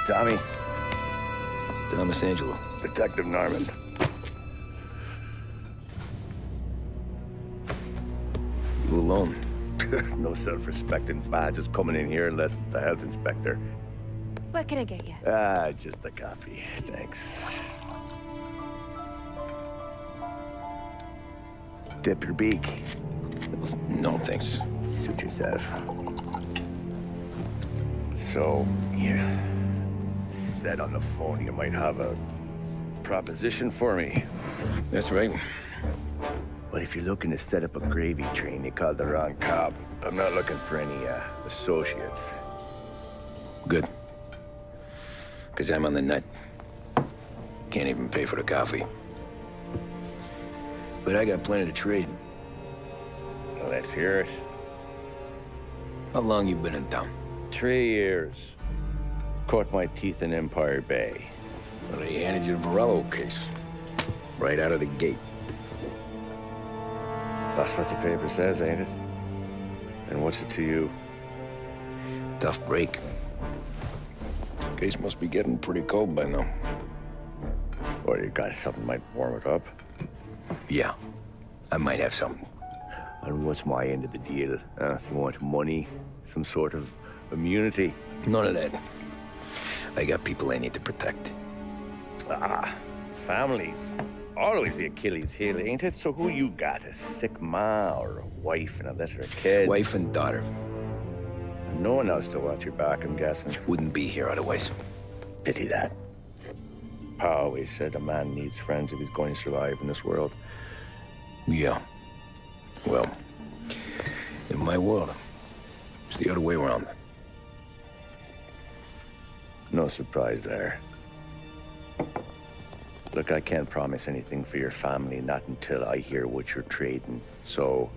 Tommy? Thomas Angelo. Detective Norman. You alone? No self-respecting badges coming in here unless it's the health inspector. What can I get you? Just a coffee. Thanks. Dip your beak. No, thanks. Suit yourself. So, you said on the phone you might have a proposition for me. That's right. Well, if you're looking to set up a gravy train, you called the wrong cop. I'm not looking for any, associates. Good. Because I'm on the nut. Can't even pay for the coffee. But I got plenty to trade. Well, let's hear it. How long you been in town? 3 years. Caught my teeth in Empire Bay. Well, they handed you the Morello case. Right out of the gate. That's what the paper says, ain't it? And what's it to you? Tough break. Case must be getting pretty cold by now. Or you got something might warm it up? Yeah, I might have something. And what's my end of the deal? You want money? Some sort of immunity? None of that. I got people I need to protect. Families. Always the Achilles heel, ain't it? So who you got? A sick ma or a wife and a litter of kids? Wife and daughter. And no one else to watch your back, I'm guessing. Wouldn't be here otherwise. Pity that. Pa always said a man needs friends if he's going to survive in this world. Yeah. Well, in my world, it's the other way around. No surprise there. Look, I can't promise anything for your family, not until I hear what you're trading. So,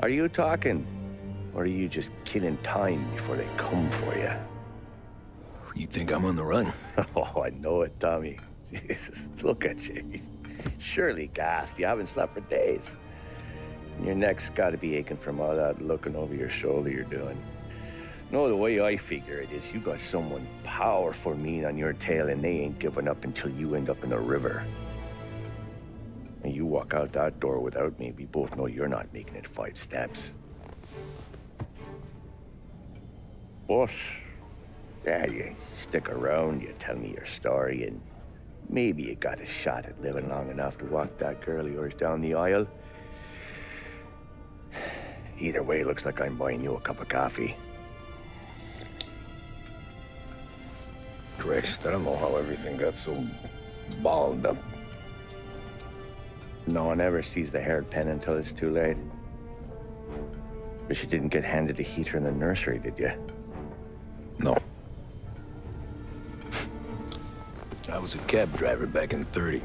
are you talking? Or are you just killing time before they come for you? You think I'm on the run? Oh, I know it, Tommy. Jesus, look at you. Surely gassed. You haven't slept for days. And your neck's got to be aching from all that looking over your shoulder you're doing. No, the way I figure it is you got someone powerful mean on your tail and they ain't giving up until you end up in the river. And you walk out that door without me, we both know you're not making it 5 steps. But, yeah, you stick around, you tell me your story, and maybe you got a shot at living long enough to walk that girl of yours down the aisle. Either way, looks like I'm buying you a cup of coffee. Christ, I don't know how everything got so balled up. No one ever sees the haired pen until it's too late. But you didn't get handed a heater in the nursery, did you? No. I was a cab driver back in '30.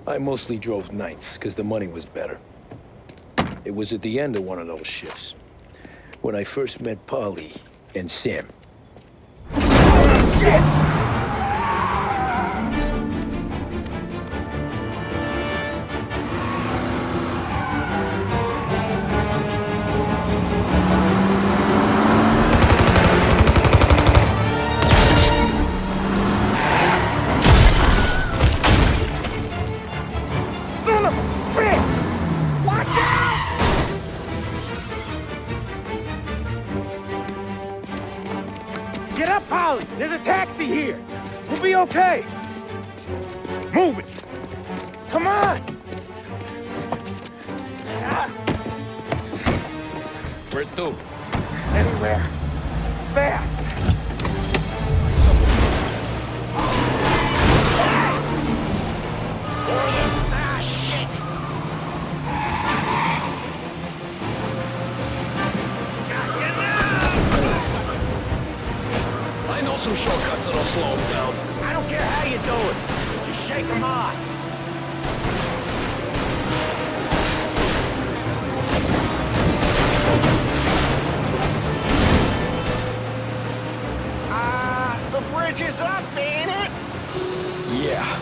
I mostly drove nights, because the money was better. It was at the end of one of those shifts, when I first met Polly and Sam. Shit! Get up, Polly! There's a taxi here! We'll be okay! Move it! Come on! Where to? Anywhere. Fast! Ah, shit! I know some shortcuts that'll slow him down. I don't care how you do it. Just shake them off. The bridge is up, ain't it? Yeah.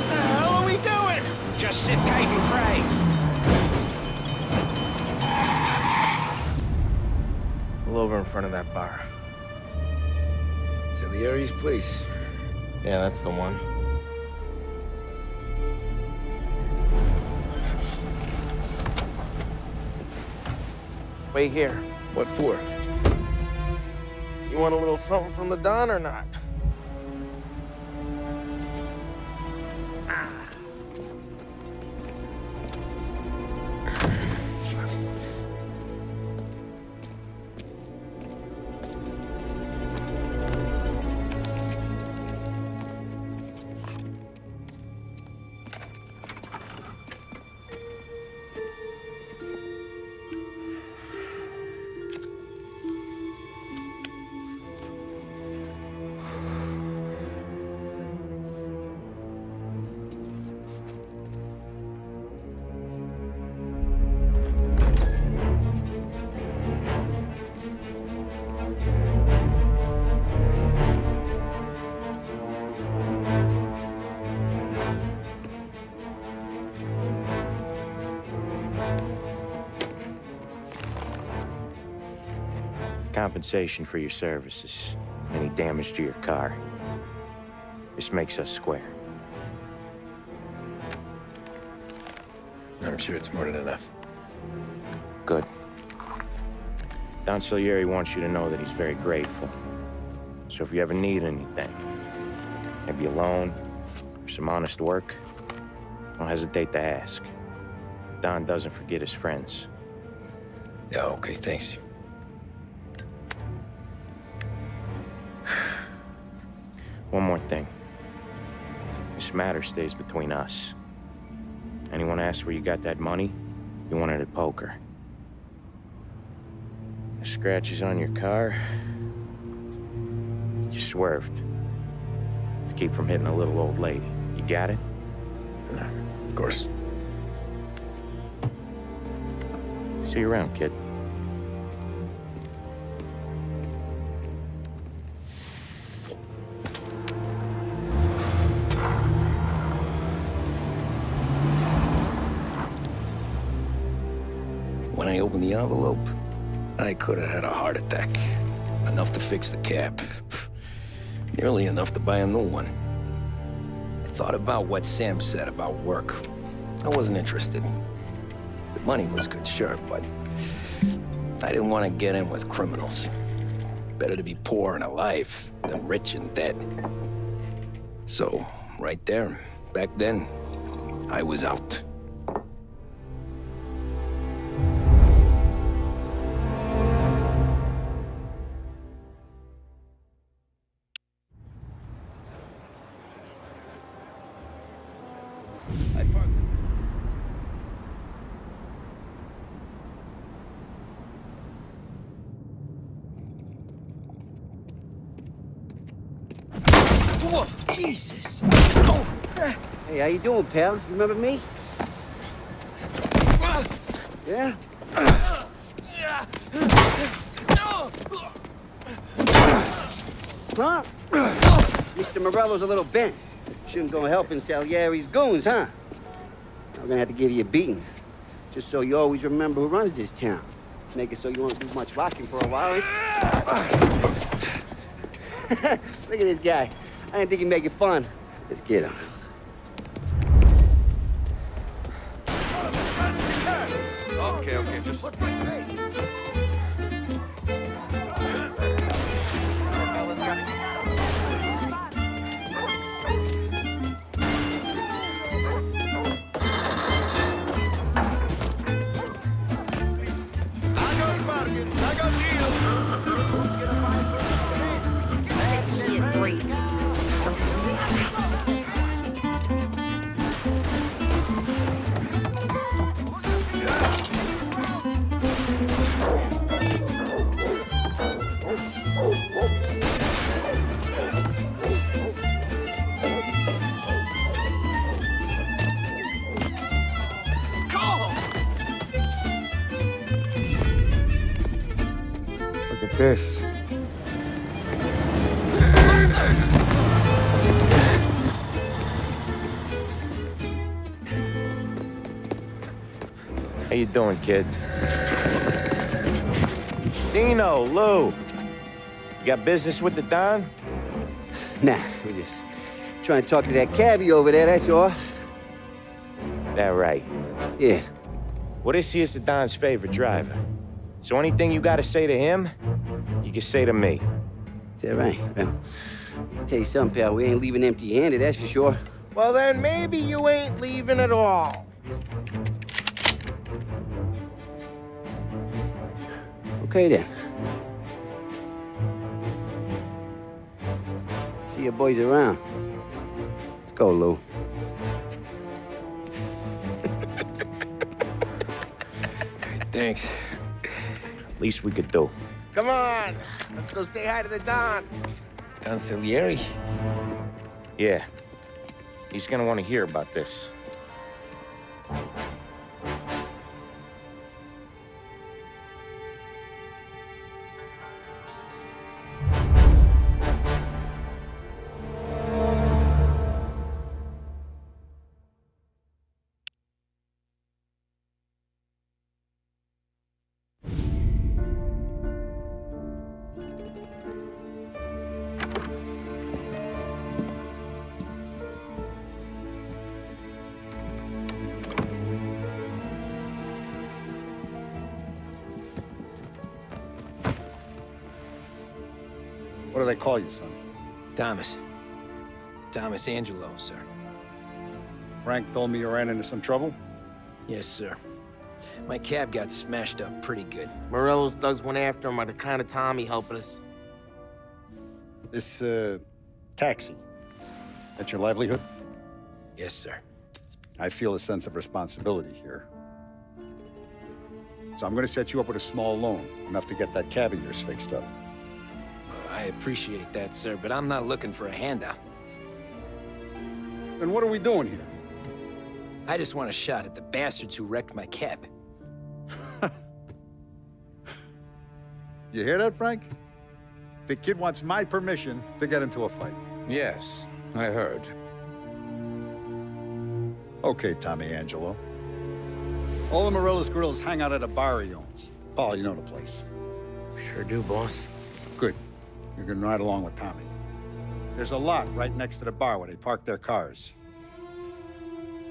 the hell are we doing? Just sit tight and pray. Pull over in front of that bar. Salieri's place. Yeah, that's the one. Wait here. What for? You want a little something from the Don or not? Compensation for your services. Any damage to your car. This makes us square. I'm sure it's more than enough. Good. Don Salieri wants you to know that he's very grateful. So if you ever need anything, maybe a loan or some honest work, don't hesitate to ask. Don doesn't forget his friends. Yeah, okay, thanks. One more thing. This matter stays between us. Anyone asks where you got that money, you won it at poker. The scratches on your car, you swerved to keep from hitting a little old lady. You got it? Of course. See you around, kid. When I opened the envelope, I could have had a heart attack. Enough to fix the cap. Nearly enough to buy a new one. I thought about what Sam said about work. I wasn't interested. The money was good, sure, but I didn't want to get in with criminals. Better to be poor and alive than rich and dead. So, right there, back then, I was out. Whoa, Jesus! Oh. Hey, how you doing, pal? You remember me? Yeah? Huh? Mr. Morello's a little bent. Shouldn't go helping Salieri's goons, huh? I'm gonna have to give you a beating. Just so you always remember who runs this town. Make it so you won't do much rocking for a while, eh? Look at this guy. I didn't think he'd make it fun. Let's get him. Okay, just... Look at this. you doing, kid? Dino, Lou. You got business with the Don? Nah, we just trying to talk to that cabbie over there, that's all. That right. Yeah. Well, this here's the Don's favorite driver. So anything you gotta say to him, you can say to me. Is that right? Well, I'll tell you something, pal. We ain't leaving empty-handed, that's for sure. Well, then maybe you ain't leaving at all. Okay, then. See your boys around. Let's go, Lou. Thanks. Least we could do. Come on, let's go say hi to the Don. Don Salieri? Yeah. He's gonna want to hear about this. What do they call you, son? Thomas. Thomas Angelo, sir. Frank told me you ran into some trouble? Yes, sir. My cab got smashed up pretty good. Morello's thugs went after him by the kind of Tommy helping us. This, taxi. That's your livelihood? Yes, sir. I feel a sense of responsibility here. So I'm gonna set you up with a small loan, enough to get that cab of yours fixed up. I appreciate that, sir, but I'm not looking for a handout. Then what are we doing here? I just want a shot at the bastards who wrecked my cab. You hear that, Frank? The kid wants my permission to get into a fight. Yes, I heard. Okay, Tommy Angelo. All the Morello's girls hang out at a bar he owns. Paul, you know the place. Sure do, boss. Good. You can ride along with Tommy. There's a lot right next to the bar where they park their cars.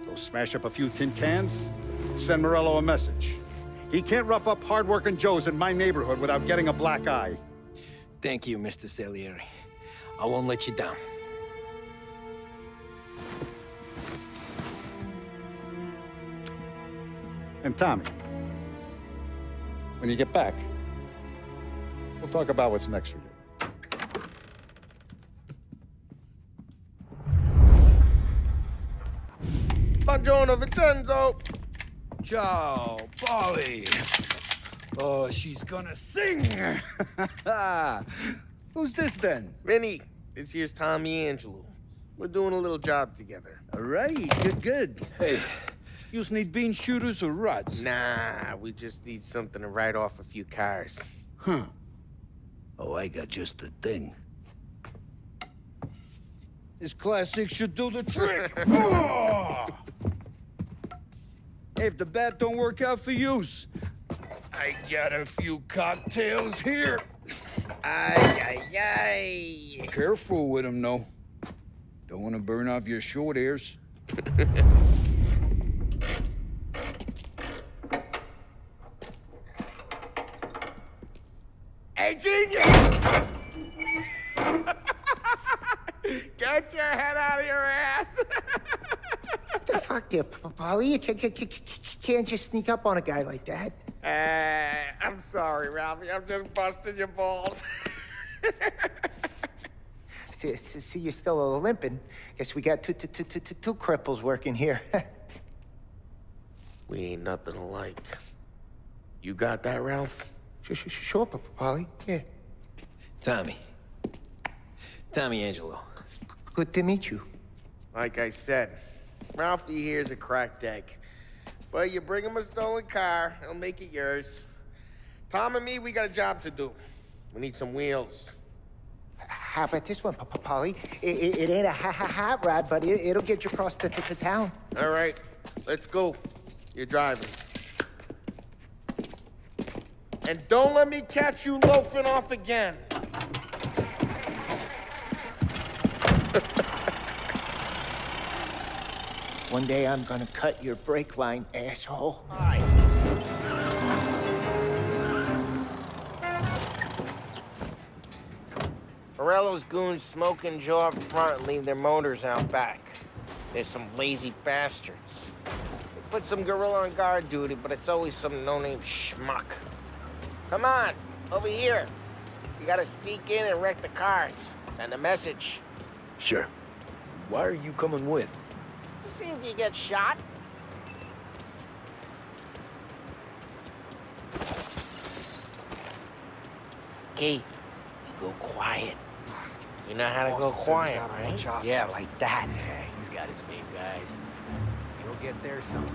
Go smash up a few tin cans, send Morello a message. He can't rough up hard-working Joes in my neighborhood without getting a black eye. Thank you, Mr. Salieri. I won't let you down. And Tommy, when you get back, we'll talk about what's next for you. Buongiorno, Vincenzo. Ciao, Polly. Oh, she's gonna sing. Who's this then? Vinny, this here's Tommy Angelo. We're doing a little job together. All right, good. Hey, you need bean shooters or rods? Nah, we just need something to write off a few cars. Huh. Oh, I got just the thing. This classic should do the trick. Oh! Hey, if the bat don't work out for use, I got a few cocktails here. Ay, ay, ay. Careful with them, though. Don't want to burn off your short hairs. Hey, genius! Get your head out of your ass! What the fuck there, Polly? You can't just sneak up on a guy like that. I'm sorry, Ralphie. I'm just busting your balls. See, you're still limping. Guess we got two cripples working here. We ain't nothing alike. You got that, Ralph? Sure, Polly. Yeah. Tommy. Tommy Angelo. Good to meet you. Like I said, Ralphie here's a cracked egg. But you bring him a stolen car, he'll make it yours. Tom and me, we got a job to do. We need some wheels. How about this one, Polly? It ain't a hot rod, but it'll get you across to town. All right, let's go. You're driving. And don't let me catch you loafing off again. One day I'm gonna cut your brake line, asshole. Morello's goons smoke and jaw up front and leave their motors out back. There's some lazy bastards. They put some gorilla on guard duty, but it's always some no-name schmuck. Come on, over here. You gotta sneak in and wreck the cars. Send a message. Sure. Why are you coming with? To see if you get shot. Key, you go quiet. You know how to go quiet, right? Yeah, like that. Yeah, he's got his main guys. He'll get there someday.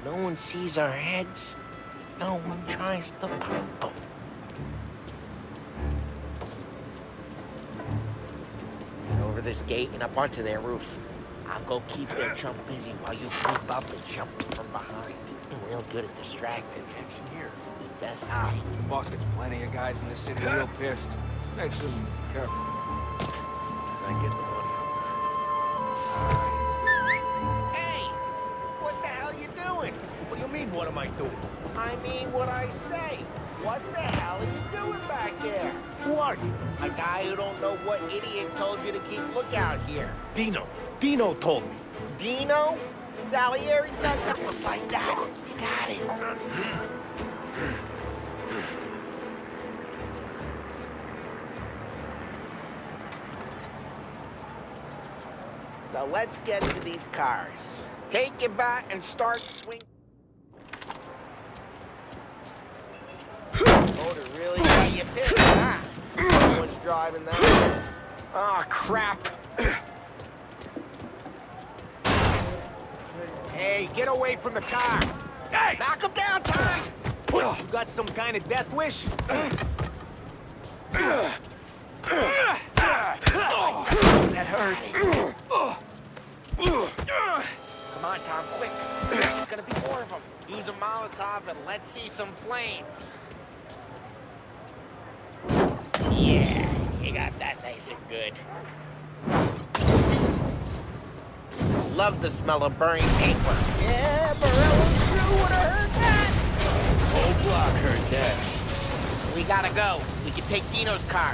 No one sees our heads. No one tries to pump them. Get over this gate and up onto their roof. I'll go keep their chump busy while you creep up and jump from behind. I'm real good at distracting. Action here is the best thing. The boss gets plenty of guys in this city real pissed. Makes them careful. As I get the money up. Hey! What the hell you doing? What do you mean, what am I doing? I mean what I say. What the hell are you doing back there? Who are you? A guy who don't know what idiot told you to keep lookout here. Dino. Dino told me. Dino? Salieri's got just like that. You got it. So let's get to these cars. Take your bat and start swinging. Motor really got you pissed, huh? No one's driving that. Oh, crap. Hey, get away from the car! Hey! Knock him down, Tom! You got some kind of death wish? That hurts. Come on, Tom, quick. There's gonna be more of them. Use a Molotov and let's see some flames. Yeah, you got that nice and good. Love the smell of burning paper. Yeah, Morello's crew would have heard that. Whole block heard that. We gotta go. We can take Dino's car.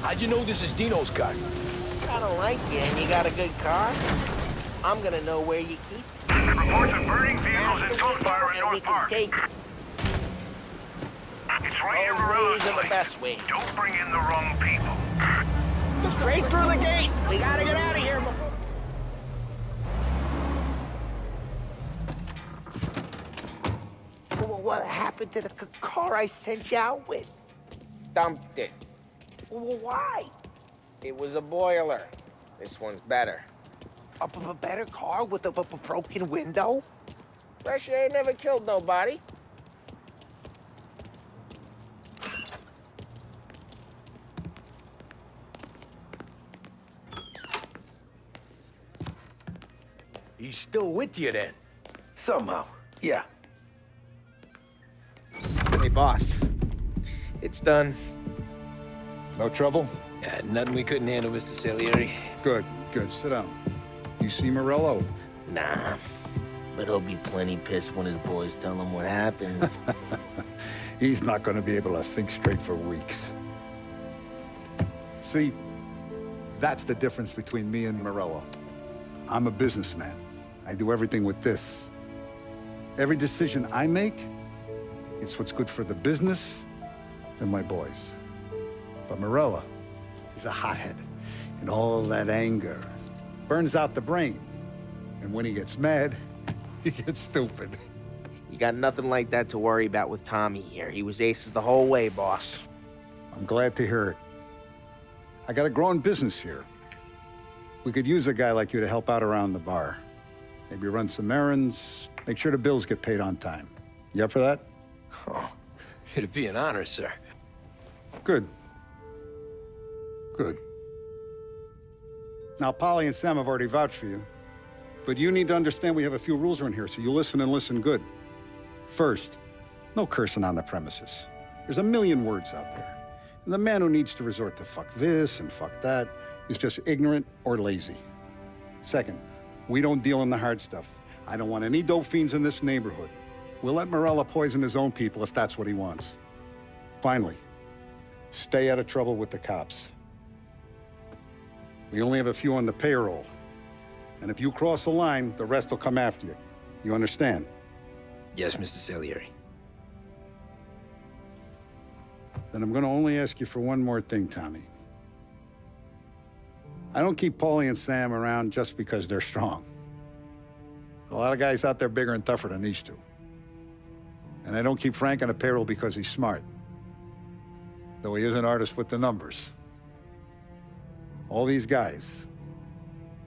How'd you know this is Dino's car? Kinda like you, and you got a good car. I'm gonna know where you keep it. Reports of burning vehicles and gunfire in North Park. Take it. It's right here, Those ways Morello's are the place. best ways. Don't bring in the wrong people. Straight through the gate. We gotta get out of here before... What happened to the car I sent you out with? Dumped it. Why? It was a boiler. This one's better. A better car with a broken window? Fresh air never killed nobody. He's still with you then? Somehow, yeah. Hey, boss. It's done. No trouble? Yeah, nothing we couldn't handle, Mr. Salieri. Good, good. Sit down. You see Morello? Nah. But he'll be plenty pissed when his boys tell him what happened. He's not going to be able to think straight for weeks. See, that's the difference between me and Morello. I'm a businessman. I do everything with this. Every decision I make, it's what's good for the business and my boys. But Morello, he's a hothead. And all that anger burns out the brain. And when he gets mad, he gets stupid. You got nothing like that to worry about with Tommy here. He was aces the whole way, boss. I'm glad to hear it. I got a growing business here. We could use a guy like you to help out around the bar. Maybe run some errands, make sure the bills get paid on time. You up for that? Oh, it'd be an honor, sir. Good. Good. Now, Polly and Sam have already vouched for you. But you need to understand we have a few rules around here, so you listen and listen good. First, no cursing on the premises. There's a million words out there. And the man who needs to resort to fuck this and fuck that is just ignorant or lazy. Second, we don't deal in the hard stuff. I don't want any dope fiends in this neighborhood. We'll let Morella poison his own people if that's what he wants. Finally, stay out of trouble with the cops. We only have a few on the payroll. And if you cross the line, the rest will come after you. You understand? Yes, Mr. Salieri. Then I'm gonna only ask you for one more thing, Tommy. I don't keep Paulie and Sam around just because they're strong. A lot of guys out there bigger and tougher than these two. And I don't keep Frank on the payroll because he's smart. Though he is an artist with the numbers. All these guys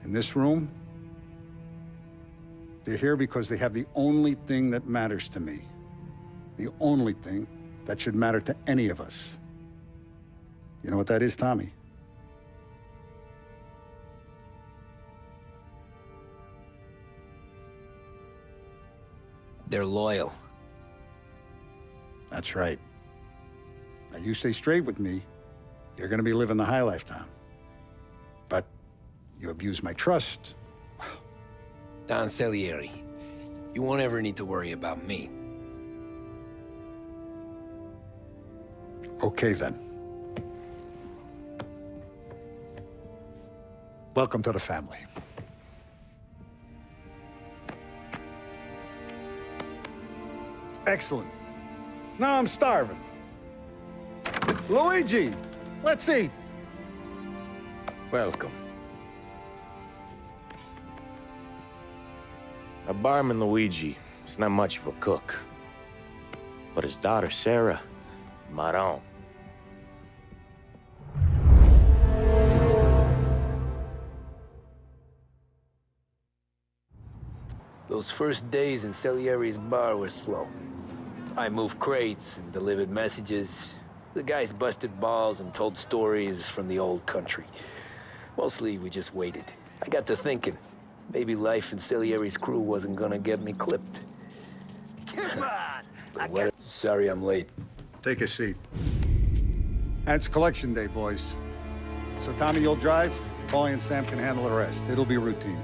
in this room, they're here because they have the only thing that matters to me. The only thing that should matter to any of us. You know what that is, Tommy? They're loyal. That's right. Now, you stay straight with me, you're gonna be living the high life, Tom. But you abuse my trust. Don Salieri, you won't ever need to worry about me. Okay, then. Welcome to the family. Excellent. Now I'm starving. Luigi, let's eat. Welcome. Our barman Luigi is not much of a cook. But his daughter Sarah, Maron. Those first days in Salieri's bar were slow. I moved crates and delivered messages. The guys busted balls and told stories from the old country. Mostly, we just waited. I got to thinking, maybe life in Salieri's crew wasn't gonna get me clipped. Come on! Sorry I'm late. Take a seat. And it's collection day, boys. So Tommy, you'll drive. Paulie and Sam can handle the rest. It'll be routine.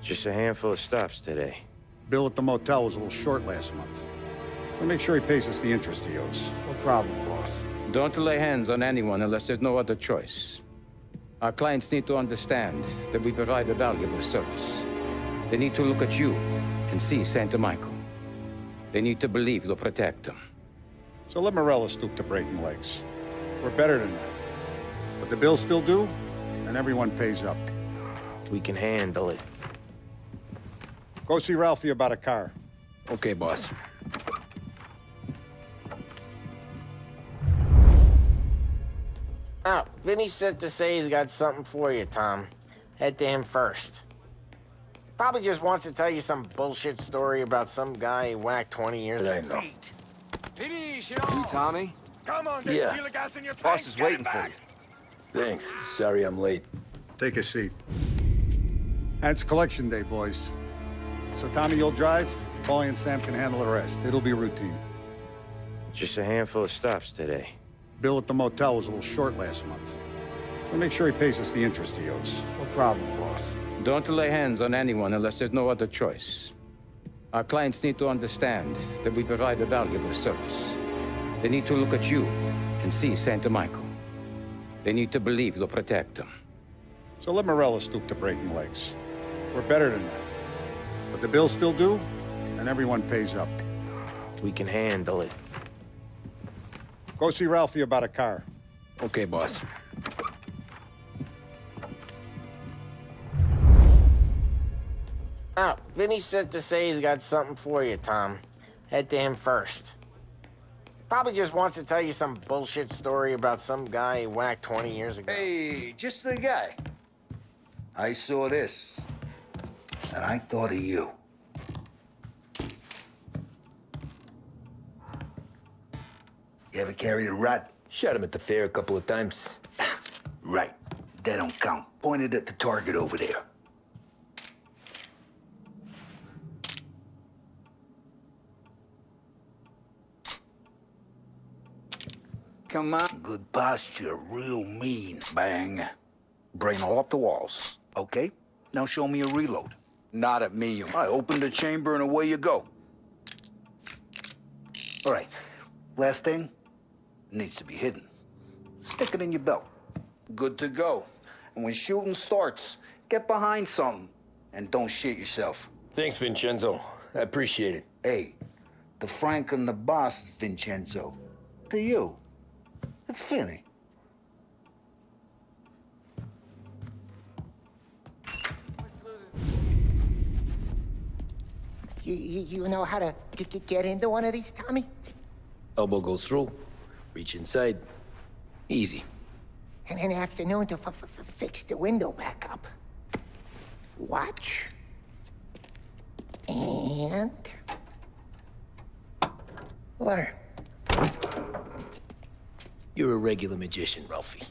Just a handful of stops today. Bill at the motel was a little short last month. So make sure he pays us the interest he owes. No problem, boss. Don't lay hands on anyone unless there's no other choice. Our clients need to understand that we provide a valuable service. They need to look at you and see Santa Michael. They need to believe you'll protect them. So let Morella stoop to breaking legs. We're better than that. But the bill's still due, and everyone pays up. We can handle it. Go see Ralphie about a car. Okay, boss. Oh, Vinny said to say he's got something for you, Tom. Head to him first. Probably just wants to tell you some bullshit story about some guy he whacked 20 years ago. You, Tommy? Come on, Yeah. feel the gas in your tank. Boss is Get waiting it for back. you. Thanks. Sorry I'm late. Take a seat. And it's collection day, boys. So Tommy, you'll drive. Paulie and Sam can handle the rest. It'll be routine. Just a handful of stops today. Bill at the motel was a little short last month. So make sure he pays us the interest he owes. No problem, boss. Don't lay hands on anyone unless there's no other choice. Our clients need to understand that we provide a valuable service. They need to look at you and see Santa Michael. They need to believe you'll protect them. So let Morella stoop to breaking legs. We're better than that. But the bill's still due, and everyone pays up. We can handle it. Go see Ralphie about a car. Okay, boss. Oh, Vinny said to say he's got something for you, Tom. Head to him first. Probably just wants to tell you some bullshit story about some guy he whacked 20 years ago. Hey, just the guy. I saw this, and I thought of you. You ever carried a rat? Shot him at the fair a couple of times. Right. That don't count. Pointed at the target over there. come on. Good posture, real mean. Bang. Brain all up the walls. Okay? Now show me a reload. Not at me. I open the chamber and away you go. All right. Last thing. Needs to be hidden. Stick it in your belt. Good to go. And when shooting starts, get behind something. And don't shit yourself. Thanks, Vincenzo. I appreciate it. Hey, the Frank and the boss is Vincenzo. To you, it's Finny. You know how to get into one of these, Tommy? Elbow goes through. Reach inside. Easy. And an afternoon to fix the window back up. Watch. And... learn. You're a regular magician, Ralphie.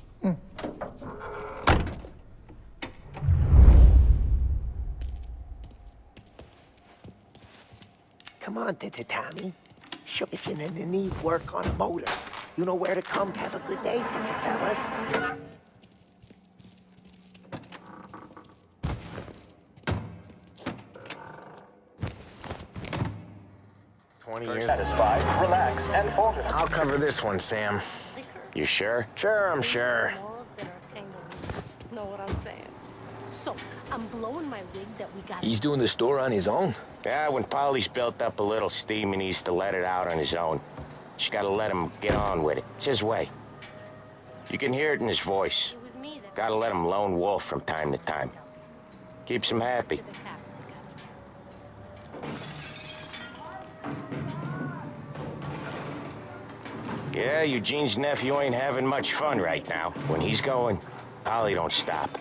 Come on, Tommy. Sure, if you need work on a motor, you know where to come to have a good day, fellas. 20 years. Satisfied, relax, and focus. I'll cover this one, Sam. You sure? Sure, I'm sure. Walls that are kind of loose. Know what I'm saying? So, I'm blowing my wig that we got. He's doing the store on his own? Yeah, when Polly's built up a little steam, he needs to let it out on his own. Just gotta let him get on with it. It's his way. You can hear it in his voice. It was me that... Gotta let him lone wolf from time to time. Keeps him happy. Yeah, Eugene's nephew ain't having much fun right now. When he's going, Polly don't stop.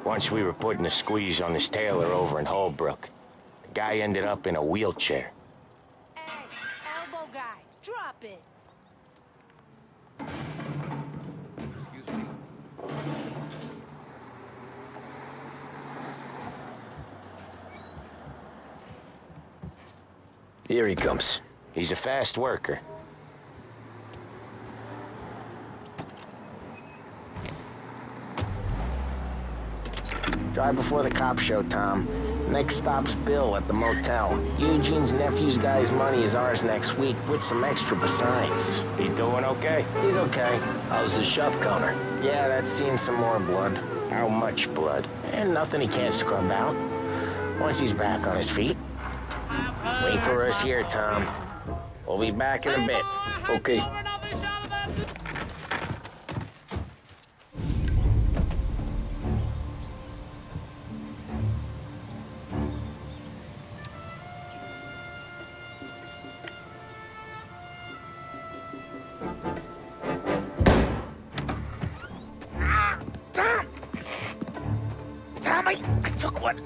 Once we were putting a squeeze on this tailor over in Holbrook. The guy ended up in a wheelchair. Hey, elbow guy, drop it. Excuse me. Here he comes. He's a fast worker. Drive before the cops show, Tom. Next stop's Bill at the motel. Eugene's nephew's guy's money is ours next week, with some extra besides. He doing okay? He's okay. How's the shop counter? Yeah, that's seen some more blood. How much blood? And nothing he can't scrub out. Once he's back on his feet. Wait for us here, Tom. We'll be back in a bit. Okay.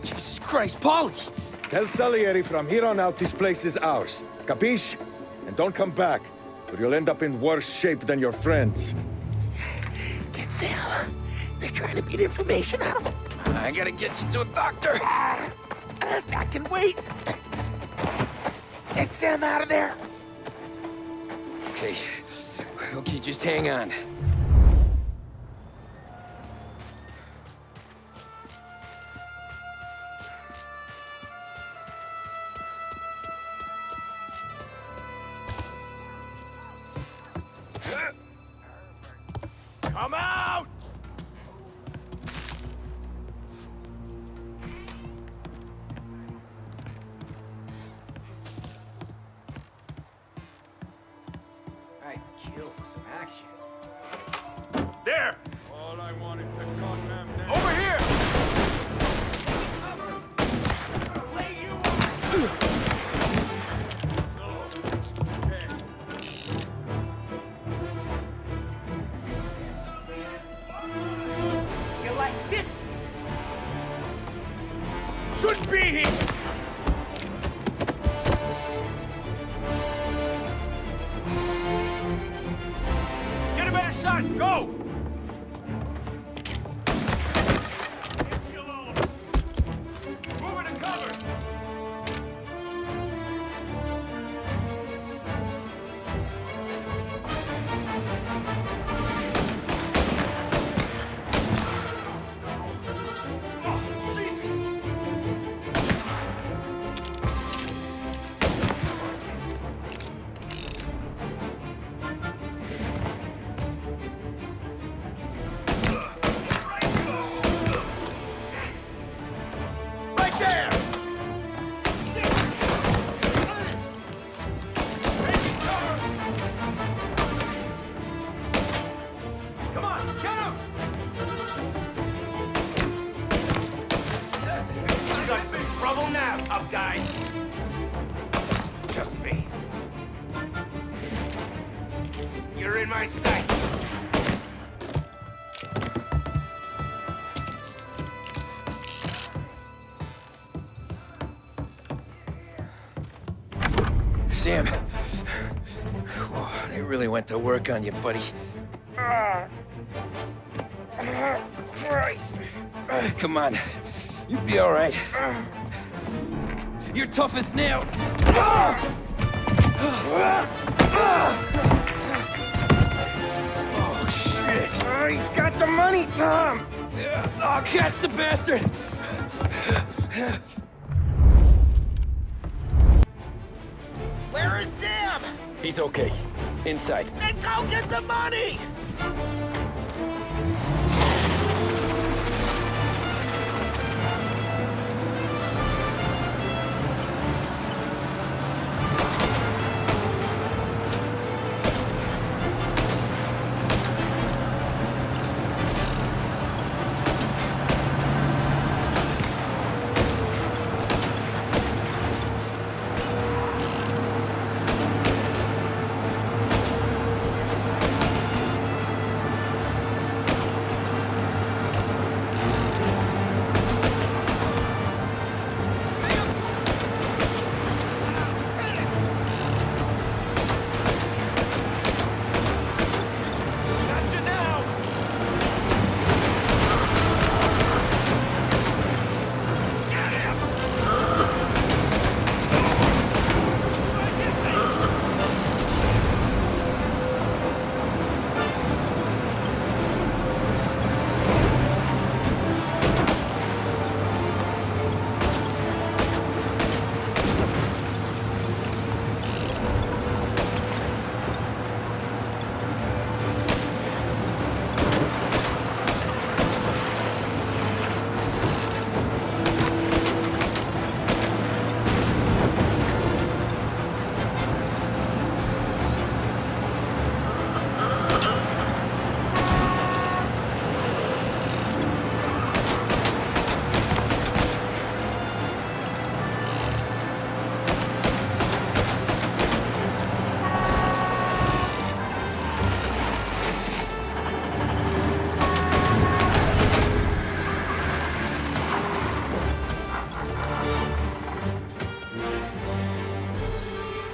Jesus Christ, Polly! Tell Salieri from here on out this place is ours. Capiche? And don't come back, or you'll end up in worse shape than your friends. Get Sam. They're trying to beat information out of him. I gotta get you to a doctor. I can wait. Get Sam out of there. Okay. Okay, just hang on. Come out! I'd kill for some action. There! All I want is a goddamn name. Over here! You like this? Should be here! Get a better shot! Go! Move it to cover! You got some trouble now, tough guy. Just me. You're in my sights. Sam. Whoa, they really went to work on you, buddy. Christ. Come on. You'll be all right. You're tough as nails. Oh, shit. He's got the money, Tom! Oh, catch the bastard! Where is Sam? He's okay. Inside. Then go get the money!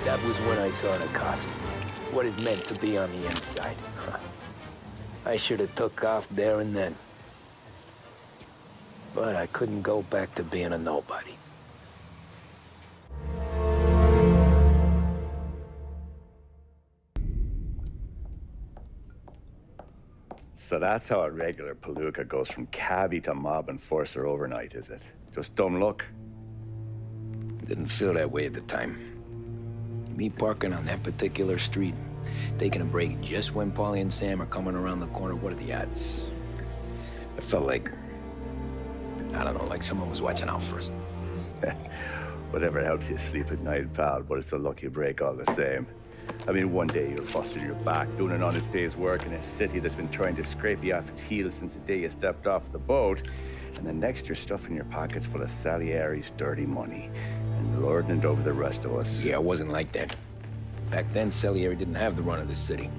That was when I saw the cost. What it meant to be on the inside. I should have took off there and then. But I couldn't go back to being a nobody. So that's how a regular palooka goes from cabbie to mob enforcer overnight, is it? Just dumb luck? Didn't feel that way at the time. Me parking on that particular street, taking a break just when Paulie and Sam are coming around the corner, what are the odds? It felt like, I don't know, like someone was watching out for us. Whatever helps you sleep at night, pal, but it's a lucky break all the same. I mean, one day you're busting your back, doing an honest day's work in a city that's been trying to scrape you off its heels since the day you stepped off the boat, and the next you're stuffing your pockets full of Salieri's dirty money and lording it over the rest of us. Yeah, it wasn't like that. Back then, Salieri didn't have the run of the city.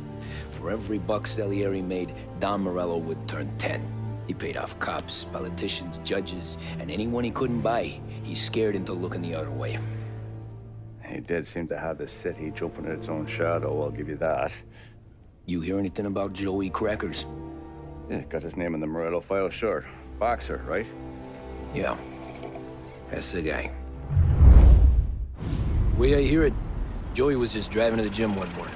For every buck Salieri made, Don Morello would turn 10. He paid off cops, politicians, judges, and anyone he couldn't buy, he scared into looking the other way. He did seem to have the city jumping at its own shadow, I'll give you that. You hear anything about Joey Crackers? Yeah, got his name in the Morello file, sure. Boxer, right? Yeah, that's the guy. Way I hear it, Joey was just driving to the gym one morning.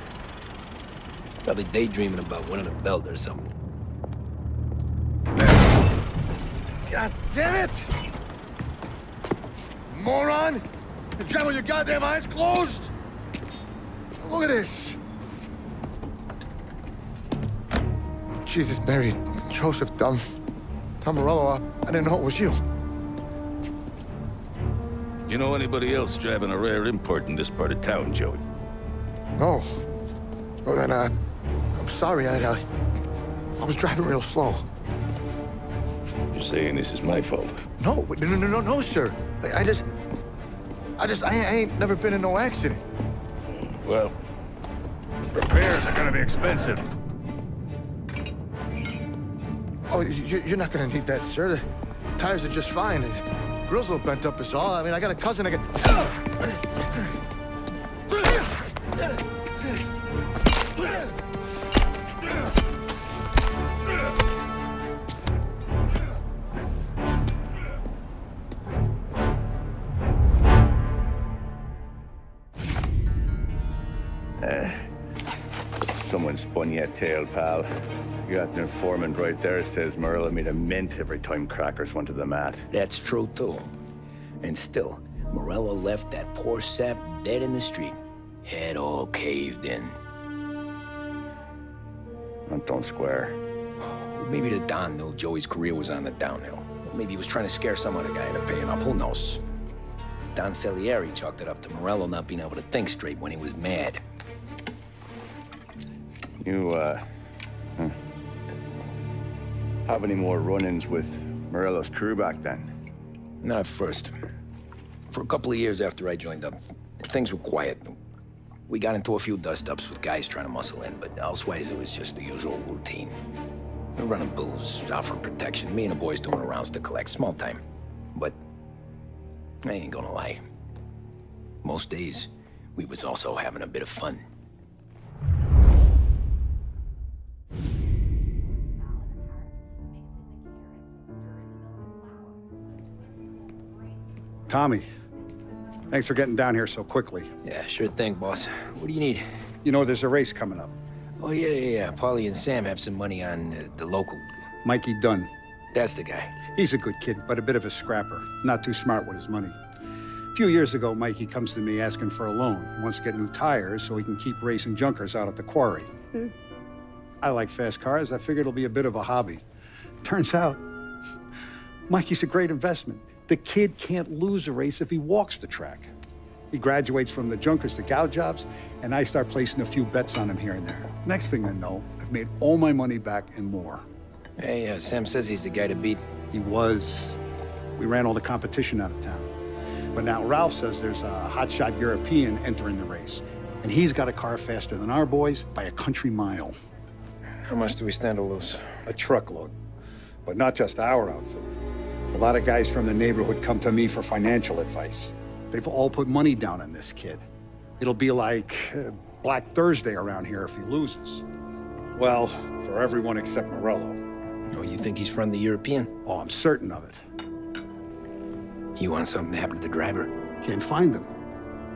Probably daydreaming about winning a belt or something. God damn it! Moron! You drive with your goddamn eyes closed? Look at this! Jesus, Mary, Joseph, Tom Morello, I didn't know it was you. You know anybody else driving a rare import in this part of town, Joey? No. Well, then, I'm sorry, I was driving real slow. You're saying this is my fault? No, no, sir. I ain't never been in no accident. Well, repairs are gonna be expensive. Oh, you're not gonna need that, sir. The tires are just fine. His grill's a little bent up is all. I mean, I got a cousin I can... Someone spun you a tail, pal. You got an informant right there says Morello made a mint every time crackers went to the mat. That's true, too. And still, Morello left that poor sap dead in the street. Head all caved in. That don't square. Maybe the Don knew Joey's career was on the downhill. Maybe he was trying to scare some other guy into paying up. Who knows? Don Salieri chalked it up to Morello not being able to think straight when he was mad. You, have any more run-ins with Morello's crew back then? Not at first. For a couple of years after I joined up, things were quiet. We got into a few dust-ups with guys trying to muscle in, but elsewise it was just the usual routine. We're running booze, offering protection, me and the boys doing rounds to collect, small time. But I ain't gonna lie. Most days, we was also having a bit of fun. Tommy, thanks for getting down here so quickly. Yeah, sure thing, boss. What do you need? You know, there's a race coming up. Oh, yeah. Paulie and Sam have some money on the local. Mikey Dunn. That's the guy. He's a good kid, but a bit of a scrapper. Not too smart with his money. A few years ago, Mikey comes to me asking for a loan. He wants to get new tires so he can keep racing junkers out at the quarry. I like fast cars. I figured it'll be a bit of a hobby. Turns out, Mikey's a great investment. The kid can't lose a race if he walks the track. He graduates from the junkers to gal jobs, and I start placing a few bets on him here and there. Next thing I know, I've made all my money back and more. Hey, Sam says he's the guy to beat. He was. We ran all the competition out of town. But now Ralph says there's a hotshot European entering the race, and he's got a car faster than our boys by a country mile. How much do we stand to lose? A truckload. But not just our outfit. A lot of guys from the neighborhood come to me for financial advice. They've all put money down on this kid. It'll be like Black Thursday around here if he loses. Well, for everyone except Morello. Oh, you think he's from the European? Oh, I'm certain of it. You want something to happen to the driver? Can't find him.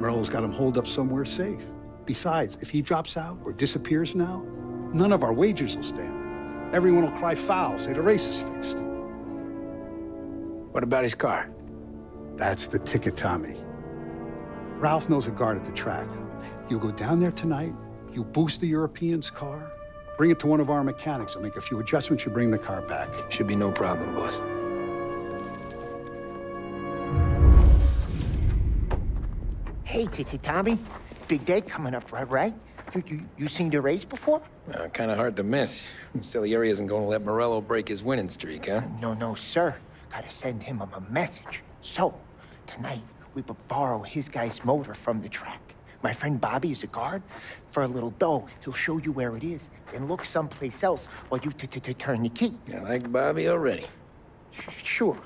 Morello's got him holed up somewhere safe. Besides, if he drops out or disappears now, none of our wagers will stand. Everyone will cry foul, say the race is fixed. What about his car? That's the ticket, Tommy. Ralph knows a guard at the track. You go down there tonight, you boost the European's car, bring it to one of our mechanics, and make a few adjustments, you bring the car back. Should be no problem, boss. Hey, Tommy. Big day coming up, right? You seen the race before? Kind of hard to miss. Salieri isn't going to let Morello break his winning streak, huh? No, sir. Gotta send him a message. So, tonight, we will borrow his guy's motor from the track. My friend Bobby is a guard. For a little dough, he'll show you where it is, then look someplace else while you turn the key. I like Bobby already. Sure.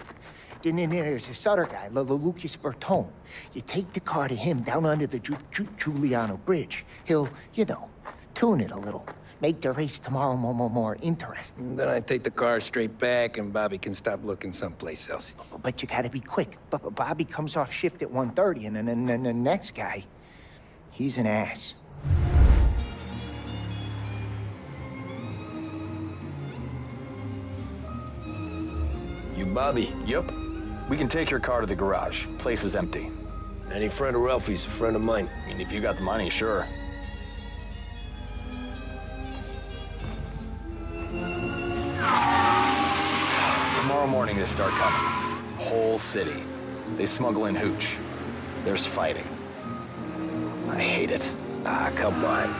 Then there's this other guy, Lucas Bertone. You take the car to him down under the Giuliano Bridge. He'll, tune it a little. Make the race tomorrow more interesting. Then I take the car straight back, and Bobby can stop looking someplace else. But you gotta be quick. But Bobby comes off shift at 1:30, and then the next guy, he's an ass. You Bobby? Yep. We can take your car to the garage. Place is empty. Any friend of Ralphie's, a friend of mine. I mean, if you got the money, sure. Tomorrow morning they start coming. Whole city. They smuggle in hooch. There's fighting. I hate it. Ah, come on.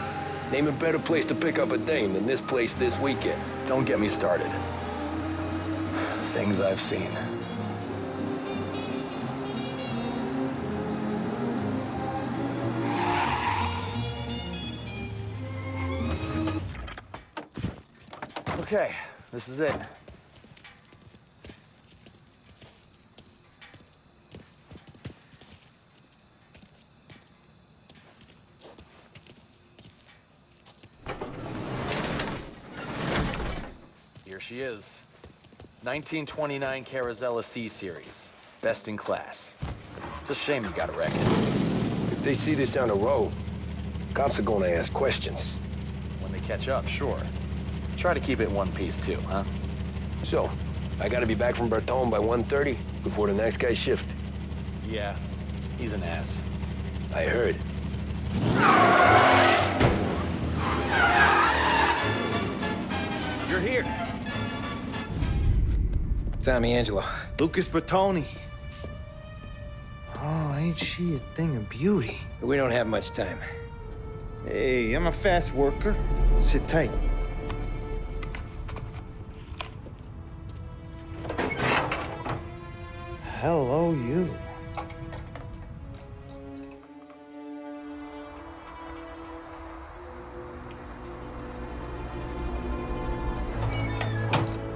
Name a better place to pick up a dame than this place this weekend. Don't get me started. Things I've seen. Okay, this is it. Here she is. 1929 Carazella C Series. Best in class. It's a shame you got a wreck. If they see this on the road, cops are gonna ask questions. When they catch up, sure. Try to keep it in one piece too, huh? So, I gotta be back from Bertone by 1:30 before the next guy's shift. Yeah, he's an ass. I heard. You're here. Tommy Angelo. Lucas Bertoni. Oh, ain't she a thing of beauty? We don't have much time. Hey, I'm a fast worker. Sit tight. Hello, you.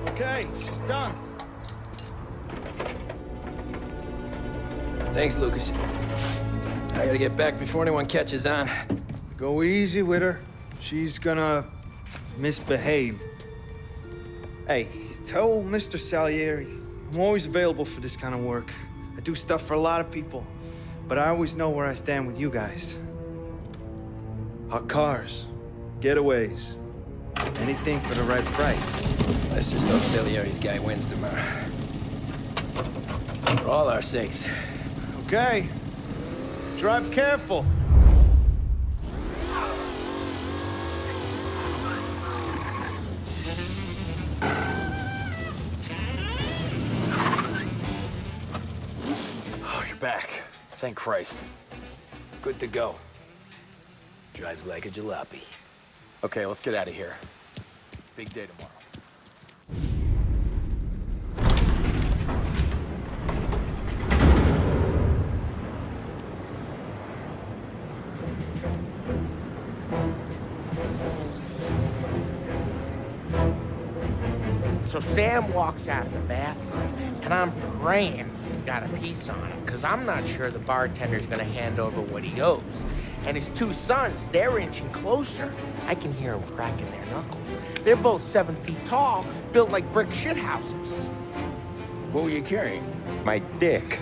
Okay, she's done. Thanks, Lucas. I gotta get back before anyone catches on. Go easy with her. She's gonna misbehave. Hey, tell Mr. Salieri I'm always available for this kind of work. I do stuff for a lot of people, but I always know where I stand with you guys. Hot cars, getaways, anything for the right price. Let's just hope Salieri's guy wins tomorrow. For all our sakes. Okay. Drive careful. Oh, you're back. Thank Christ. Good to go. Drives like a jalopy. Okay, let's get out of here. Big day tomorrow. So Sam walks out of the bathroom, and I'm praying he's got a piece on him, because I'm not sure the bartender's gonna hand over what he owes. And his two sons, they're inching closer. I can hear them cracking their knuckles. They're both 7 feet tall, built like brick shithouses. What were you carrying? My dick.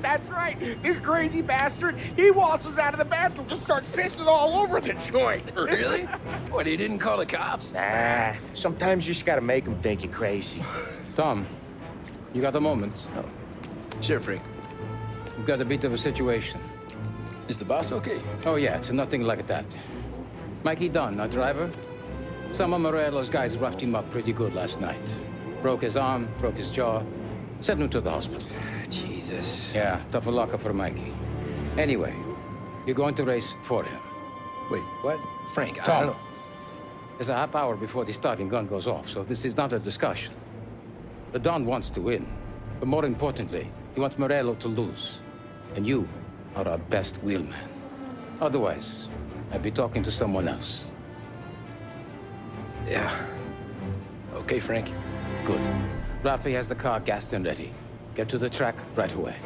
That's right. This crazy bastard, he waltzes out of the bathroom, just starts pissing all over the joint. Really? What, he didn't call the cops? Nah, sometimes you just gotta make them think you're crazy. Tom, you got a moment? Oh. Sure, Frank. We've got a bit of a situation. Is the boss okay? Oh, yeah, it's nothing like that. Mikey Dunn, our driver. Some of Morello's guys roughed him up pretty good last night. Broke his arm, broke his jaw. Sent him to the hospital. Jesus. Yeah, tough luck for Mikey. Anyway, you're going to race for him. Wait, what? Frank, I Tom, don't know. there's a half hour before the starting gun goes off, so this is not a discussion. The Don wants to win, but more importantly, he wants Morello to lose. And you are our best wheelman. Otherwise, I'd be talking to someone else. Yeah. Okay, Frank. Good. Rafi has the car gassed and ready. Get to the track right away.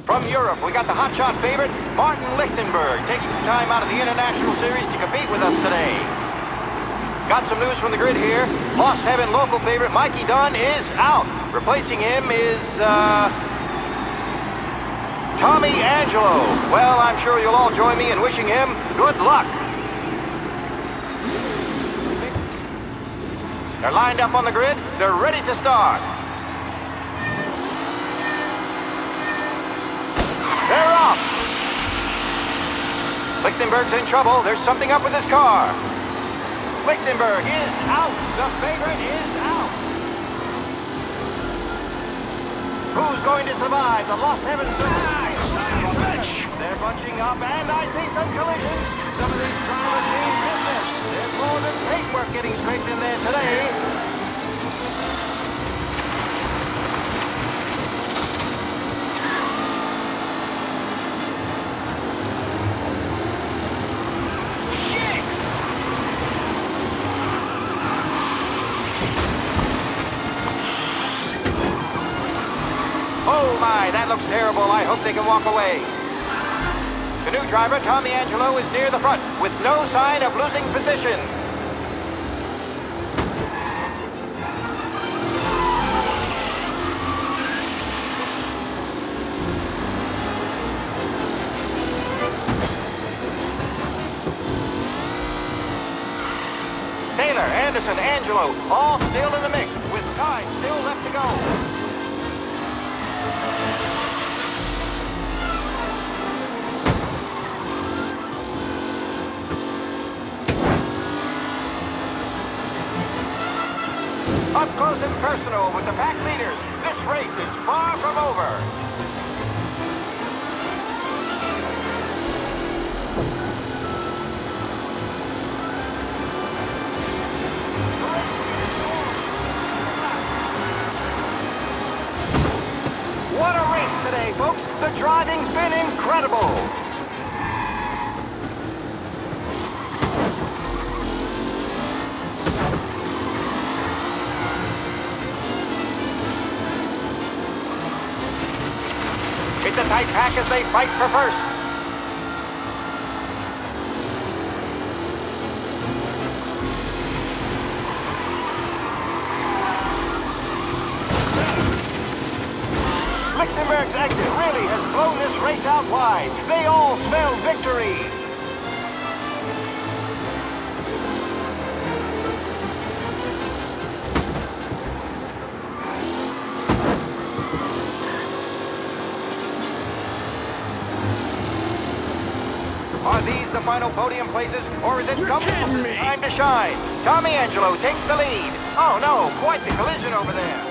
From Europe, we got the hotshot favorite, Martin Lichtenberg, taking some time out of the International Series to compete with us today. Got some news from the grid here. Lost Heaven local favorite Mikey Dunn is out. Replacing him is, Tommy Angelo. Well, I'm sure you'll all join me in wishing him good luck. They're lined up on the grid. They're ready to start. They're off. Lichtenberg's in trouble. There's something up with his car. Lichtenberg is out. The favorite is out. Who's going to survive the Lost Heavens? They're bunching up, and I see some collisions. Some of these drivers mean business. There's more than paintwork getting scraped in there today. Oh my, that looks terrible. I hope they can walk away. The new driver, Tommy Angelo, is near the front with no sign of losing position. Taylor, Anderson, Angelo, all still in the mix with time still left to go. Up close and personal with the pack leaders. This race is far from over. What a race today, folks. The driving's been incredible. It's a tight pack as they fight for first. Lichtenberg's exit really has blown this race out wide. They all smell victory. Are these the final podium places, or is it time to shine? Tommy Angelo takes the lead. Oh no, quite the collision over there.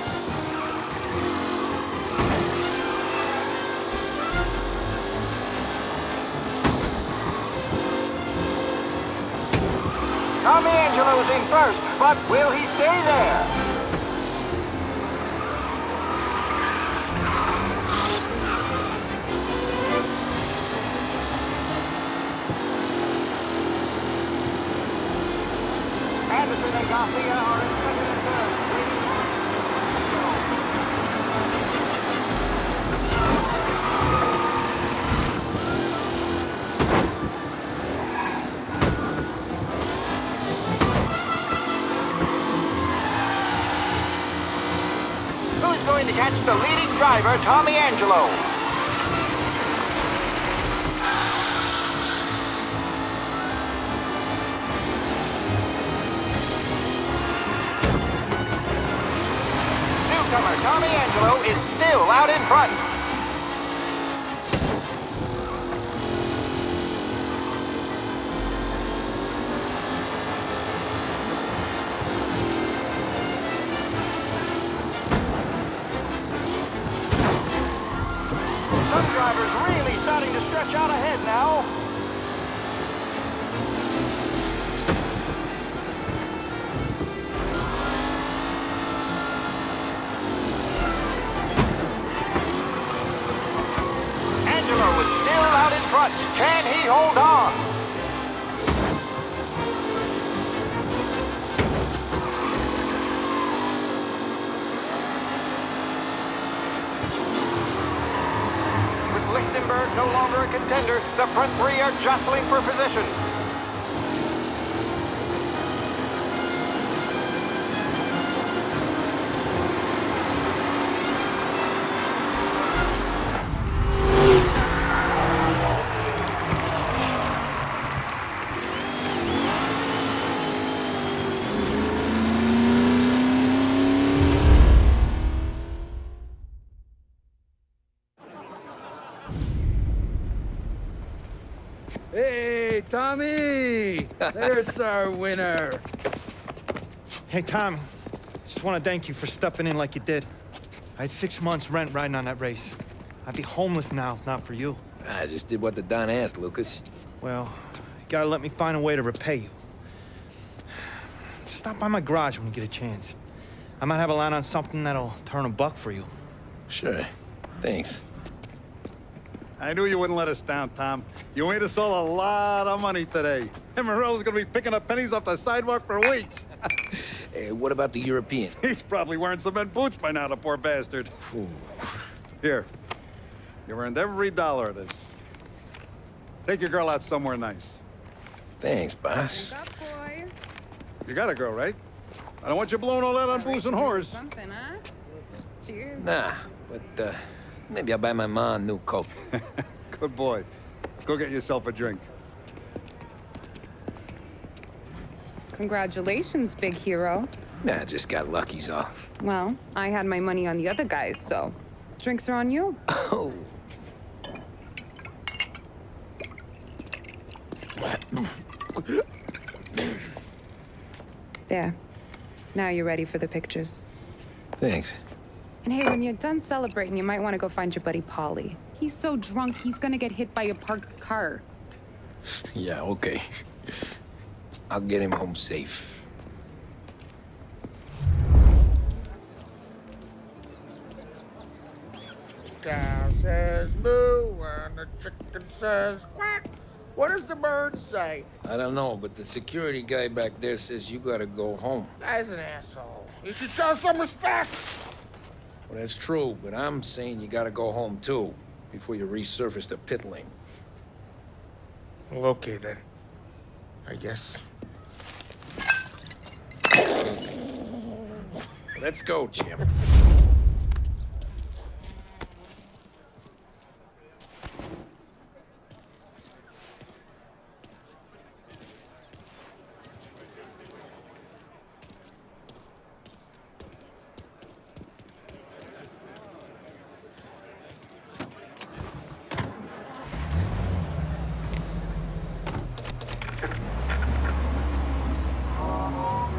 Tommy Angelo's in first, but will he stay there? Anderson and Garcia are in second and third. Who's going to catch the leading driver, Tommy Angelo? Tommy Angelo is still out in front. Some drivers really starting to stretch out ahead now. Can he hold on? With Lichtenberg no longer a contender, the front three are jostling for position. Hey, Tommy! There's our winner. Hey, Tommy. Just want to thank you for stepping in like you did. I had 6 months rent riding on that race. I'd be homeless now if not for you. I just did what the Don asked, Lucas. Well, you gotta let me find a way to repay you. Just stop by my garage when you get a chance. I might have a line on something that'll turn $1 for you. Sure. Thanks. I knew you wouldn't let us down, Tom. You made us all a lot of money today. And Morello's gonna be picking up pennies off the sidewalk for weeks. Hey, what about the European? He's probably wearing cement boots by now, the poor bastard. Here. You've earned every dollar of this. Take your girl out somewhere nice. Thanks, boss. Up, boys. You got a girl, right? I don't want you blowing all that on booze and whores. Something, huh? Cheers. Nah, but maybe I'll buy my ma a new coat. Good boy. Go get yourself a drink. Congratulations, big hero. Nah, just got lucky's all. Well, I had my money on the other guys, so drinks are on you. Oh. There. Now you're ready for the pictures. Thanks. And hey, when you're done celebrating, you might want to go find your buddy Paulie. He's so drunk, he's gonna get hit by a parked car. Yeah, okay. I'll get him home safe. Cow says moo and the chicken says quack. What does the bird say? I don't know, but the security guy back there says you gotta go home. That's an asshole. You should show some respect. Well, that's true, but I'm saying you gotta go home too, before you resurface the pit lane. Well, okay then. I guess. Let's go, Jim.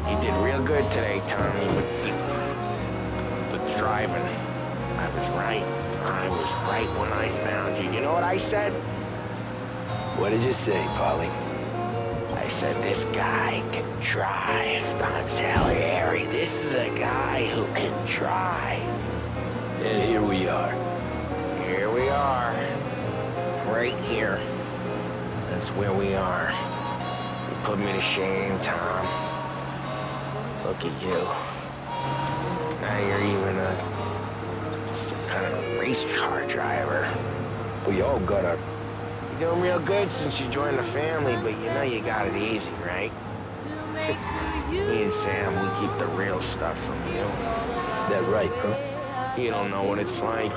You did real good today, Tommy, with the driving. I was right. I was right when I found you. You know what I said? What did you say, Polly? I said this guy can drive, Don Salieri. This is a guy who can drive. And here we are. Here we are. Right here. That's where we are. You put me to shame, Tom. Look at you. Now you're even some kind of race car driver. We all got our... You're doing real good since you joined the family, but you know you got it easy, right? Me and Sam, we keep the real stuff from you. That right, huh? You don't know what it's like.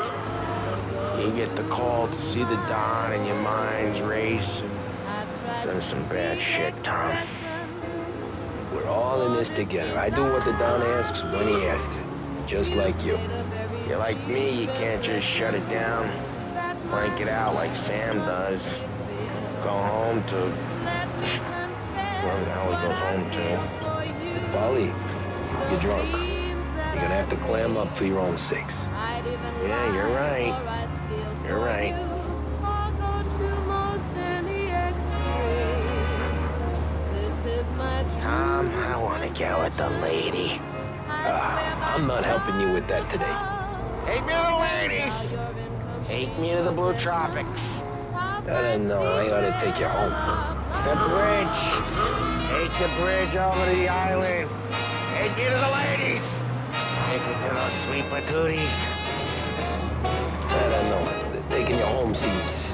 You get the call to see the Don and your mind's race and done some bad shit, Tom. We're all in this together. I do what the Don asks when he asks it. Just like you. You're like me, you can't just shut it down. Blank it out like Sam does. Go home to... wherever the hell he goes home to. Polly, you're drunk. You're gonna have to clam up for your own sakes. Yeah, you're right. You're right. Tom, I want to get with the lady. I'm not helping you with that today. Take me to the ladies! Take me to the Blue Tropics. I don't know. I ought to take you home. The bridge. Take the bridge over to the island. Take me to the ladies. Take me to those sweet patooties. I don't know. Taking you home seems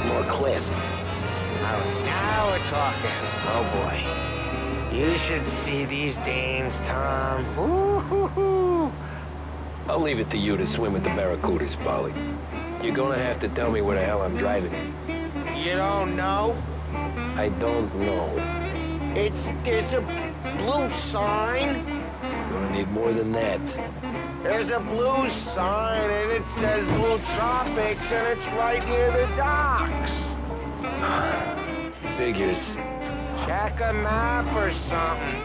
more classy. Now we're talking. Oh, boy. You should see these dames, Tom. Ooh. I'll leave it to you to swim with the barracudas, Polly. You're gonna have to tell me where the hell I'm driving. You don't know? I don't know. There's a blue sign. You're gonna need more than that. There's a blue sign and it says Blue Tropics and it's right near the docks. Figures. Check a map or something.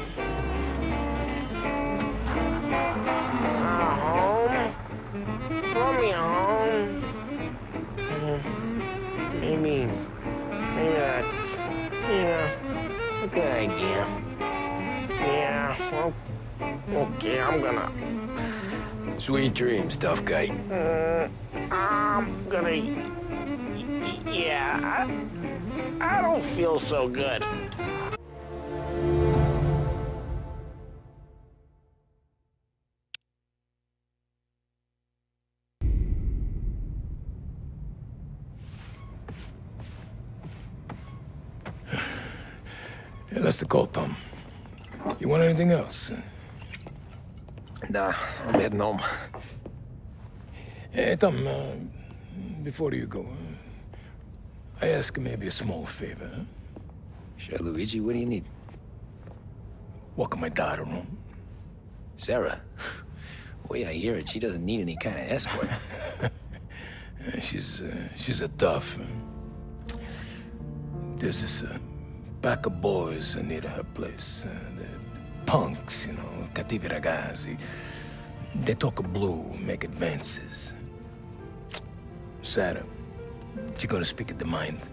Home? Sweet dreams, tough guy. I'm gonna... Yeah, I don't feel so good. Yeah, that's the call, Tom. You want anything else? Nah, I'm heading home. Hey, Tom, before you go, I ask maybe a small favor. Huh? Sure, Luigi, what do you need? Walk my daughter home. Sarah? The way I hear it, she doesn't need any kind of escort. She's a tough. There's this pack of boys near her place. They're punks, you know, cattivi ragazzi. They talk blue, make advances. Sarah, she's gonna speak at the mind.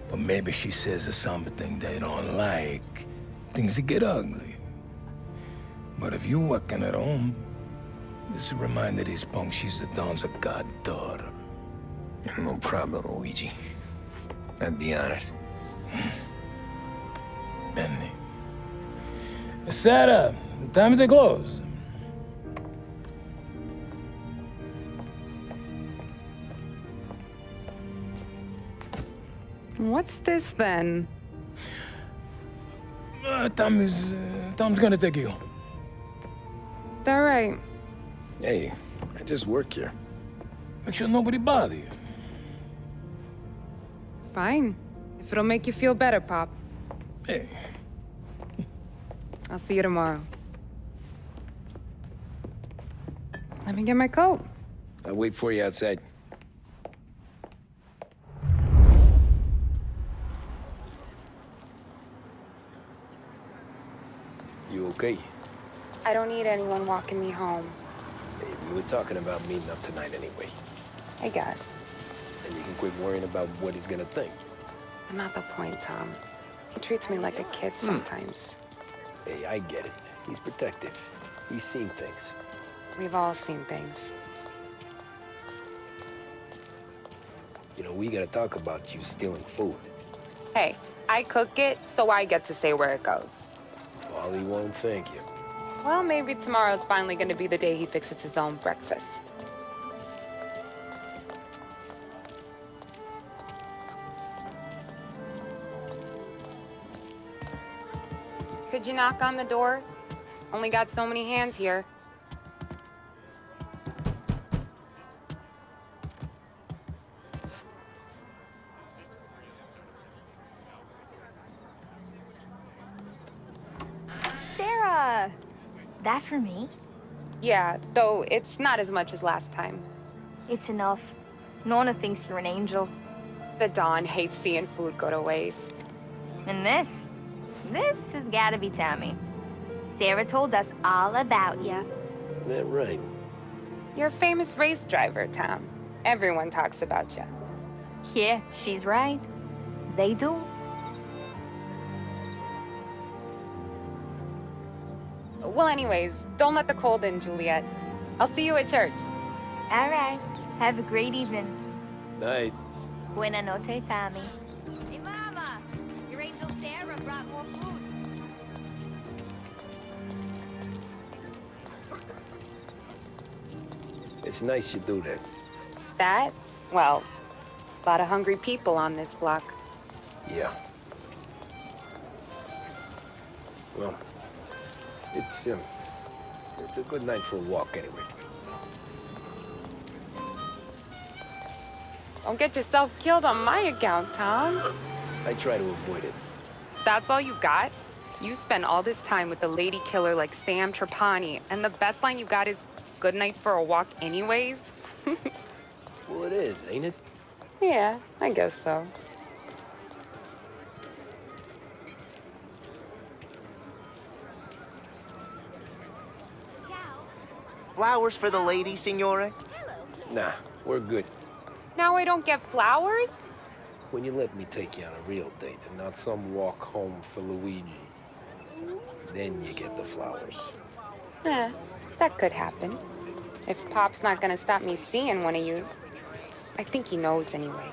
But maybe she says something they don't like. Things get ugly. But if you walking at home, this will remind these punks she's the Don's goddaughter. No problem, Luigi. I'd be honored. Benny. Sarah, time to close. What's this then? Tom's gonna take you home. All right. Hey, I just work here. Make sure nobody bother you. Fine. If it'll make you feel better, Pop. Hey. I'll see you tomorrow. Let me get my coat. I'll wait for you outside. You okay? I don't need anyone walking me home. Hey, we were talking about meeting up tonight anyway. I guess. And you can quit worrying about what he's gonna think. Not the point, Tom. He treats me like a kid sometimes. Hey, I get it. He's protective. He's seen things. We've all seen things. You know, we gotta talk about you stealing food. Hey, I cook it, so I get to say where it goes. Wally won't thank you. Well, maybe tomorrow's finally gonna be the day he fixes his own breakfast. Could you knock on the door? Only got so many hands here. Sarah! That for me? Yeah, though it's not as much as last time. It's enough. Nona thinks you're an angel. The Don hates seeing food go to waste. And this has gotta be Tammy. Sarah told us all about you. That right? You're a famous race driver, Tom. Everyone talks about you. Yeah, she's right. They do. Well, anyways, don't let the cold in, Juliet. I'll see you at church. All right. Have a great evening. Night. Buena noche, Tommy. Hey, Mama! Your angel Sarah brought more food. It's nice you do that. That? Well, a lot of hungry people on this block. Yeah. Well, it's a good night for a walk anyway. Don't get yourself killed on my account, Tom. I try to avoid it. That's all you got? You spend all this time with a lady killer like Sam Trapani, and the best line you got is, good night for a walk anyways? Well, it is, ain't it? Yeah, I guess so. Flowers for the lady, signore? Nah, we're good. Now I don't get flowers? When you let me take you on a real date and not some walk home for Luigi, then you get the flowers. That could happen. If Pop's not gonna stop me seeing one of yous. I think he knows anyway.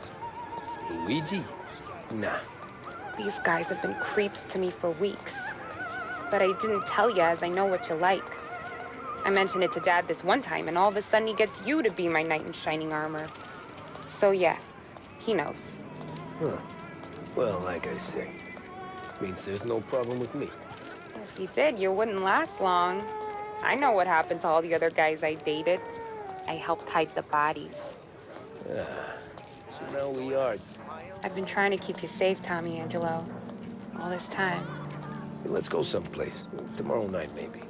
Luigi? Nah. These guys have been creeps to me for weeks. But I didn't tell you as I know what you like. I mentioned it to Dad this one time, and all of a sudden he gets you to be my knight in shining armor. So yeah, he knows. Huh. Well, like I say, means there's no problem with me. If he did, you wouldn't last long. I know what happened to all the other guys I dated. I helped hide the bodies. So now we are. I've been trying to keep you safe, Tommy Angelo. All this time. Hey, let's go someplace. Tomorrow night, maybe.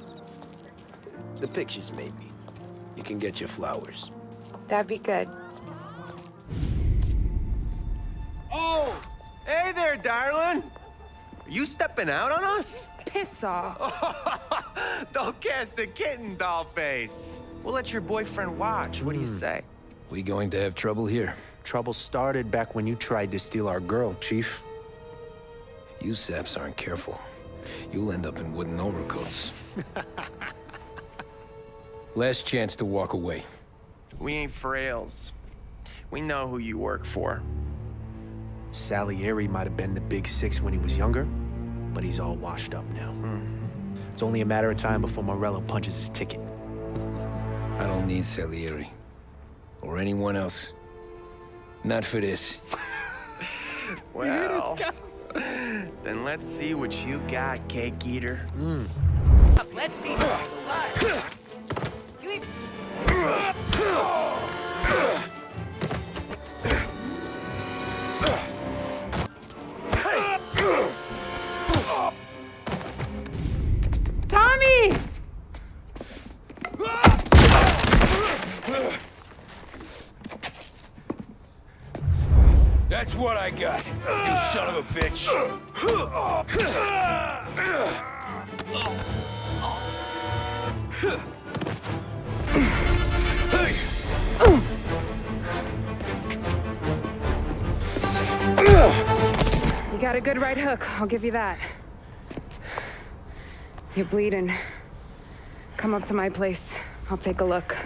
The pictures, maybe. You can get your flowers. That'd be good. Oh! Hey there, darling! Are you stepping out on us? Piss off. Don't cast a kitten, dollface. We'll let your boyfriend watch. What do you say? We going to have trouble here? Trouble started back when you tried to steal our girl, Chief. You saps aren't careful. You'll end up in wooden overcoats. Last chance to walk away. We ain't frails. We know who you work for. Salieri might have been the big six when he was younger, but he's all washed up now. It's only a matter of time before Morello punches his ticket. I don't need Salieri. Or anyone else. Not for this. Well, then let's see what you got, cake eater. Let's see who's alive. You even... Tommy! That's what I got, you son of a bitch. You got a good right hook, I'll give you that. You're bleeding. Come up to my place. I'll take a look.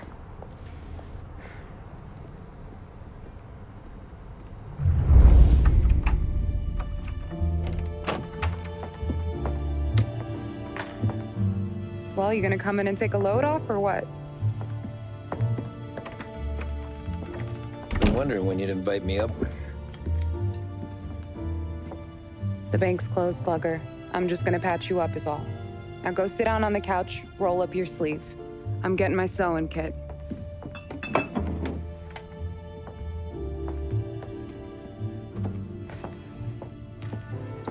Well, you gonna come in and take a load off, or what? Been wondering when you'd invite me up. The bank's closed, Slugger. I'm just gonna patch you up is all. Now go sit down on the couch, roll up your sleeve. I'm getting my sewing kit.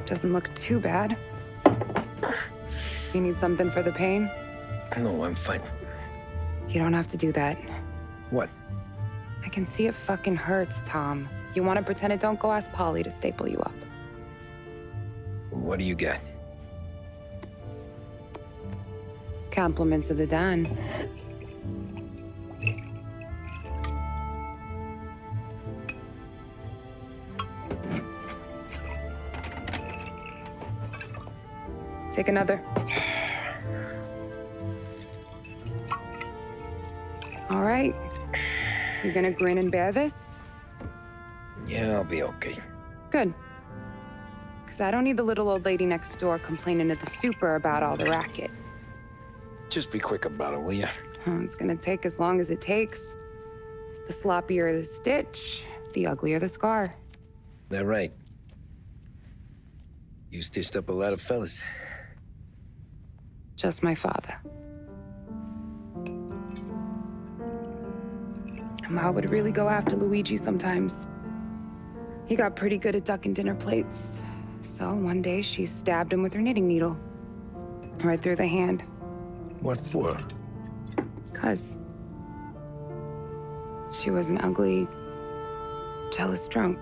Doesn't look too bad. You need something for the pain? No, I'm fine. You don't have to do that. What? I can see it fucking hurts, Tom. You want to pretend it don't go ask Polly to staple you up. What do you got? Compliments of the Don. Take another. All right. You gonna grin and bear this? Yeah, I'll be okay. Good. Because I don't need the little old lady next door complaining to the super about all the racket. Just be quick about it, will ya? It's gonna take as long as it takes. The sloppier the stitch, the uglier the scar. That right. You stitched up a lot of fellas. Just my father. Ma would really go after Luigi sometimes. He got pretty good at ducking dinner plates. So one day she stabbed him with her knitting needle. Right through the hand. What for? 'Cause she was an ugly, jealous drunk.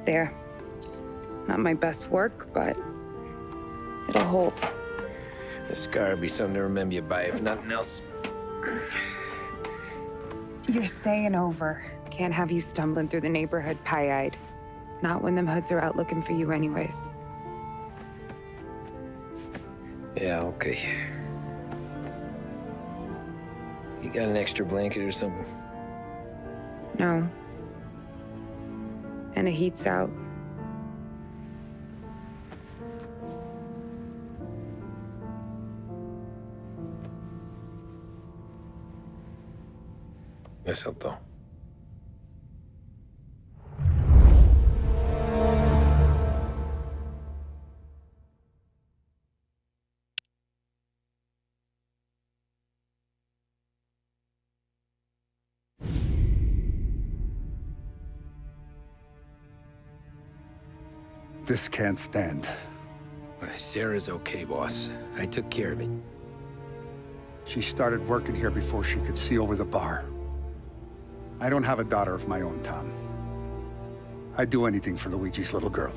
There. Not my best work, but it'll hold. The scar will be something to remember you by, if nothing else. You're staying over. Can't have you stumbling through the neighborhood pie-eyed. Not when them hoods are out looking for you anyways. Yeah, okay. You got an extra blanket or something? No. And the heat's out. Eso todo. This can't stand. Sarah's okay, boss. I took care of it. She started working here before she could see over the bar. I don't have a daughter of my own, Tom. I'd do anything for Luigi's little girl.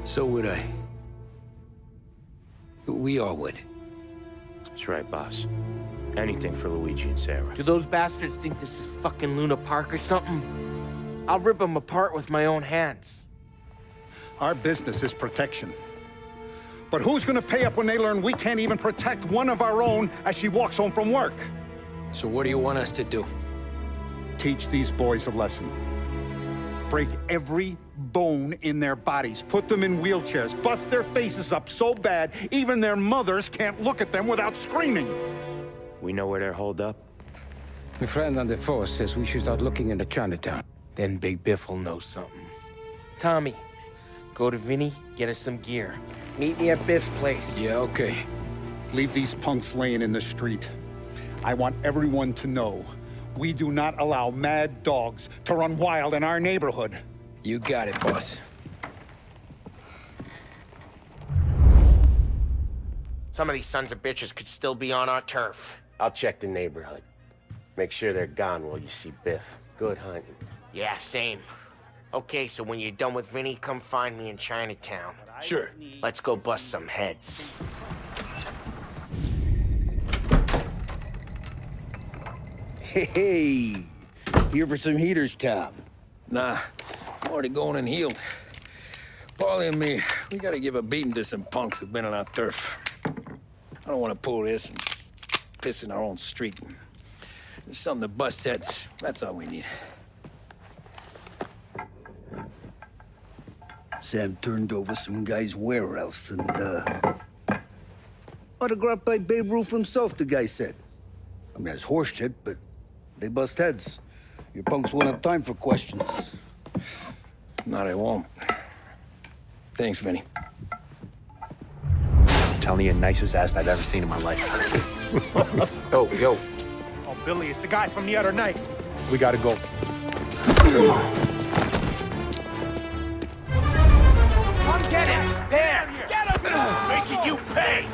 So would I. We all would. That's right, boss. Anything for Luigi and Sarah. Do those bastards think this is fucking Luna Park or something? I'll rip them apart with my own hands. Our business is protection. But who's gonna pay up when they learn we can't even protect one of our own as she walks home from work? So what do you want us to do? Teach these boys a lesson. Break every bone in their bodies. Put them in wheelchairs. Bust their faces up so bad, even their mothers can't look at them without screaming. We know where they're holed up? My friend on the force says we should start looking into Chinatown. Then Big Biff will know something. Tommy, go to Vinny, get us some gear. Meet me at Biff's place. Yeah, okay. Leave these punks laying in the street. I want everyone to know we do not allow mad dogs to run wild in our neighborhood. You got it, boss. Some of these sons of bitches could still be on our turf. I'll check the neighborhood. Make sure they're gone while you see Biff. Good hunting. Yeah, same. Okay, so when you're done with Vinny, come find me in Chinatown. Sure. Let's go bust some heads. Hey, here for some heaters, Tom? Nah, I'm already going and healed. Paulie and me, we gotta give a beating to some punks who've been on our turf. I don't want to pull this and piss in our own street. There's something to bust heads. That's all we need. Sam turned over some guy's warehouse and, autographed by Babe Ruth himself, the guy said. I mean, that's horse shit, but they bust heads. Your punks won't have time for questions. Not I won't. Thanks, Vinny. I'm telling you, the nicest ass I've ever seen in my life. Yo. Oh, Billy, it's the guy from the other night. We gotta go. Come get him! There! Get him! Making you pay!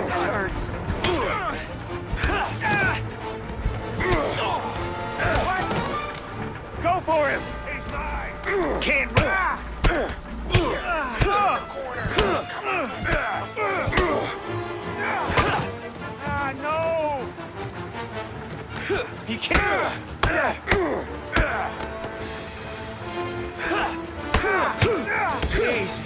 That hurts. What? Go for him! He's mine! Can't run! No! He can't! Jesus!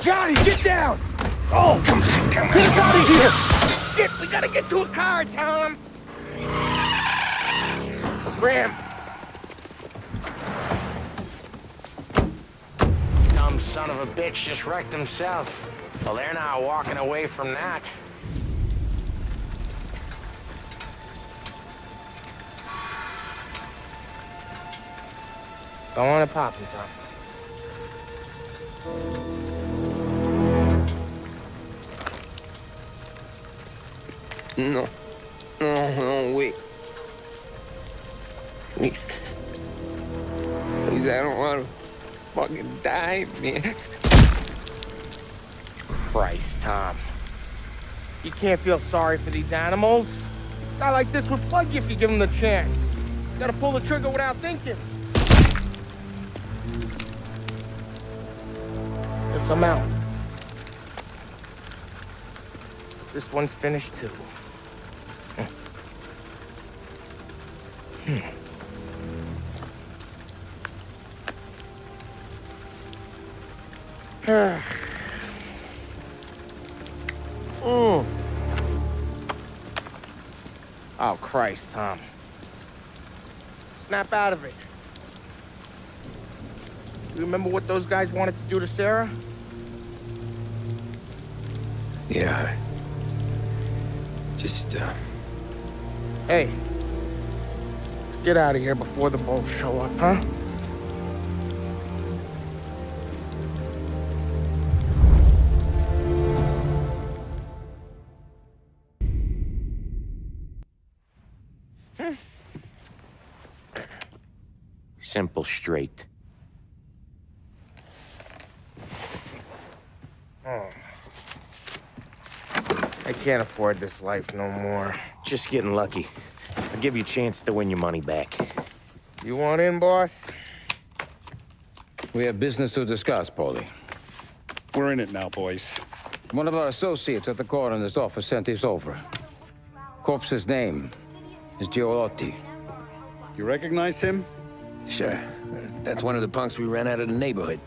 Johnny, get down! Oh, come on. Get us out of here! Shit, we gotta get to a car, Tom! Scram! Dumb son of a bitch just wrecked himself. Well, they're not walking away from that. Go on and pop him, Tom. No, wait. Please, I don't want to fucking die, man. Christ, Tom. You can't feel sorry for these animals. A guy like this would plug you if you give him the chance. You gotta pull the trigger without thinking. Guess I'm out. This one's finished too. Oh, Christ, Tom. Snap out of it. You remember what those guys wanted to do to Sarah? Yeah. Just, Hey. Let's get out of here before the bulls show up, huh? Simple, straight. I can't afford this life no more. Just getting lucky. I'll give you a chance to win your money back. You want in, boss? We have business to discuss, Paulie. We're in it now, boys. One of our associates at the coroner's office sent this over. Corpse's name is Giolotti. You recognize him? Sure. That's one of the punks we ran out of the neighborhood.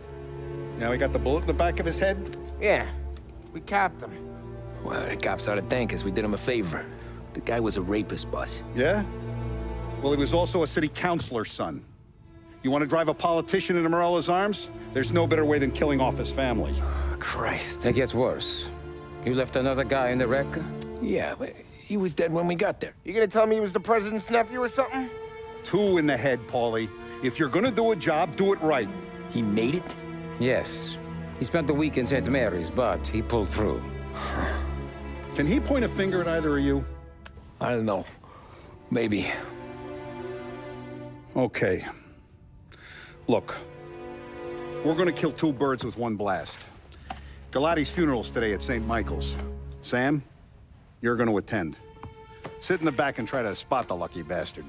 Now he got the bullet in the back of his head? Yeah. We capped him. Well, the cops ought to thank us. We did him a favor. The guy was a rapist, boss. Yeah? Well, he was also a city councilor's son. You want to drive a politician into Morella's arms? There's no better way than killing off his family. Christ. It gets worse. You left another guy in the wreck? Yeah, but he was dead when we got there. You gonna tell me he was the president's nephew or something? 2 in the head, Paulie. If you're gonna do a job, do it right. He made it? Yes. He spent the week in St. Mary's, but he pulled through. Can he point a finger at either of you? I don't know. Maybe. Okay. Look. We're gonna kill 2 birds with 1 blast. Galati's funeral's today at St. Michael's. Sam, you're gonna attend. Sit in the back and try to spot the lucky bastard.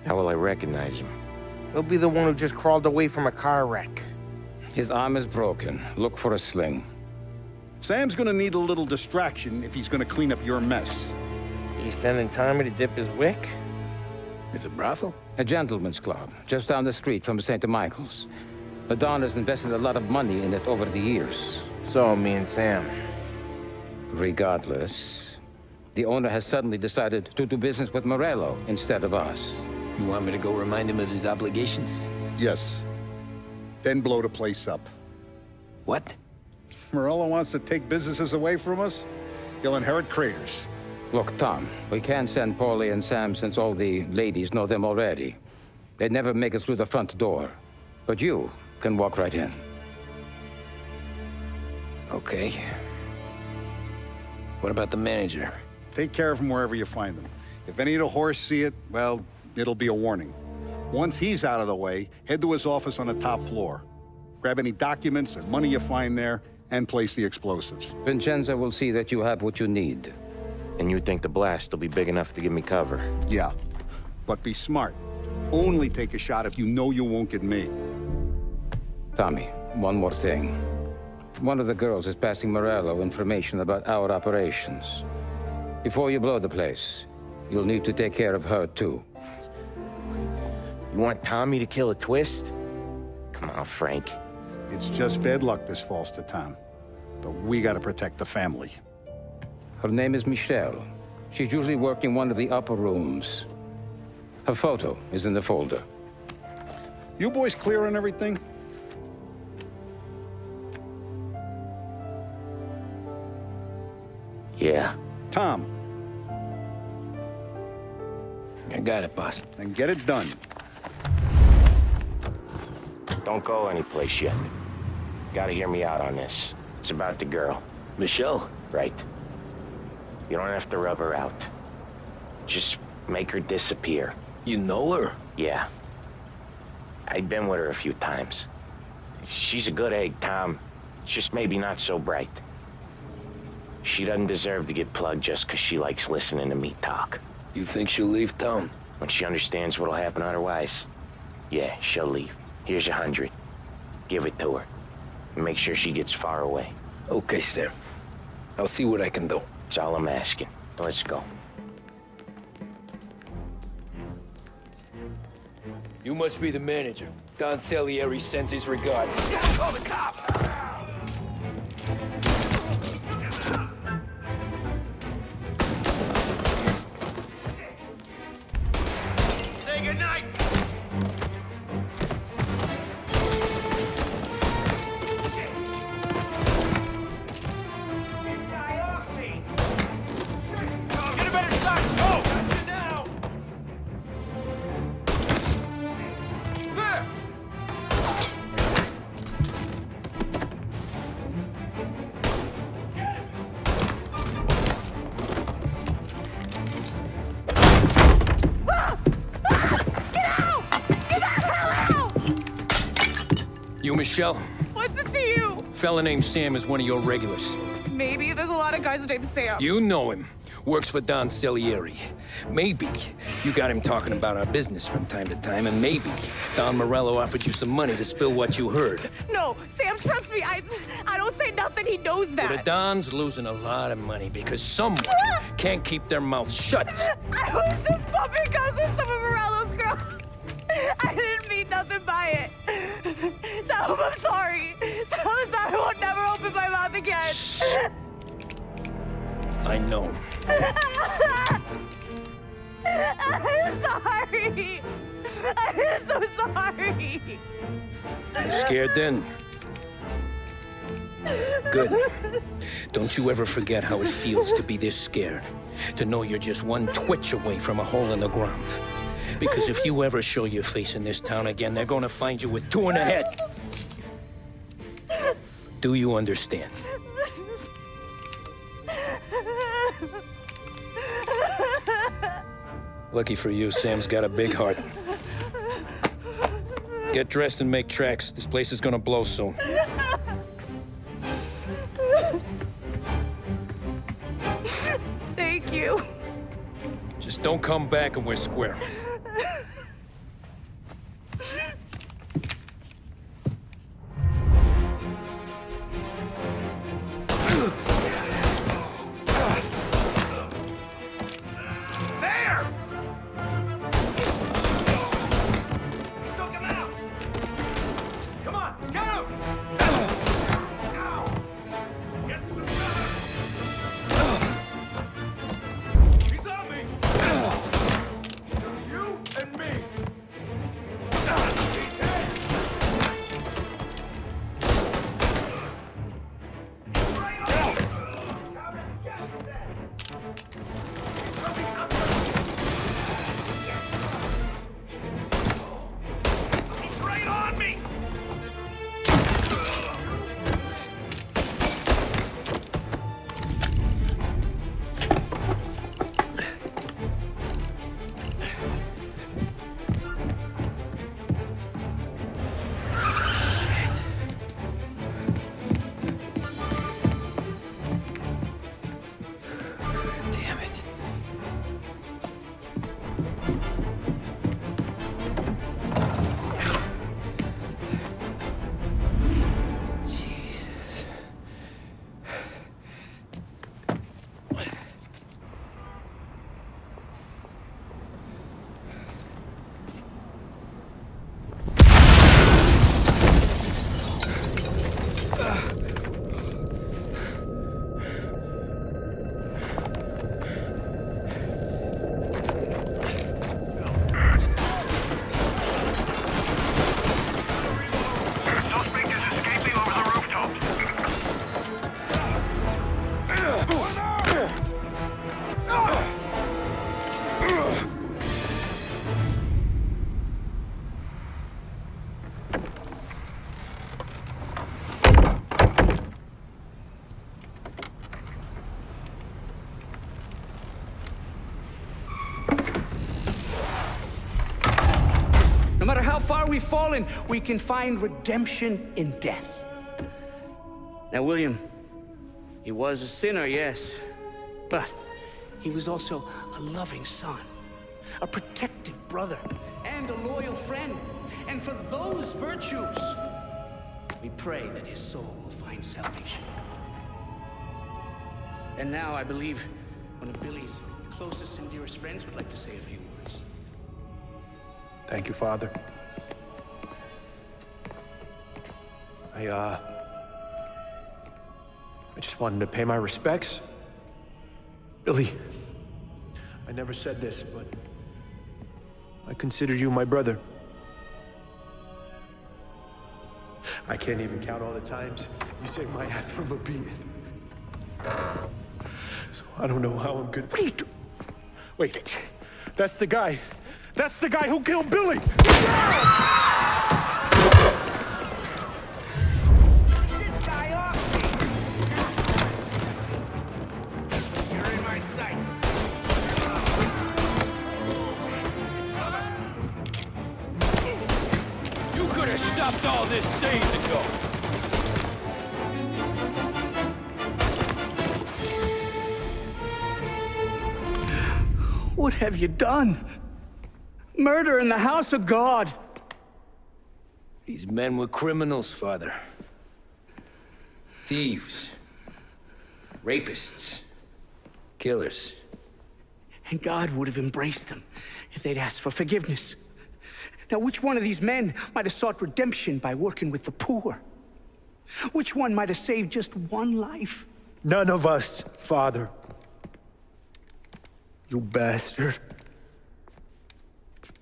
How will I recognize him? He'll be the one who just crawled away from a car wreck. His arm is broken. Look for a sling. Sam's gonna need a little distraction if he's gonna clean up your mess. He's sending Tommy to dip his wick? It's a brothel? A gentleman's club, just down the street from St. Michael's. The Don has invested a lot of money in it over the years. So, me and Sam. Regardless, the owner has suddenly decided to do business with Morello instead of us. You want me to go remind him of his obligations? Yes. Then blow the place up. What? Morello wants to take businesses away from us? He'll inherit craters. Look, Tom, we can't send Paulie and Sam since all the ladies know them already. They'd never make it through the front door. But you can walk right in. Okay. What about the manager? Take care of him wherever you find him. If any of the horse see it, well, it'll be a warning. Once he's out of the way, head to his office on the top floor. Grab any documents and money you find there, and place the explosives. Vincenzo will see that you have what you need. And you think the blast will be big enough to give me cover? Yeah, but be smart. Only take a shot if you know you won't get made. Tommy, one more thing. One of the girls is passing Morello information about our operations. Before you blow the place, you'll need to take care of her, too. You want Tommy to kill a twist? Come on, Frank. It's just bad luck this falls to Tom. But we gotta protect the family. Her name is Michelle. She's usually working one of the upper rooms. Her photo is in the folder. You boys clear on everything? Yeah. Tom. I got it, boss. Then get it done. Don't go anyplace yet. Gotta hear me out on this. It's about the girl. Michelle? Right. You don't have to rub her out. Just make her disappear. You know her? Yeah. I'd been with her a few times. She's a good egg, Tom. Just maybe not so bright. She doesn't deserve to get plugged just because she likes listening to me talk. You think she'll leave town? When she understands what'll happen otherwise, yeah, she'll leave. Here's 100. Give it to her. And make sure she gets far away. Okay, Sam. I'll see what I can do. That's all I'm asking. Let's go. You must be the manager. Don Salieri sends his regards. Call the cops! Say goodnight! This guy off me! Get a better shot! Go! Got you now! There! You, Michelle? What's it to you? Fella named Sam is one of your regulars. Maybe there's a lot of guys named Sam. You know him. Works for Don Salieri. Maybe you got him talking about our business from time to time, and maybe Don Morello offered you some money to spill what you heard. No, Sam, trust me. I don't say nothing. He knows that. Well, the Don's losing a lot of money because someone can't keep their mouths shut. I was just bumping guns with some of Morello's girls. I didn't mean nothing by it. Tell him I'm sorry. Tell him I won't never open my mouth again. I know. I'm sorry. I'm so sorry. You scared then? Good. Don't you ever forget how it feels to be this scared. To know you're just one twitch away from a hole in the ground. Because if you ever show your face in this town again, they're gonna find you with 2 in the head. Do you understand? Lucky for you, Sam's got a big heart. Get dressed and make tracks. This place is gonna blow soon. Thank you. Just don't come back and we're square. There! He took him out! Come on, get him! Ow! Get some cover! He's on me! You! far we've fallen, we can find redemption in death. Now, William, he was a sinner, yes, but he was also a loving son, a protective brother, and a loyal friend. And for those virtues, we pray that his soul will find salvation. And now I believe one of Billy's closest and dearest friends would like to say a few words. Thank you, Father. I just wanted to pay my respects. Billy, I never said this, but I consider you my brother. I can't even count all the times you saved my ass from a beating. So I don't know how I'm good. What are you doing? Wait, that's the guy. That's the guy who killed Billy! Stopped all this days ago. What have you done? Murder in the house of God. These men were criminals, Father. Thieves. Rapists. Killers. And God would have embraced them if they'd asked for forgiveness. Now, which one of these men might have sought redemption by working with the poor? Which one might have saved just one life? None of us, Father. You bastard.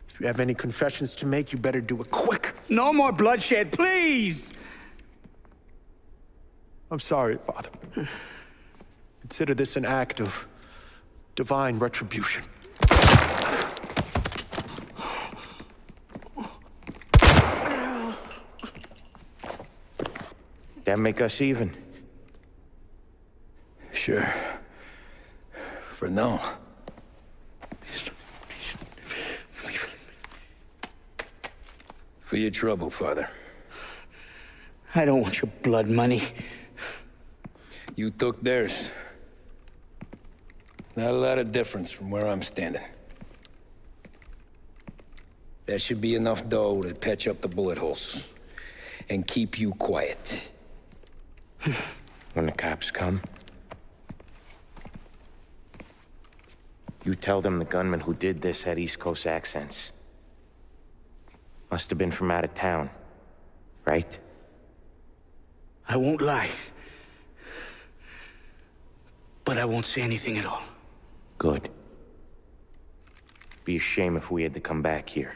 If you have any confessions to make, you better do it quick. No more bloodshed, please! I'm sorry, Father. Consider this an act of divine retribution. That make us even? Sure. For now. For your trouble, Father. I don't want your blood money. You took theirs. Not a lot of difference from where I'm standing. That should be enough dough to patch up the bullet holes. And keep you quiet. When the cops come, you tell them the gunman who did this had East Coast accents. Must have been from out of town, right? I won't lie. But I won't say anything at all. Good. Be a shame if we had to come back here.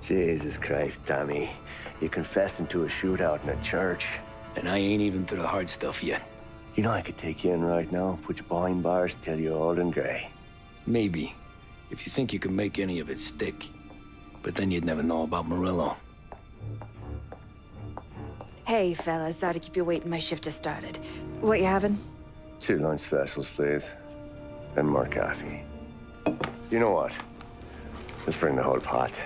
Jesus Christ, Tommy. You're confessing to a shootout in a church. And I ain't even to the hard stuff yet. You know I could take you in right now, put you behind bars until you're old and gray. Maybe. If you think you can make any of it stick. But then you'd never know about Morello. Hey, fellas. Sorry to keep you waiting. My shift just started. What you having? 2 lunch specials, please. And more coffee. You know what? Let's bring the whole pot.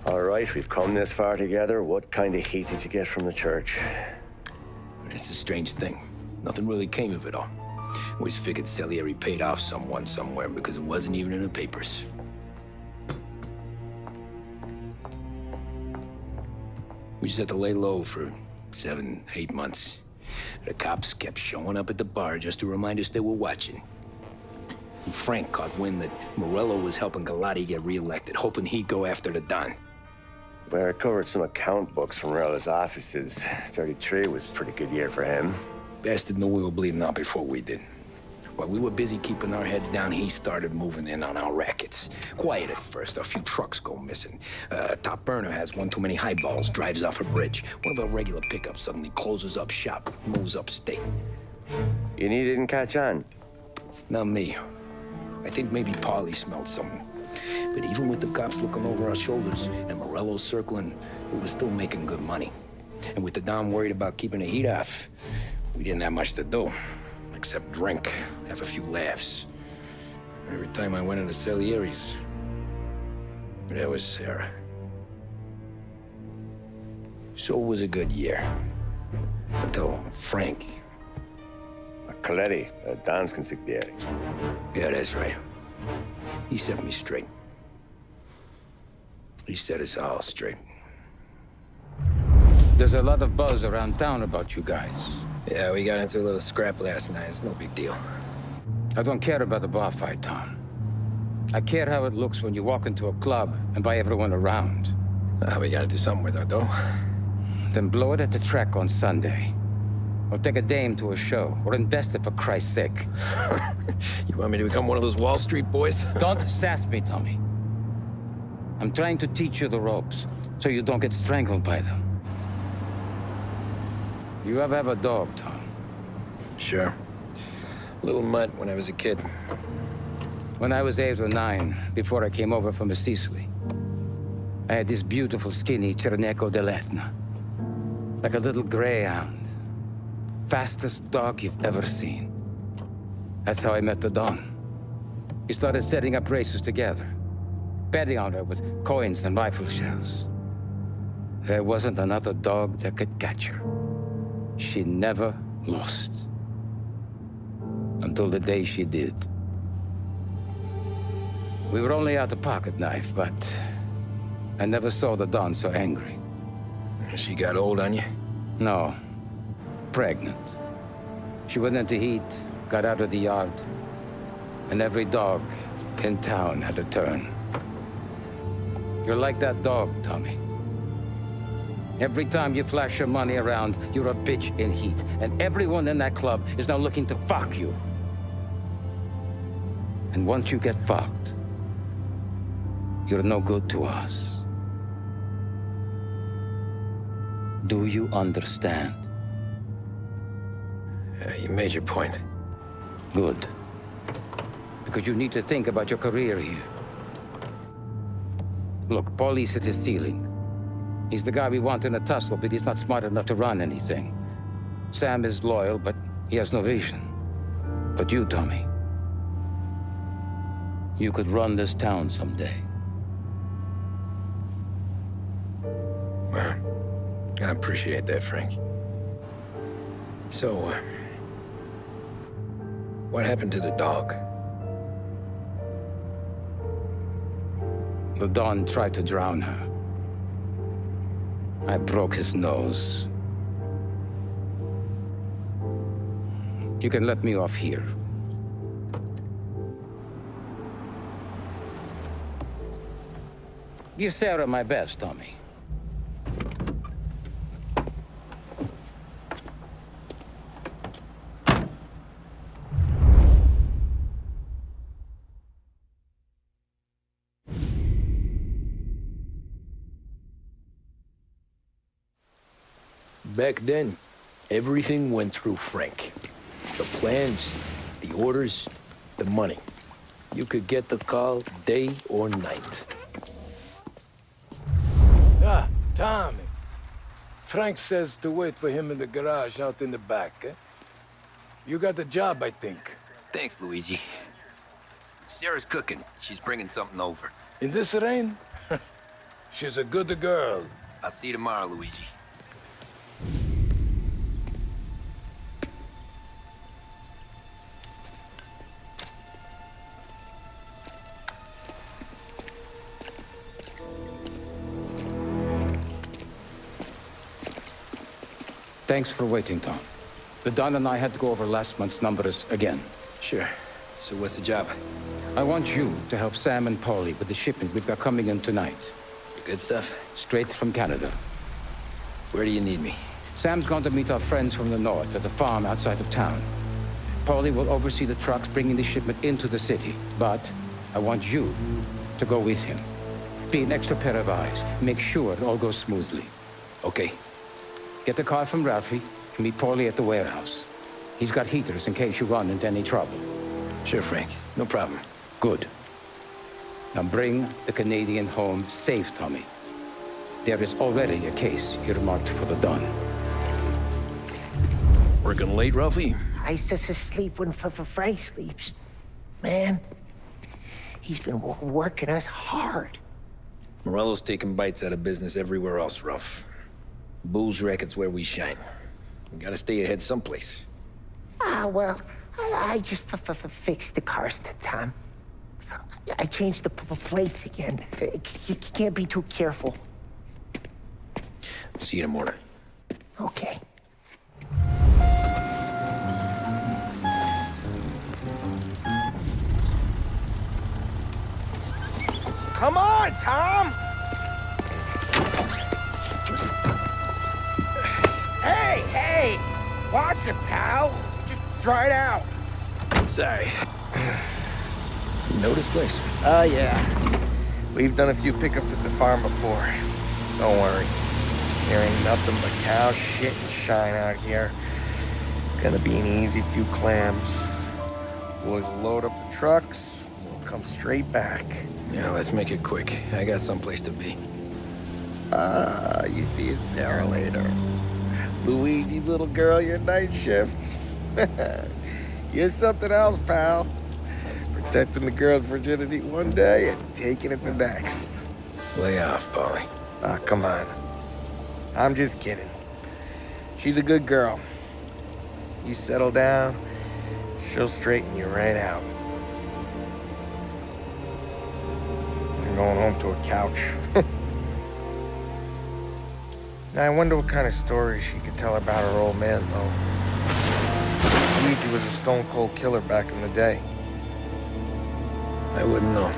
All right, we've come this far together. What kind of heat did you get from the church? It's a strange thing. Nothing really came of it all. Always figured Salieri paid off someone somewhere because it wasn't even in the papers. We just had to lay low for 7, 8 months. The cops kept showing up at the bar just to remind us they were watching. And Frank caught wind that Morello was helping Galati get reelected, hoping he'd go after the Don. Well, I recovered some account books from Morello's offices. 33 was a pretty good year for him. Bastard knew we were bleeding out before we did. While we were busy keeping our heads down, he started moving in on our rackets. Quiet at first, a few trucks go missing. Top burner has one too many highballs, drives off a bridge. One of our regular pickups suddenly closes up shop, moves upstate. And he didn't catch on? Not me. I think maybe Paulie smelled something. But even with the cops looking over our shoulders and Morello circling, we were still making good money. And with the Don worried about keeping the heat off, we didn't have much to do, except drink, have a few laughs. Every time I went into Salieri's, there was Sarah. So it was a good year. Until Frank. Coletti, Don's consigliere. Yeah, that's right. He set me straight. He set us all straight. There's a lot of buzz around town about you guys. Yeah, we got into a little scrap last night. It's no big deal. I don't care about the bar fight, Tom. I care how it looks when you walk into a club and buy everyone around. We gotta do something with our dough. Then blow it at the track on Sunday. Or take a dame to a show, or invest it for Christ's sake. You want me to become one of those Wall Street boys? Don't sass me, Tommy. I'm trying to teach you the ropes, so you don't get strangled by them. You ever have a dog, Tom? Sure. Little mutt when I was a kid. When I was 8 or 9, before I came over from Sicily, I had this beautiful, skinny Cerneco dell'Etna. Like a little greyhound. Fastest dog you've ever seen. That's how I met the Don. We started setting up races together, betting on her with coins and rifle shells. There wasn't another dog that could catch her. She never lost. Until the day she did. We were only out a pocket knife, but I never saw the Don so angry. She got old on you? No. Pregnant. She went into heat, got out of the yard, and every dog in town had a turn. You're like that dog, Tommy. Every time you flash your money around, you're a bitch in heat, and everyone in that club is now looking to fuck you. And once you get fucked, you're no good to us. Do you understand? You made your point. Good. Because you need to think about your career here. Look, Paulie's hit his ceiling. He's the guy we want in a tussle, but he's not smart enough to run anything. Sam is loyal, but he has no vision. But you, Tommy, you could run this town someday. Well, I appreciate that, Frank. So, what happened to the dog? The Don tried to drown her. I broke his nose. You can let me off here. Give Sarah my best, Tommy. Back then, everything went through Frank. The plans, the orders, the money. You could get the call day or night. Ah, Tommy. Frank says to wait for him in the garage out in the back, eh? You got the job, I think. Thanks, Luigi. Sarah's cooking. She's bringing something over. In this rain? She's a good girl. I'll see you tomorrow, Luigi. Thanks for waiting, Tom. The Don and I had to go over last month's numbers again. Sure. So what's the job? I want you to help Sam and Paulie with the shipment we've got coming in tonight. The good stuff? Straight from Canada. Where do you need me? Sam's going to meet our friends from the north at the farm outside of town. Paulie will oversee the trucks bringing the shipment into the city. But I want you to go with him. Be an extra pair of eyes. Make sure it all goes smoothly. Okay. Get the car from Ralphie and meet Paulie at the warehouse. He's got heaters in case you run into any trouble. Sure, Frank. No problem. Good. Now bring the Canadian home safe, Tommy. There is already a case earmarked for the Don. Working late, Ralphie? I says asleep when Frank sleeps. Man, he's been working us hard. Morello's taking bites out of business everywhere else, Ruff. Booze racket's where we shine. We gotta stay ahead someplace. Well, I just fixed the cars, Tom. I changed the plates again. You can't be too careful. See you in the morning. Okay. Come on, Tom! Hey! Watch it, pal. Just dry it out. Sorry. You know this place? Yeah. We've done a few pickups at the farm before. Don't worry. There ain't nothing but cow shit and shine out here. It's gonna be an easy few clams. Boys will load up the trucks, and we'll come straight back. Yeah, let's make it quick. I got someplace to be. You see it, Sarah, later. Luigi's little girl, your night shift. You're something else, pal. Protecting the girl's virginity one day and taking it the next. Lay off, Polly. Come on. I'm just kidding. She's a good girl. You settle down, she'll straighten you right out. You're going home to a couch. Now, I wonder what kind of stories she could tell about her old man, though. Luigi was a stone-cold killer back in the day. I wouldn't know.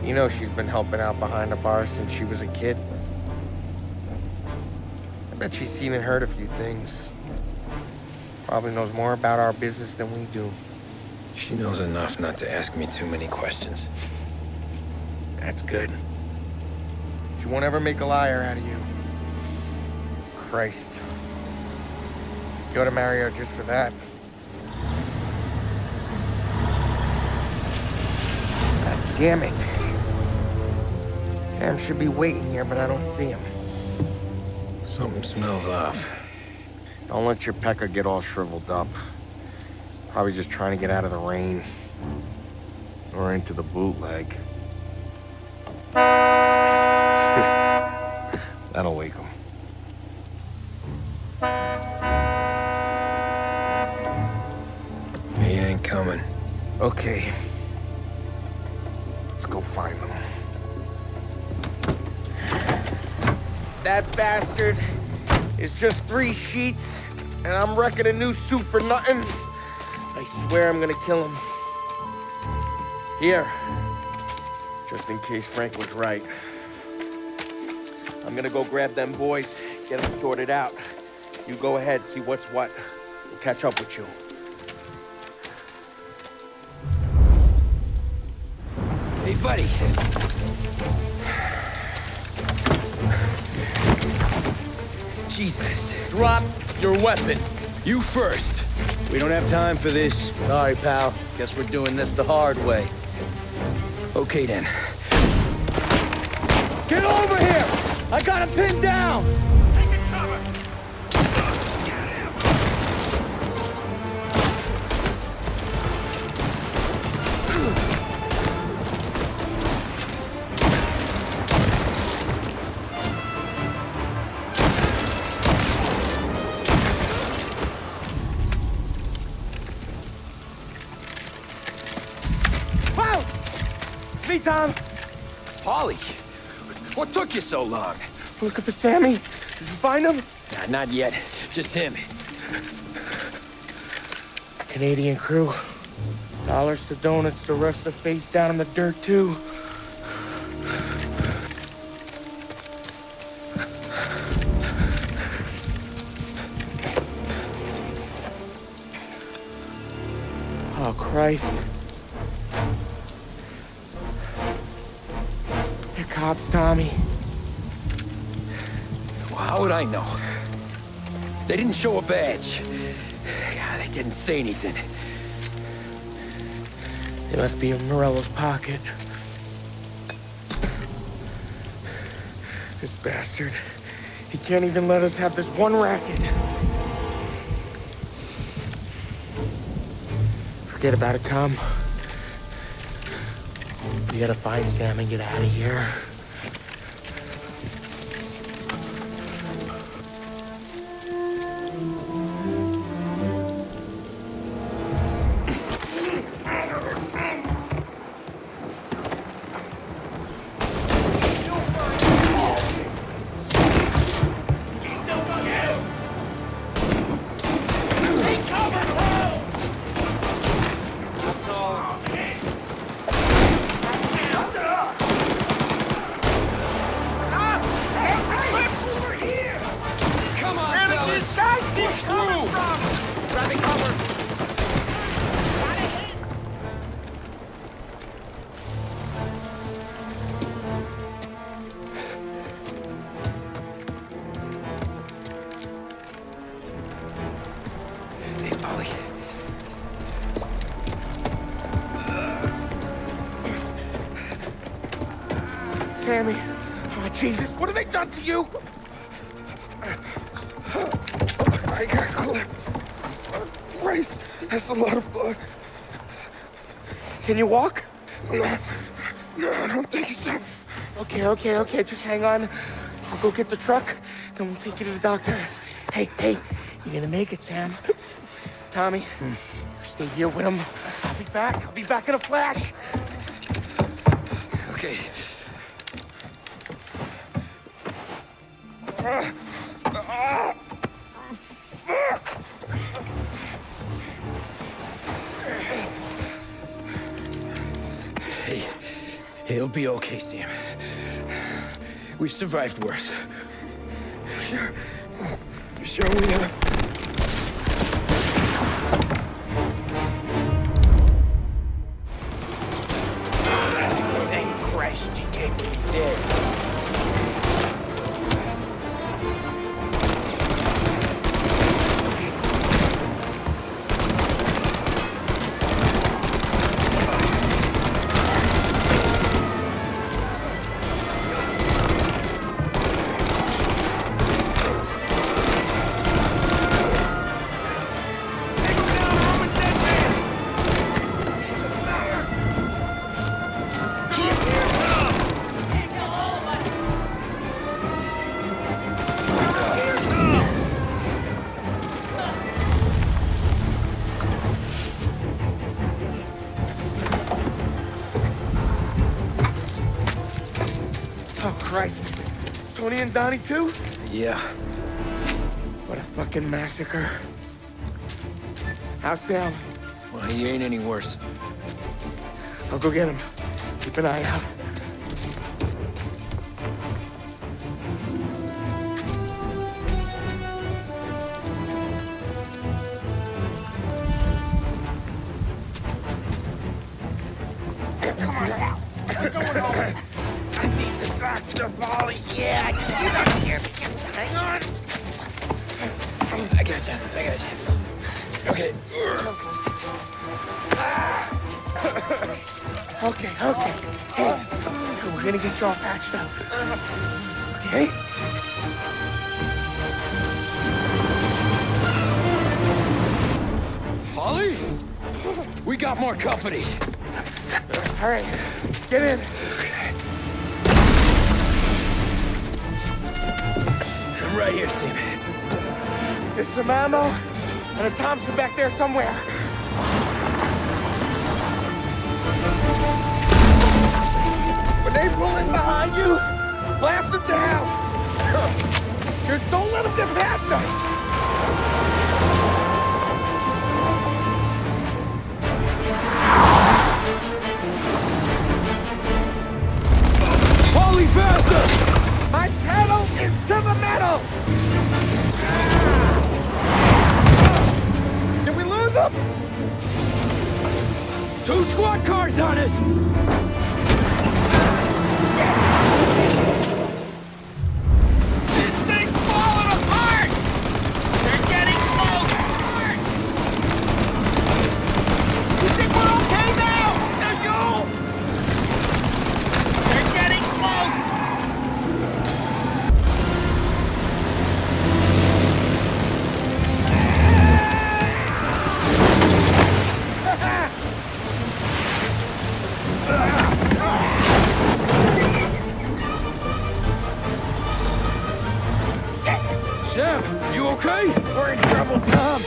You know she's been helping out behind the bar since she was a kid. I bet she's seen and heard a few things. Probably knows more about our business than we do. She knows enough not to ask me too many questions. That's good. She won't ever make a liar out of you. Christ. You ought to marry her just for that. God damn it. Sam should be waiting here, but I don't see him. Something smells off. Don't let your pecker get all shriveled up. Probably just trying to get out of the rain. Or into the bootleg. That'll wake him. He ain't coming. Okay. Let's go find him. That bastard is just 3 sheets, and I'm wrecking a new suit for nothing. I swear I'm gonna kill him. Here. Just in case Frank was right. I'm gonna go grab them boys, get them sorted out. You go ahead, see what's what. We'll catch up with you. Hey, buddy. Jesus. Drop your weapon. You first. We don't have time for this. Sorry, pal. Guess we're doing this the hard way. Okay, then. Get over here! I got him pinned down! Taking cover! Wow! It's me, Tom! Polly! What took you so long? Looking for Sammy. Did you find him? Nah, not yet. Just him. Canadian crew. Dollars to donuts, the rest of the face down in the dirt, too. Oh, Christ. They're cops, Tommy. Well, how would I know? They didn't show a badge. God, they didn't say anything. It must be in Morello's pocket. This bastard. He can't even let us have this one racket. Forget about it, Tom. We gotta find Sam and get out of here. Sammy. Oh, Jesus, what have they done to you? I got clipped. Christ, that's a lot of blood. Can you walk? No, I don't think so. Okay, just hang on. I'll go get the truck, then we'll take you to the doctor. Hey, you're gonna make it, Sam. Tommy, stay here with him. I'll be back in a flash. Okay. Fuck! Hey, he'll be okay, Sam. We've survived worse. Sure we have. Thank Christ you came to me dead. Oh, Christ. Tony and Donnie, too? Yeah. What a fucking massacre. How's Sam? Well, he ain't any worse. I'll go get him. Keep an eye out. Come on now. We're going home. I need the doctor, Polly. Yeah, I can see that here. Just hang on. I got you. Okay. Okay. Hey, we're gonna get you all patched up. Okay? Polly? We got more company. All right, get in. I'm right here, Sam. There's some ammo and a Thompson back there somewhere. When they pull in behind you, blast them down. Just don't let them get past us. Polly, faster! My pedal is to the metal! Did we lose them? 2 squad cars on us! This thing's falling apart! They're getting close! You think we're okay now? Sam, you okay? We're in trouble, Tom.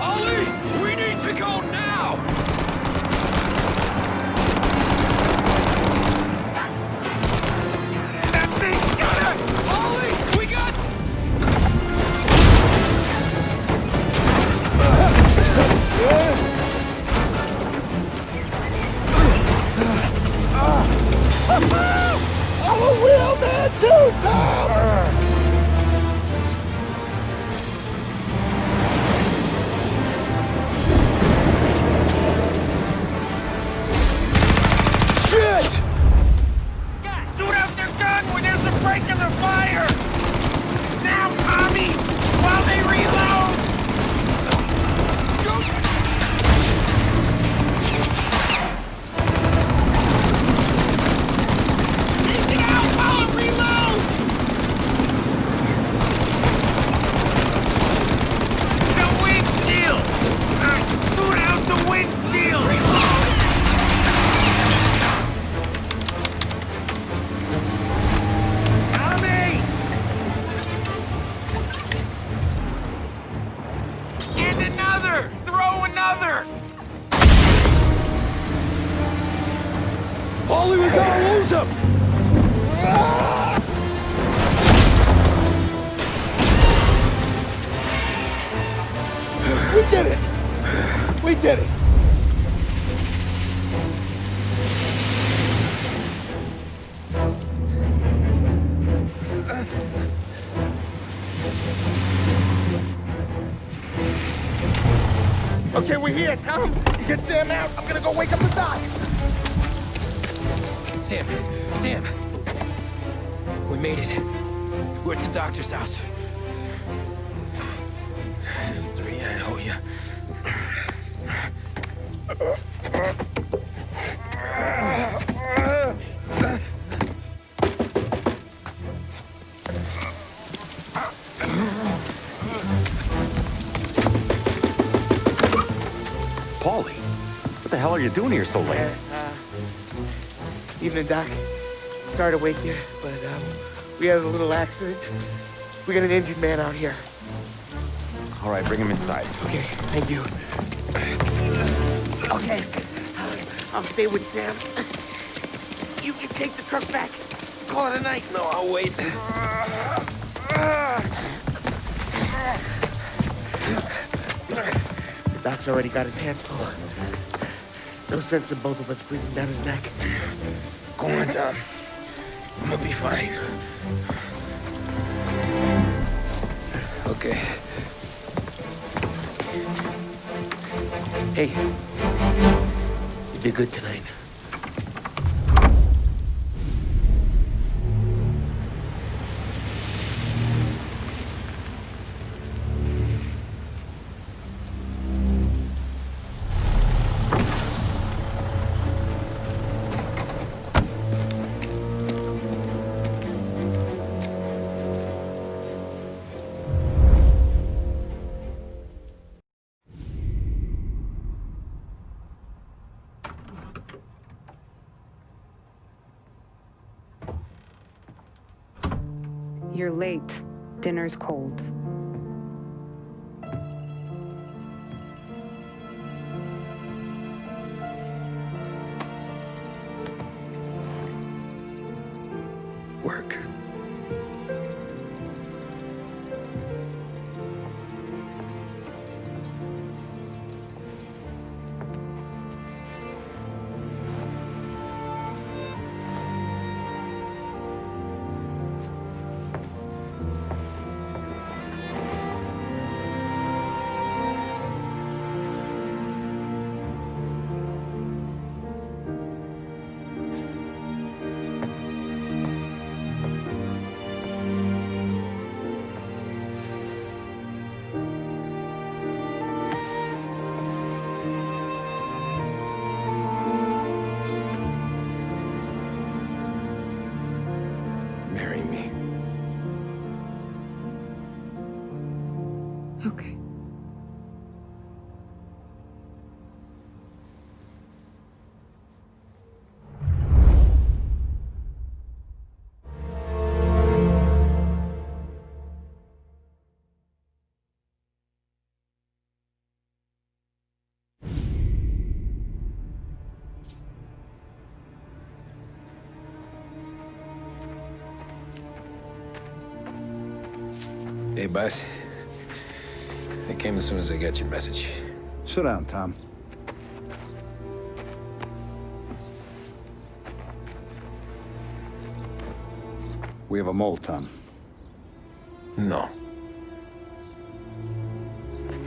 Ollie, we need to go now! That thing's got it! Ollie, we got... I'm a real man too, Tom! Shit! Shoot out their gun when there's a break in the fire! Now, Tommy! While they reload! Take it out while it reloads! The windshield! Shoot out the windshield! Reload! Tommy! And another! Throw another! Ollie, we gotta lose him! We did it! We did it! Okay, we're here, Tom. You get Sam out. I'm gonna go wake up the doc. Sam! We made it. We're at the doctor's house. This is 3, I owe you. Paulie, what the hell are you doing here so late? Evening, Doc. Sorry to wake you, but we had a little accident. We got an injured man out here. All right, bring him inside. Okay, thank you. Okay, I'll stay with Sam. You can take the truck back. Call it a night. No, I'll wait. The doc's already got his hands full. No sense in both of us breathing down his neck. Go on, Tom. I'm gonna be fine. Okay. Hey, you did good tonight. You're late. Dinner's cold. Work. Hey, boss. I came as soon as I got your message. Sit down, Tom. We have a mole, Tom. No.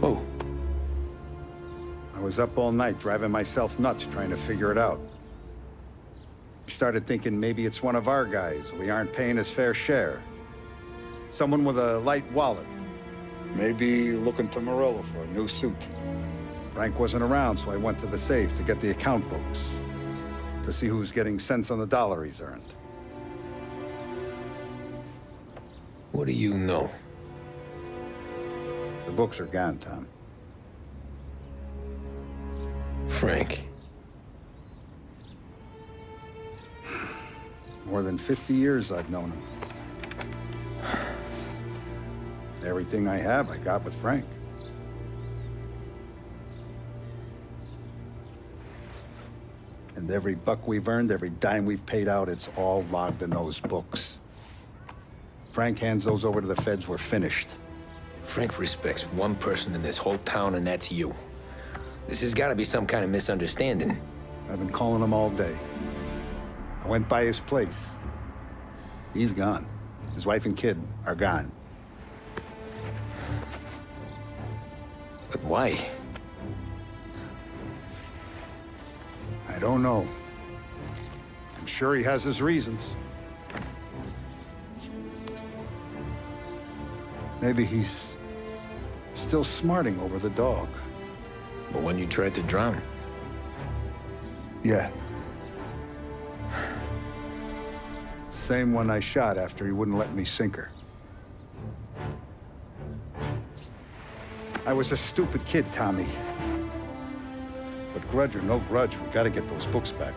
Oh. I was up all night driving myself nuts trying to figure it out. I started thinking maybe it's one of our guys. We aren't paying his fair share. Someone with a light wallet. Maybe looking to Morello for a new suit. Frank wasn't around, so I went to the safe to get the account books. To see who's getting cents on the dollar he's earned. What do you know? The books are gone, Tom. Frank. More than 50 years I've known him. Everything I have, I got with Frank. And every buck we've earned, every dime we've paid out, it's all logged in those books. Frank hands those over to the feds, we're finished. Frank respects one person in this whole town, and that's you. This has got to be some kind of misunderstanding. I've been calling him all day. I went by his place. He's gone. His wife and kid are gone. But why? I don't know. I'm sure he has his reasons. Maybe he's still smarting over the dog. The one you tried to drown? Yeah. Same one I shot after he wouldn't let me sink her. I was a stupid kid, Tommy. But grudge or no grudge, we gotta get those books back.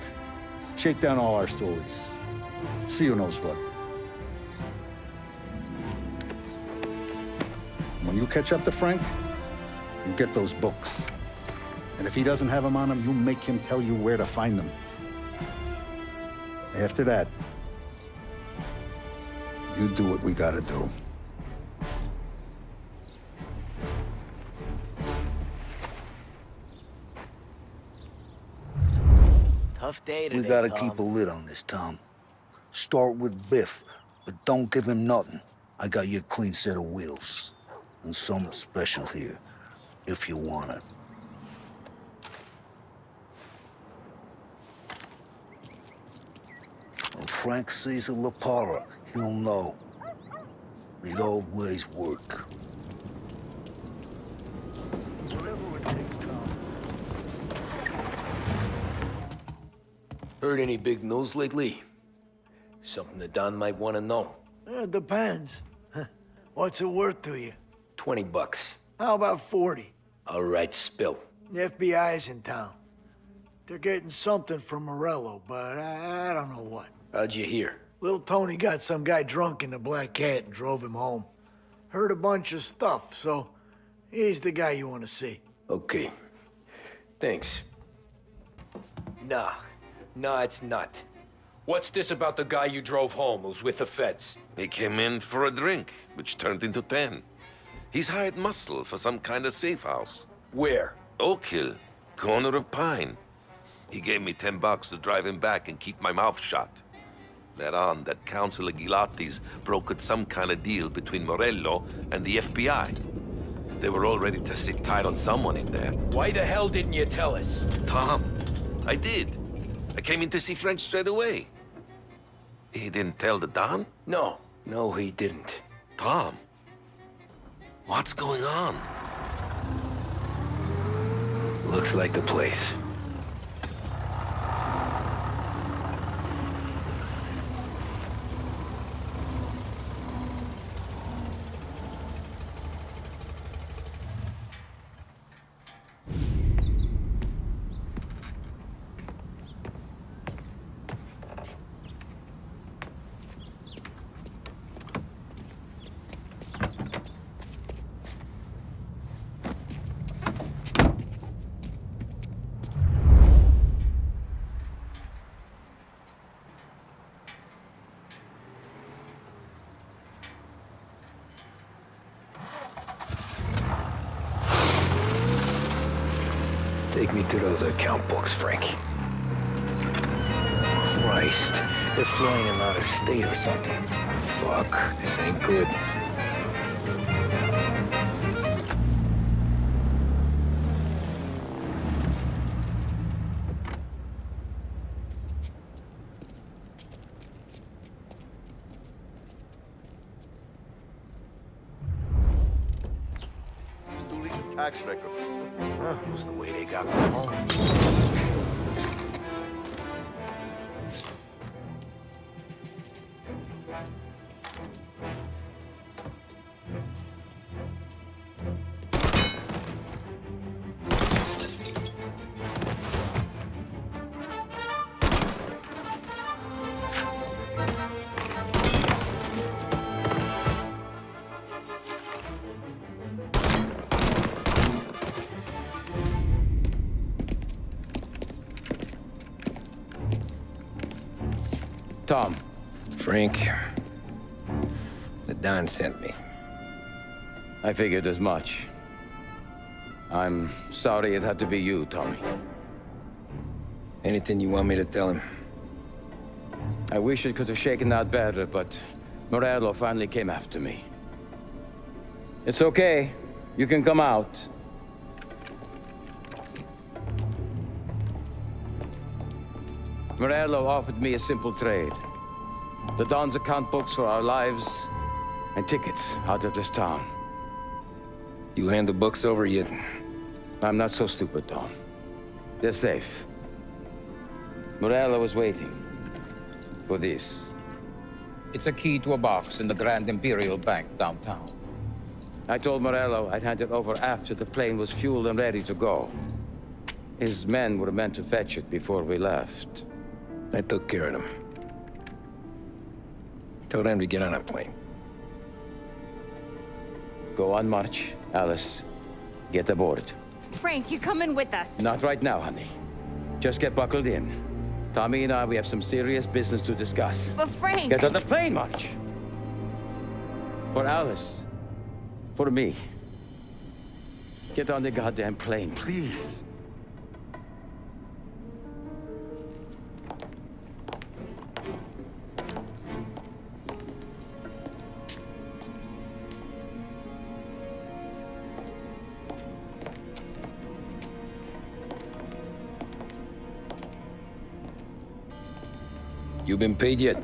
Shake down all our stories. See who knows what. When you catch up to Frank, you get those books. And if he doesn't have them on him, you make him tell you where to find them. After that, you do what we gotta do. Tough day today, We gotta Tom. keep a lid on this, Tom. Start with Biff, but don't give him nothing. I got you a clean set of wheels. And something special here, if you want it. When Frank sees a La Parra, he'll know. The old ways work. Heard any big news lately? Something that Don might want to know. It depends. What's it worth to you? $20. How about 40? All right, spill. The FBI's in town. They're getting something from Morello, but I don't know what. How'd you hear? Little Tony got some guy drunk in the Black Cat and drove him home. Heard a bunch of stuff, so he's the guy you want to see. Okay. Thanks. Nah, it's not. What's this about the guy you drove home who's with the feds? They came in for a drink, which turned into 10. He's hired muscle for some kind of safe house. Where? Oak Hill, corner of Pine. He gave me $10 to drive him back and keep my mouth shut. Later on, that Councilor Gilatti's brokered some kind of deal between Morello and the FBI. They were all ready to sit tight on someone in there. Why the hell didn't you tell us? Tom, I did. I came in to see Frank straight away. He didn't tell the Don? No, he didn't. Tom, what's going on? Looks like the place. Take me to those account books, Frank. Christ, they're flying him out of state or something. Fuck, this ain't good. Tax records. Was the way they got going home. Tom. Frank. The Don sent me. I figured as much. I'm sorry it had to be you, Tommy. Anything you want me to tell him? I wish it could have shaken out better, but Morello finally came after me. It's okay. You can come out. Morello offered me a simple trade. The Don's account books for our lives, and tickets out of this town. You hand the books over yet? I'm not so stupid, Don. They're safe. Morello is waiting for this. It's a key to a box in the Grand Imperial Bank downtown. I told Morello I'd hand it over after the plane was fueled and ready to go. His men were meant to fetch it before we left. I took care of them. Told them to get on a plane. Go on, March. Alice, get aboard. Frank, you're coming with us. Not right now, honey. Just get buckled in. Tommy and I, we have some serious business to discuss. But Frank... Get on the plane, March! For Alice. For me. Get on the goddamn plane, please. You been paid yet?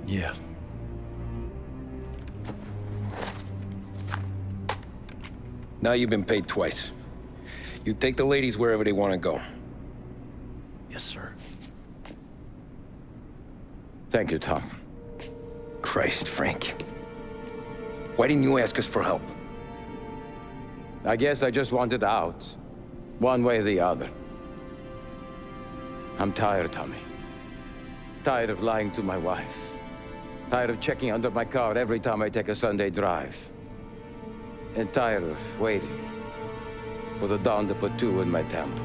Yeah. Now you've been paid twice. You take the ladies wherever they want to go. Yes, sir. Thank you, Tom. Christ, Frank. Why didn't you ask us for help? I guess I just wanted out. One way or the other. I'm tired, Tommy. Tired of lying to my wife. Tired of checking under my car every time I take a Sunday drive. And tired of waiting for the dawn to put two in my temple.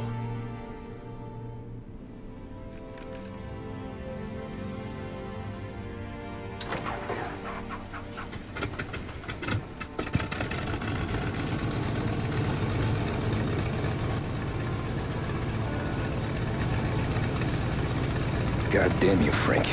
God damn you, Frank.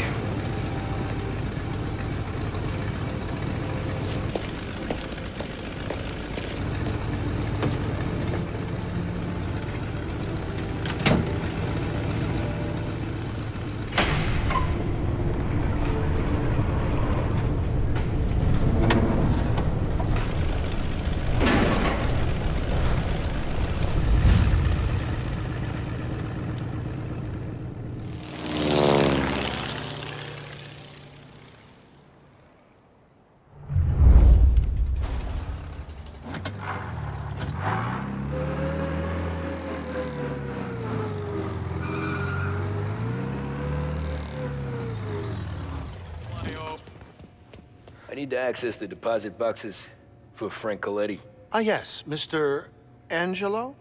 I need to access the deposit boxes for Frank Coletti. Ah, yes, Mr. Angelo?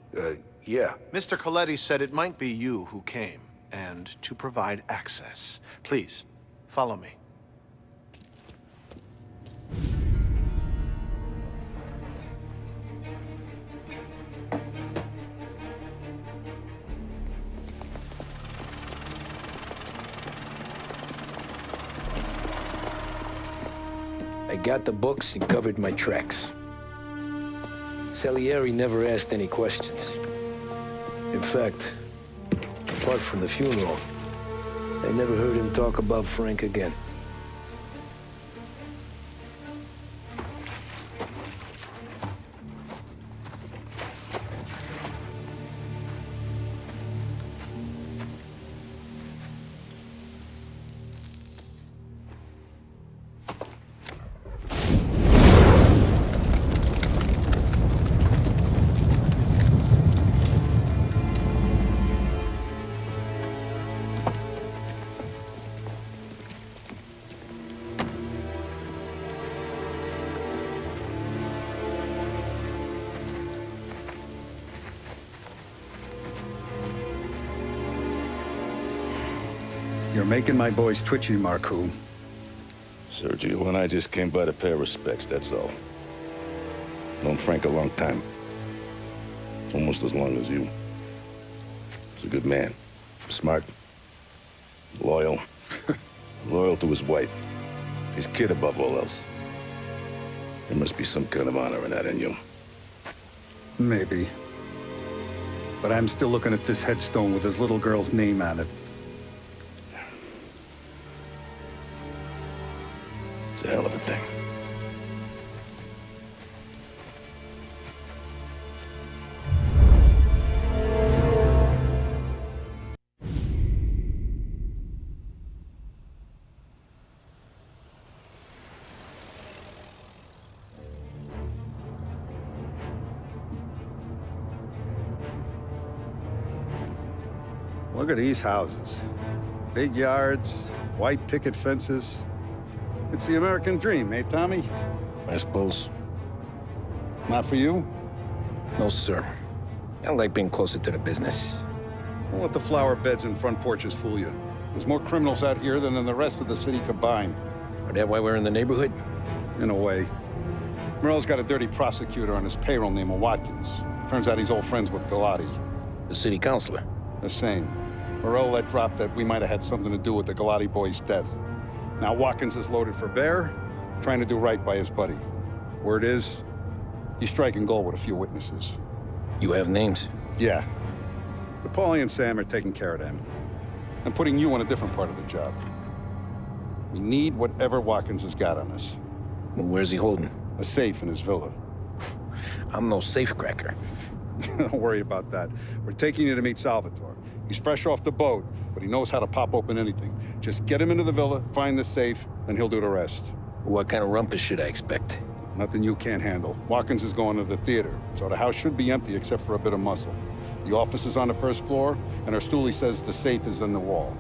Yeah. Mr. Coletti said it might be you who came, and to provide access. Please, follow me. got the books and covered my tracks. Salieri never asked any questions. In fact, apart from the funeral, I never heard him talk about Frank again. You're making my boys twitchy, Marku. Sergio and I just came by to pay respects, that's all. Known Frank a long time. Almost as long as you. He's a good man. Smart. Loyal. Loyal to his wife. His kid above all else. There must be some kind of honor in that in you. Maybe. But I'm still looking at this headstone with his little girl's name on it. It's a hell of a thing. Look at these houses. Big yards, white picket fences. It's the American dream, eh, Tommy? I suppose. Not for you? No, sir. I like being closer to the business. Don't let the flower beds and front porches fool you. There's more criminals out here than in the rest of the city combined. Is that why we're in the neighborhood? In a way. Morell's got a dirty prosecutor on his payroll named Watkins. Turns out he's old friends with Galati. The city councilor? The same. Morell let drop that we might have had something to do with the Galati boy's death. Now Watkins is loaded for bear, trying to do right by his buddy. Word is, he's striking gold with a few witnesses. You have names? Yeah. But Paulie and Sam are taking care of them. I'm putting you on a different part of the job. We need whatever Watkins has got on us. Well, where's he holding? A safe in his villa. I'm no safecracker. Don't worry about that. We're taking you to meet Salvatore. He's fresh off the boat, but he knows how to pop open anything. Just get him into the villa, find the safe, and he'll do the rest. What kind of rumpus should I expect? Nothing you can't handle. Watkins is going to the theater, so the house should be empty except for a bit of muscle. The office is on the first floor, and our stoolie says the safe is in the wall.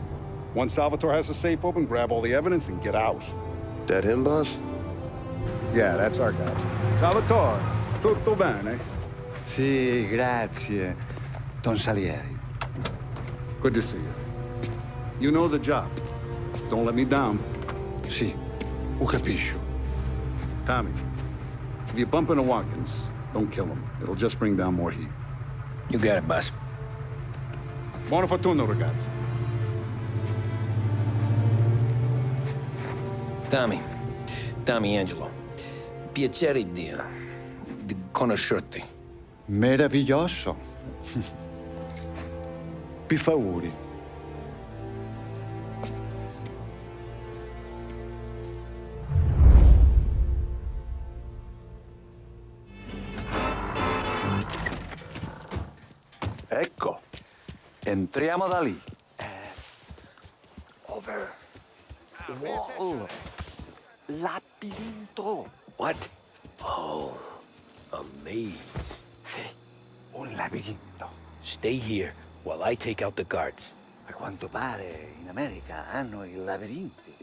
Once Salvatore has the safe open, grab all the evidence and get out. That him, boss? Yeah, that's our guy. Salvatore, tutto bene? Sì, grazie, Don Salieri. Good to see you. You know the job. Don't let me down. Sì, ho capisco. Tommy, if you bump into Watkins, don't kill him. It'll just bring down more heat. You got it, boss. Buona fortuna, ragazzi. Tommy Angelo. Piacere di conoscerti. Meraviglioso. Per favore. Ecco, entriamo da lì. Over. Wall. Labirinto. What? Oh, a maze. Sì, un labirinto. Stay here while I take out the guards. A quanto pare in America hanno i labirinti.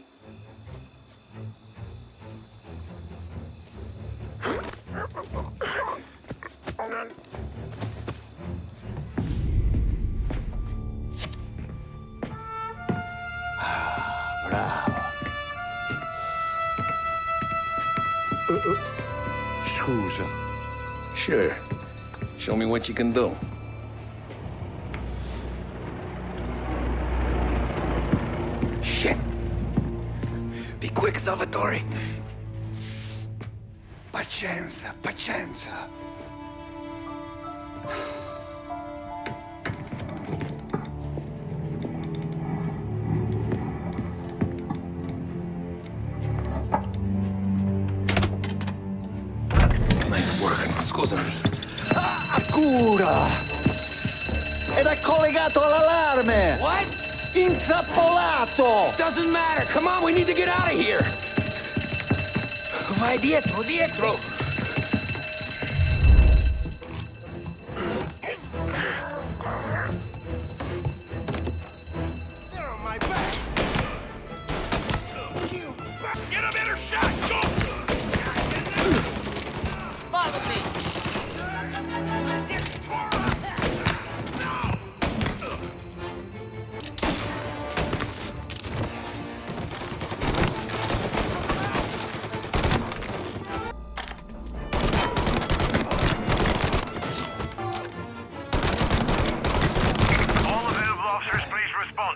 Bravo. Scusa. Sure. Show me what you can do. Shit. Be quick, Salvatore. Pazienza, pazienza. Nice work, scusami. Cura! Ed è collegato all'allarme! What? Intrappolato! Doesn't matter. Come on, we need to get out of here. Vai dietro, dietro. They're on my back. Get a better shot. Go. Follow me.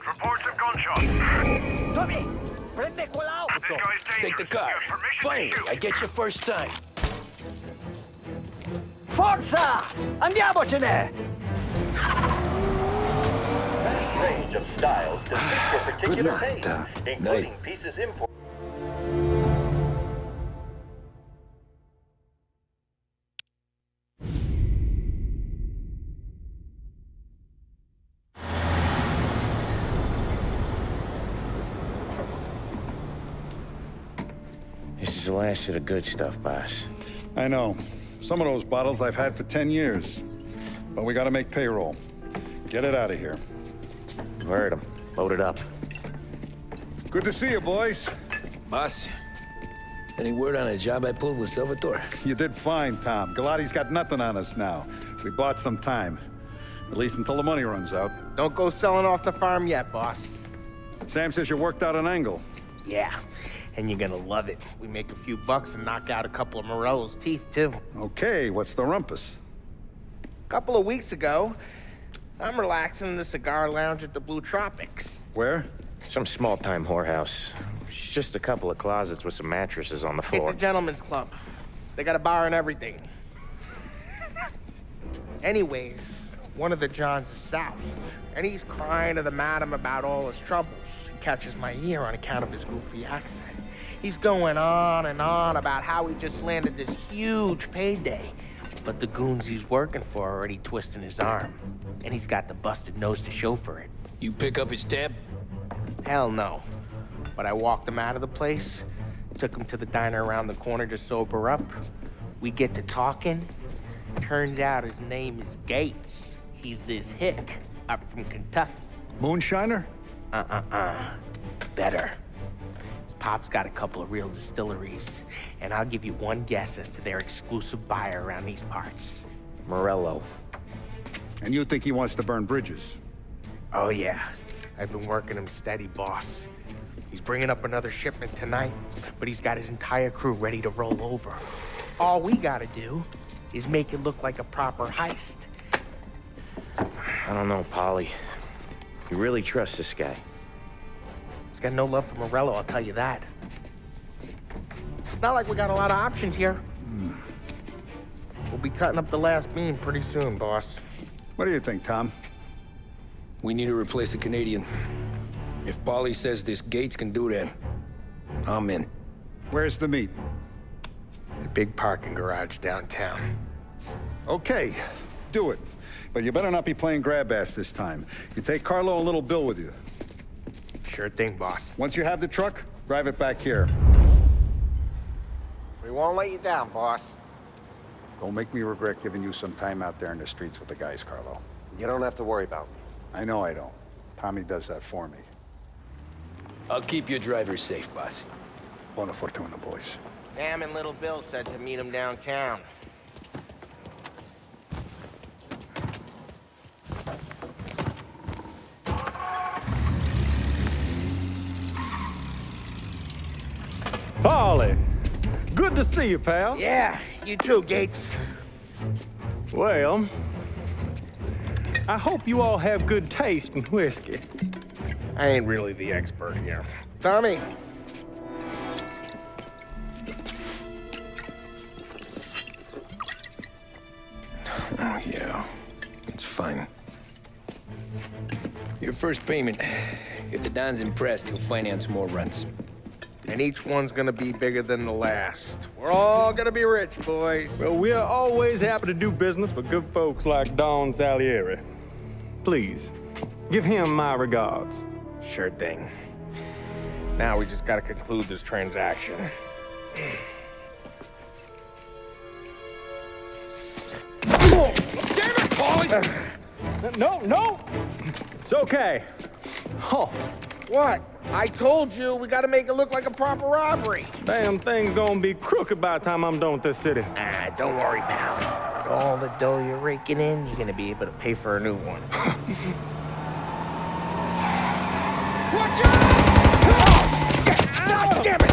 Reports of gunshots. Tommy, prende quell'auto. Take the car. Fine, I get you first time. Forza! Andiamocene! Vast range of styles to fit your particular taste, including pieces imported. This is the last of the good stuff, boss. I know. Some of those bottles I've had for 10 years. But we gotta make payroll. Get it out of here. Heard him. Load it up. Good to see you, boys. Boss, any word on a job I pulled with Salvatore? You did fine, Tom. Galati's got nothing on us now. We bought some time. At least until the money runs out. Don't go selling off the farm yet, boss. Sam says you worked out an angle. Yeah, and you're gonna love it. We make a few bucks and knock out a couple of Morello's teeth, too. Okay, what's the rumpus? A couple of weeks ago, I'm relaxing in the cigar lounge at the Blue Tropics. Where? Some small-time whorehouse. It's just a couple of closets with some mattresses on the floor. It's a gentleman's club. They got a bar and everything. Anyways, one of the Johns is south, and he's crying to the madam about all his troubles. He catches my ear on account of his goofy accent. He's going on and on about how he just landed this huge payday, but the goons he's working for are already twisting his arm, and he's got the busted nose to show for it. You pick up his tab? Hell no. But I walked him out of the place, took him to the diner around the corner to sober up. We get to talking. Turns out his name is Gates. He's this hick up from Kentucky. Moonshiner? Better. His pop's got a couple of real distilleries, and I'll give you one guess as to their exclusive buyer around these parts. Morello. And you think he wants to burn bridges? Oh, yeah. I've been working him steady, boss. He's bringing up another shipment tonight, but he's got his entire crew ready to roll over. All we gotta do is make it look like a proper heist. I don't know, Polly. You really trust this guy? He's got no love for Morello, I'll tell you that. Not like we got a lot of options here. We'll be cutting up the last beam pretty soon, boss. What do you think, Tom? We need to replace the Canadian. If Paulie says this Gates can do that, I'm in. Where's the meet? The big parking garage downtown. Okay, do it. But you better not be playing grab ass this time. You take Carlo and little Bill with you. Sure thing, boss. Once you have the truck, drive it back here. We won't let you down, boss. Don't make me regret giving you some time out there in the streets with the guys, Carlo. You don't have to worry about me. I know I don't. Tommy does that for me. I'll keep your driver safe, boss. Buona fortuna, boys. Sam and little Bill said to meet him downtown. Paulie, good to see you, pal. Yeah, you too, Gates. Well, I hope you all have good taste in whiskey. I ain't really the expert here. Tommy. Your first payment. If the Don's impressed, he'll finance more runs. And each one's gonna be bigger than the last. We're all gonna be rich, boys. Well, we are always happy to do business with good folks like Don Salieri. Please, give him my regards. Sure thing. Now we just gotta conclude this transaction. Oh, damn it, Paulie! No! It's okay. Oh. What? I told you we gotta make it look like a proper robbery. Damn thing's gonna be crooked by the time I'm done with this city. Ah, don't worry, pal. With all the dough you're raking in, you're gonna be able to pay for a new one. Watch out! God damn it!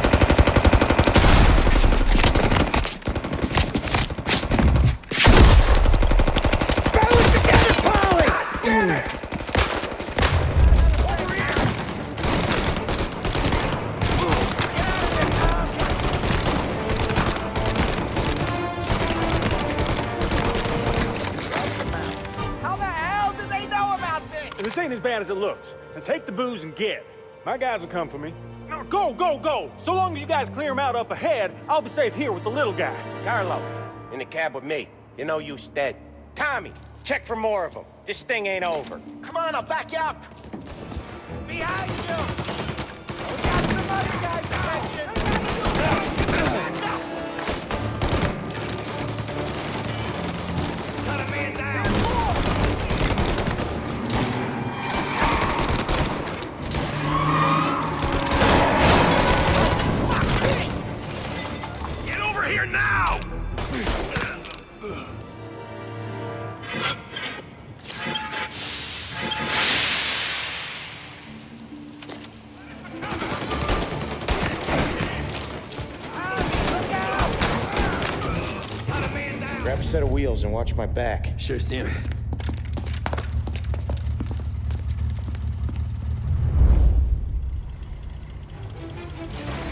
Balance together, Polly! God damn it! This ain't as bad as it looks. Now take the booze and get. My guys will come for me. Now go! So long as you guys clear them out up ahead, I'll be safe here with the little guy. Carlo, in the cab with me. You know you stead. Tommy, check for more of them. This thing ain't over. Come on, I'll back you up. Behind you! We got some other guys attention! Got a man down! Get over here now! Grab a set of wheels and watch my back. Sure, Sam.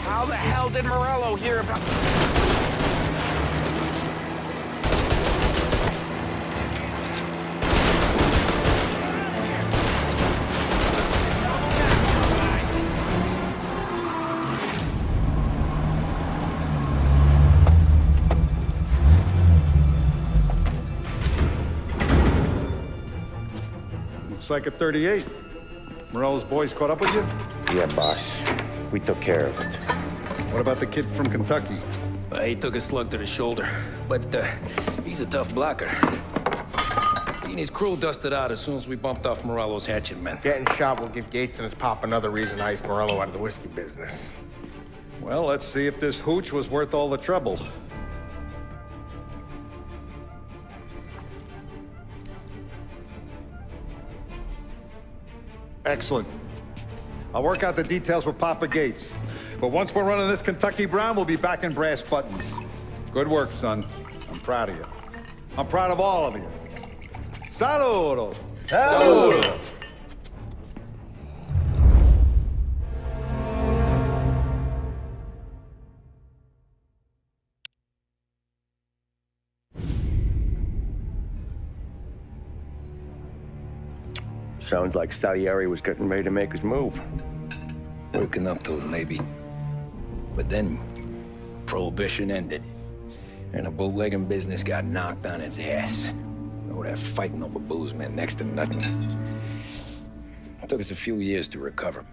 How the hell did Morello hear about... Looks like a 38. Morello's boys caught up with you? Yeah, boss. We took care of it. What about the kid from Kentucky? He took a slug to the shoulder, but he's a tough blocker. He and his crew dusted out as soon as we bumped off Morello's hatchet men. Getting shot will give Gates and his pop another reason to ice Morello out of the whiskey business. Well, let's see if this hooch was worth all the trouble. Excellent. I'll work out the details with Papa Gates. But once we're running this Kentucky Brown, we'll be back in brass buttons. Good work, son. I'm proud of you. I'm proud of all of you. Saludo! Saludo! Sounds like Salieri was getting ready to make his move. Working up to it, maybe. But then, Prohibition ended. And the bootlegging business got knocked on its ass. Oh, that fighting over booze meant next to nothing. It took us a few years to recover.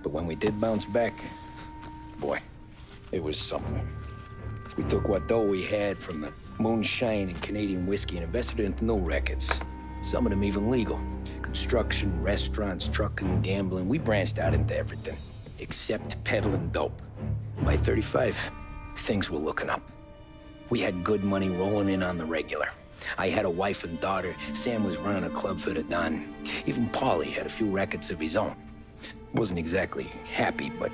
But when we did bounce back, boy, it was something. We took what dough we had from the moonshine and Canadian whiskey and invested it into new rackets. Some of them even legal. Construction, restaurants, trucking, gambling. We branched out into everything, except peddling dope. And by 35, things were looking up. We had good money rolling in on the regular. I had a wife and daughter. Sam was running a club for the Don. Even Paulie had a few rackets of his own. He wasn't exactly happy, but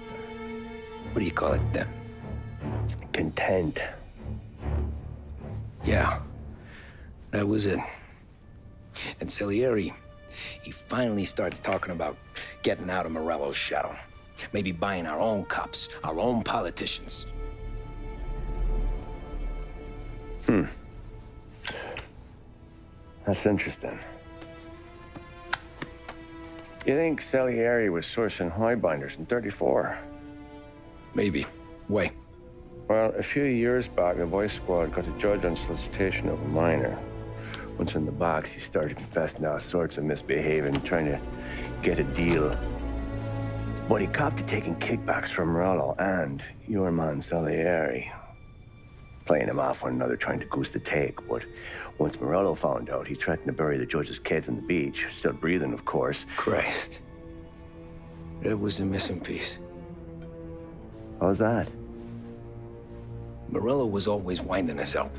what do you call it? Content. Yeah, that was it. And Salieri, he finally starts talking about getting out of Morello's shadow. Maybe buying our own cops, our own politicians. That's interesting. You think Salieri was sourcing highbinders in 34? Maybe. Why? Well, a few years back, the Vice Squad got a judge on solicitation of a minor. Once in the box, he started confessing all sorts of misbehaving, trying to get a deal. But he copped to taking kickbacks from Morello and your man Salieri. Playing him off one another, trying to goose the take. But once Morello found out, he threatened to bury the judge's kids on the beach. Still breathing, of course. Christ. That was the missing piece. How's that? Morello was always winding us up.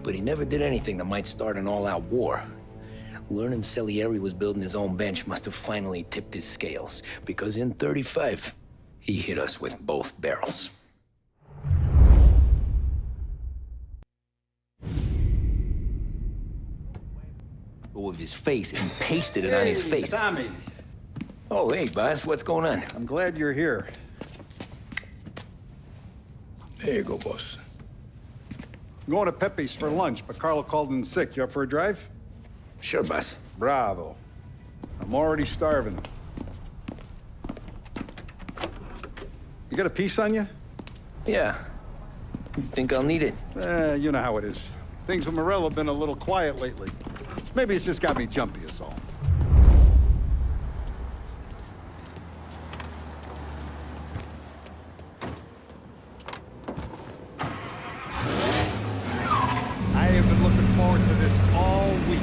But he never did anything that might start an all-out war. Learning Salieri was building his own bench must have finally tipped his scales. Because in 35, he hit us with both barrels. Of his face and pasted it on his face. Tommy. Oh, hey, boss, what's going on? I'm glad you're here. There you go, boss. I'm going to Pepe's for lunch, but Carlo called in sick. You up for a drive? Sure, boss. Bravo. I'm already starving. You got a piece on you? Yeah. You think I'll need it? You know how it is. Things with Morello have been a little quiet lately. Maybe it's just got me jumpy is all. I have been looking forward to this all week.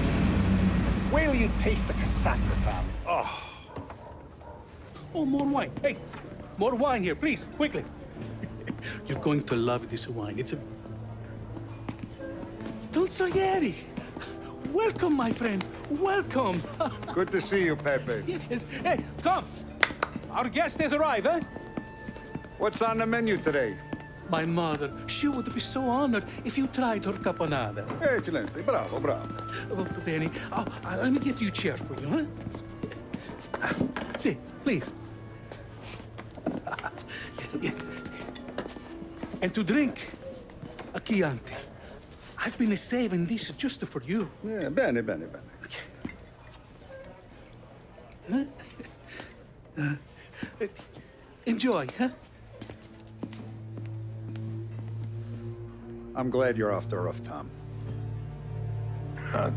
Wait till you taste the casaca, Tommy. Oh, more wine. Hey, more wine here, please, quickly. You're going to love this wine. It's a... Don Salieri. Welcome, my friend. Welcome. Good to see you, Pepe. Yes. Hey, come. Our guest has arrived, eh? What's on the menu today? My mother, she would be so honored if you tried her caponata. Excelente. Bravo, bravo. Molto bene. Oh, let me get you a chair for you, huh? See, please. And to drink, a Chianti. I've been saving this just for you. Yeah, bene, bene, bene. Enjoy, huh? I'm glad you're off the rough, Tom.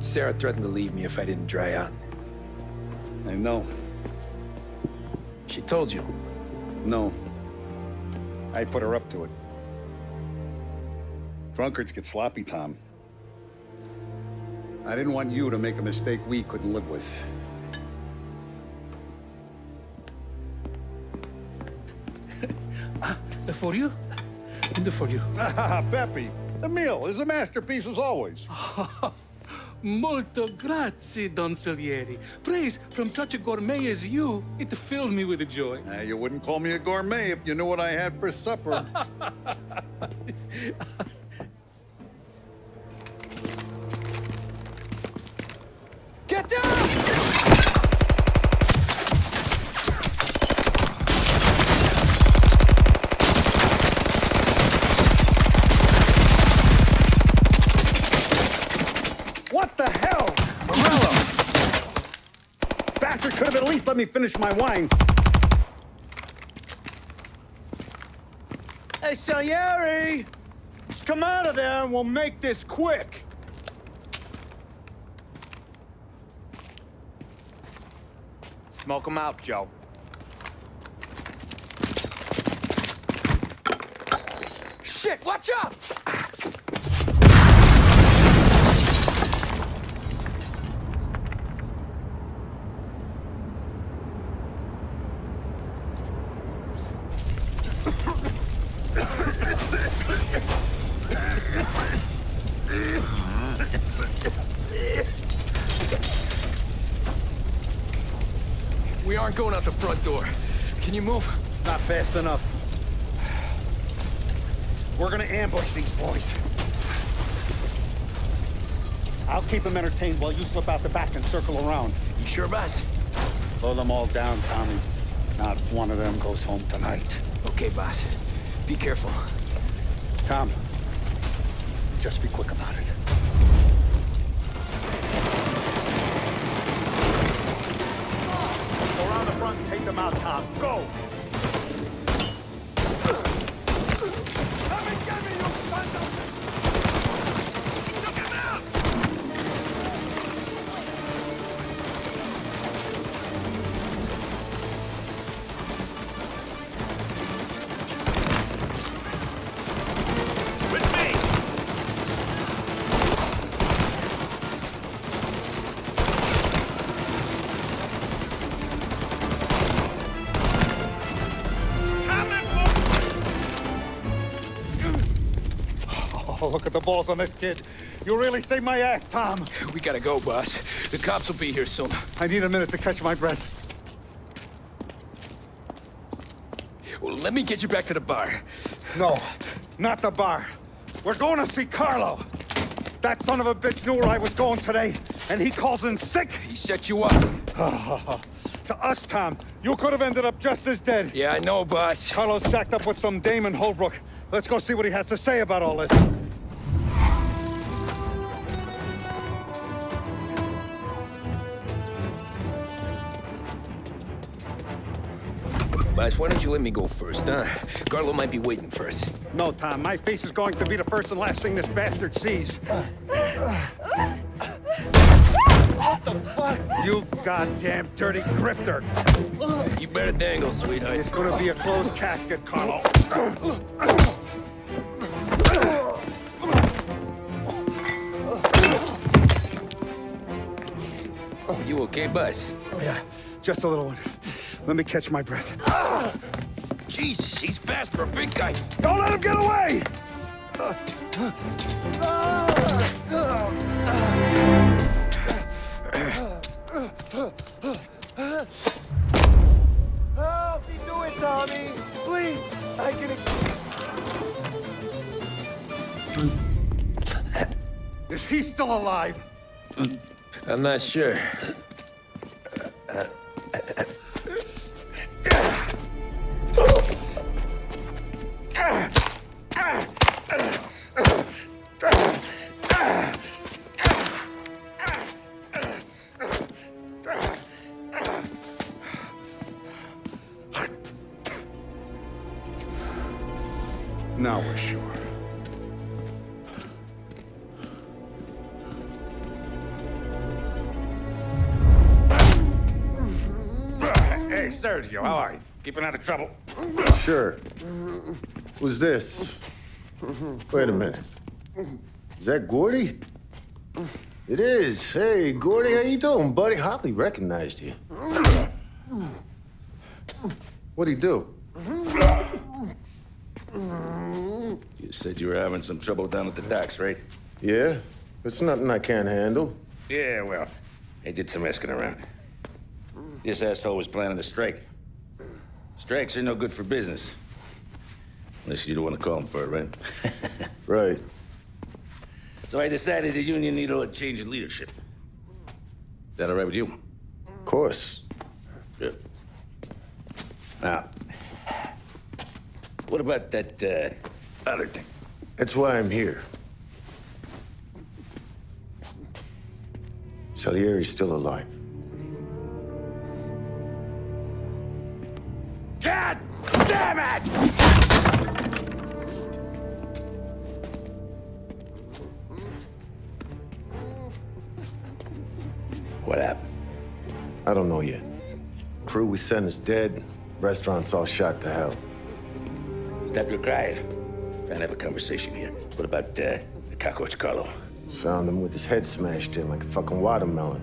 Sarah threatened to leave me if I didn't dry out. I know. She told you? No. I put her up to it. Drunkards get sloppy, Tom. I didn't want you to make a mistake we couldn't live with. For you? And for you. Pepe, the meal is a masterpiece as always. Molto grazie, Don Salieri. Praise from such a gourmet as you, it filled me with joy. You wouldn't call me a gourmet if you knew what I had for supper. Get down! What the hell? Morello! Bastard could have at least let me finish my wine. Hey, Salieri! Come out of there and we'll make this quick. Smoke 'em out, Joe. Shit, watch out! We aren't going out the front door. Can you move? Not fast enough. We're gonna ambush these boys. I'll keep them entertained while you slip out the back and circle around. You sure, boss? Blow them all down, Tommy. Not one of them goes home tonight. Okay, boss. Be careful. Tom, just be quick about it. them out, Tom. Go! Come and get me, you sons of... Look him out! With me! Oh, look at the balls on this kid. You really saved my ass, Tom. We gotta go, boss. The cops will be here soon. I need a minute to catch my breath. Well, let me get you back to the bar. No, not the bar. We're going to see Carlo. That son of a bitch knew where I was going today, and he calls in sick. He set you up. To us, Tom, you could have ended up just as dead. Yeah, I know, boss. Carlo's jacked up with some dame in Holbrook. Let's go see what he has to say about all this. Boss, why don't you let me go first, huh? Carlo might be waiting for us. No, Tom, my face is going to be the first and last thing this bastard sees. What the fuck? You goddamn dirty grifter. You better dangle, sweetheart. It's gonna be a closed casket, Carlo. You okay, boss? Yeah, just a little one. Let me catch my breath. Jesus, he's fast for a big guy. Don't let him get away! Help me do it, Tommy! Please! I can... Is he still alive? I'm not sure. Now we're sure. Hey, Sergio, how are you? Keeping out of trouble? Sure. Who's this? Wait a minute. Is that Gordy? It is. Hey, Gordy, how you doing, buddy? Hardly recognized you. What'd he do? You said you were having some trouble down at the docks, right? Yeah? It's nothing I can't handle. Yeah, well, I did some asking around. This asshole was planning a strike. Strikes are no good for business. Unless you don't want to call him for it, right? Right. So I decided the union needed a change in leadership. Is that all right with you? Of course. Good. Now, what about that, other thing? That's why I'm here. Salieri's still alive. God damn it! What happened? I don't know yet. Crew we sent is dead. Restaurant's all shot to hell. Stop your crying. Trying to have a conversation here. What about, the cockroach Carlo? Found him with his head smashed in like a fucking watermelon.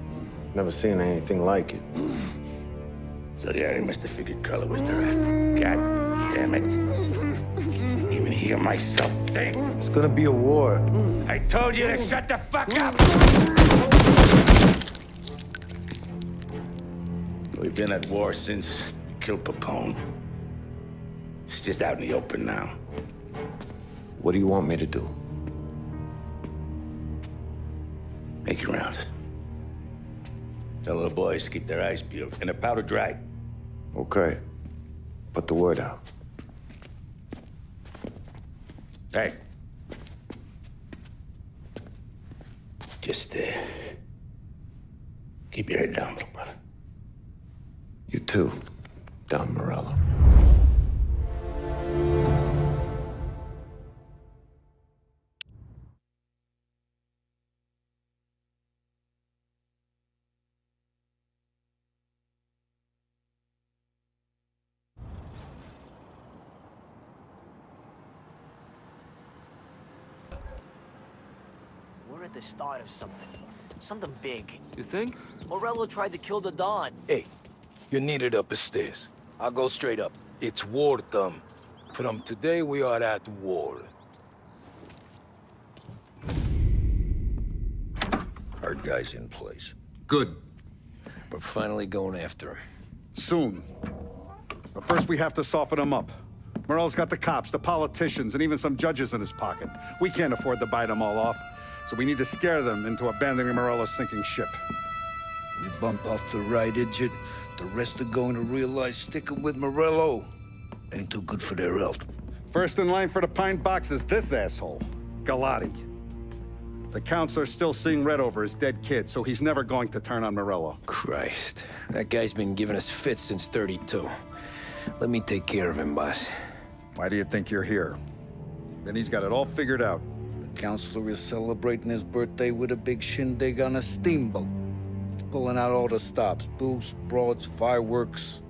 Never seen anything like it. So the area must have figured Carlo was the rat. God damn it. Even hear myself think. It's gonna be a war. I told you to shut the fuck up! We've been at war since we killed Papone. It's just out in the open now. What do you want me to do? Make your rounds. Tell the boys to keep their eyes peeled and their powder dry. Okay. Put the word out. Hey. Just, keep your head down, little brother. You too. Don Morello. We're at the start of something. Something big. You think? Morello tried to kill the Don. Hey, you're needed upstairs. I'll go straight up. It's war time. From today, we are at war. Our guy's in place. Good. We're finally going after him. Soon. But first we have to soften him up. Morello's got the cops, the politicians, and even some judges in his pocket. We can't afford to bite them all off, so we need to scare them into abandoning Morello's sinking ship. We bump off the right idiot, the rest are going to realize sticking with Morello ain't too good for their health. First in line for the pine box is this asshole, Galati. The counselor's still seeing red over his dead kid, so he's never going to turn on Morello. Christ, that guy's been giving us fits since 32. Let me take care of him, boss. Why do you think you're here? Then he's got it all figured out. The counselor is celebrating his birthday with a big shindig on a steamboat. He's pulling out all the stops, booze, broads, fireworks.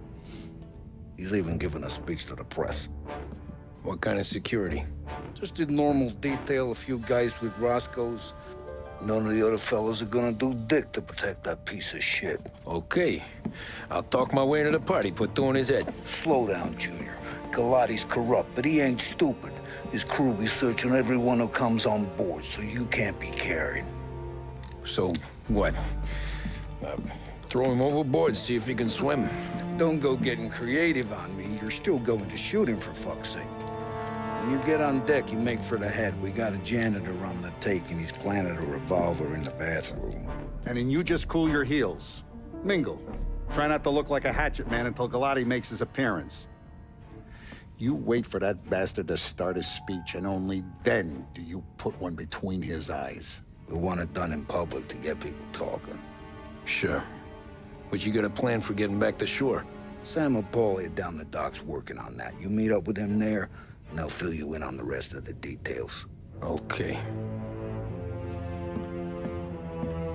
He's even giving a speech to the press. What kind of security? Just did normal detail, a few guys with Roscoe's. None of the other fellas are gonna do dick to protect that piece of shit. Okay. I'll talk my way into the party, put two in his head. Slow down, Junior. Galati's corrupt, but he ain't stupid. His crew be searching everyone who comes on board, so you can't be carried. So, what? Throw him overboard, see if he can swim. Don't go getting creative on me. You're still going to shoot him, for fuck's sake. When you get on deck, you make for the head. We got a janitor on the take, and he's planted a revolver in the bathroom. And then you just cool your heels. Mingle. Try not to look like a hatchet man until Galati makes his appearance. You wait for that bastard to start his speech, and only then do you put one between his eyes. We want it done in public to get people talking. Sure. But you got a plan for getting back to shore? Sam and Paulie are down the docks working on that. You meet up with them there, and they'll fill you in on the rest of the details. Okay.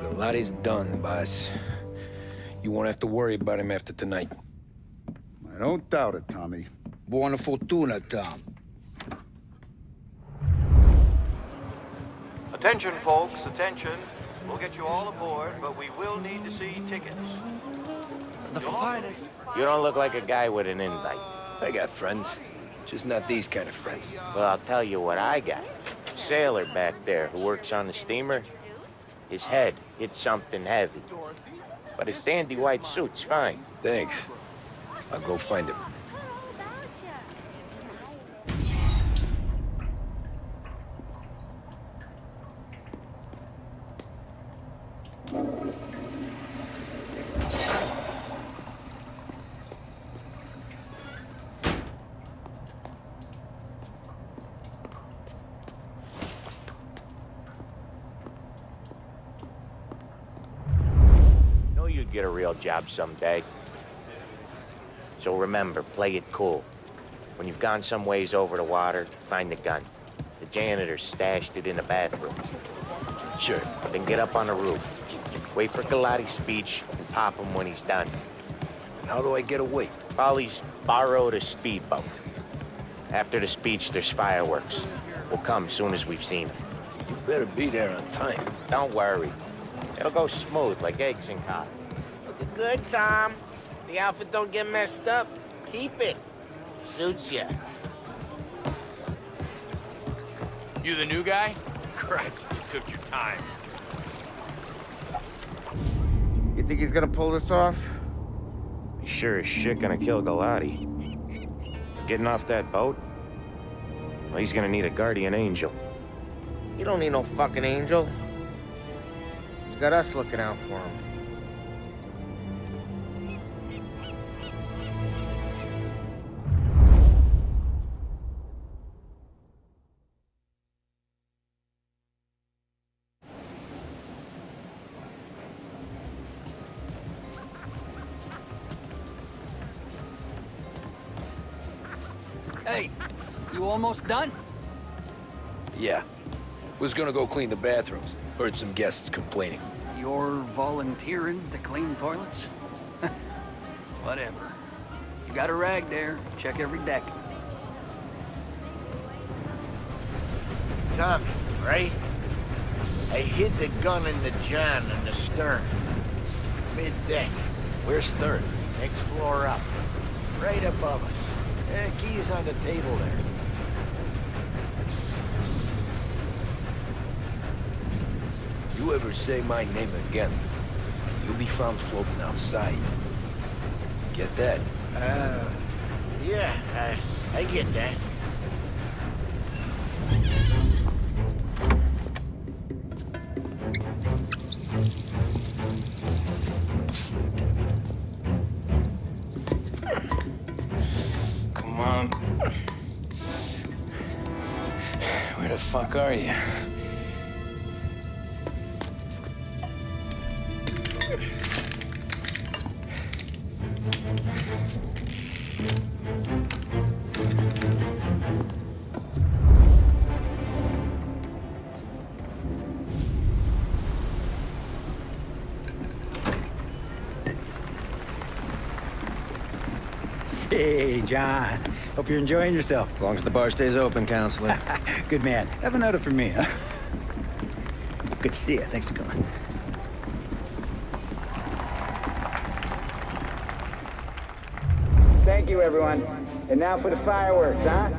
Galati's done, boss. You won't have to worry about him after tonight. I don't doubt it, Tommy. Buona fortuna, Tom. Attention, folks, attention. We'll get you all aboard, but we will need to see tickets. The finest. You don't look like a guy with an invite. I got friends. Just not these kind of friends. Well, I'll tell you what I got. Sailor back there who works on the steamer. His head hit something heavy. But his dandy white suit's fine. Thanks. I'll go find him. You'd get a real job someday. So remember, play it cool. When you've gone some ways over the water, find the gun. The janitor stashed it in the bathroom. Sure. Then get up on the roof. Wait for Galati's speech and pop him when he's done. How do I get away? Polly's borrowed a speedboat. After the speech, there's fireworks. We'll come soon as we've seen him. You better be there on time. Don't worry. It'll go smooth like eggs and coffee. Looking good, Tom. The outfit don't get messed up. Keep it. Suits ya. You the new guy? Christ, you took your time. You think he's gonna pull this off? He's sure as shit gonna kill Galati. Getting off that boat? Well, he's gonna need a guardian angel. You don't need no fucking angel. He's got us looking out for him. Hey, you almost done? Yeah. Was gonna go clean the bathrooms. Heard some guests complaining. You're volunteering to clean toilets? Whatever. You got a rag there. Check every deck. Tommy, right? I hid the gun in the john in the stern. Mid-deck. Where's stern? Next floor up. Right above us. Key's on the table there. You ever say my name again, you'll be found floating outside. Get that? Yeah, I get that. Come on. Where the fuck are you? Hey, John. Hope you're enjoying yourself. As long as the bar stays open, counselor. Good man. Have another for me, huh? Good to see you. Thanks for coming. Thank you, everyone. And now for the fireworks, huh?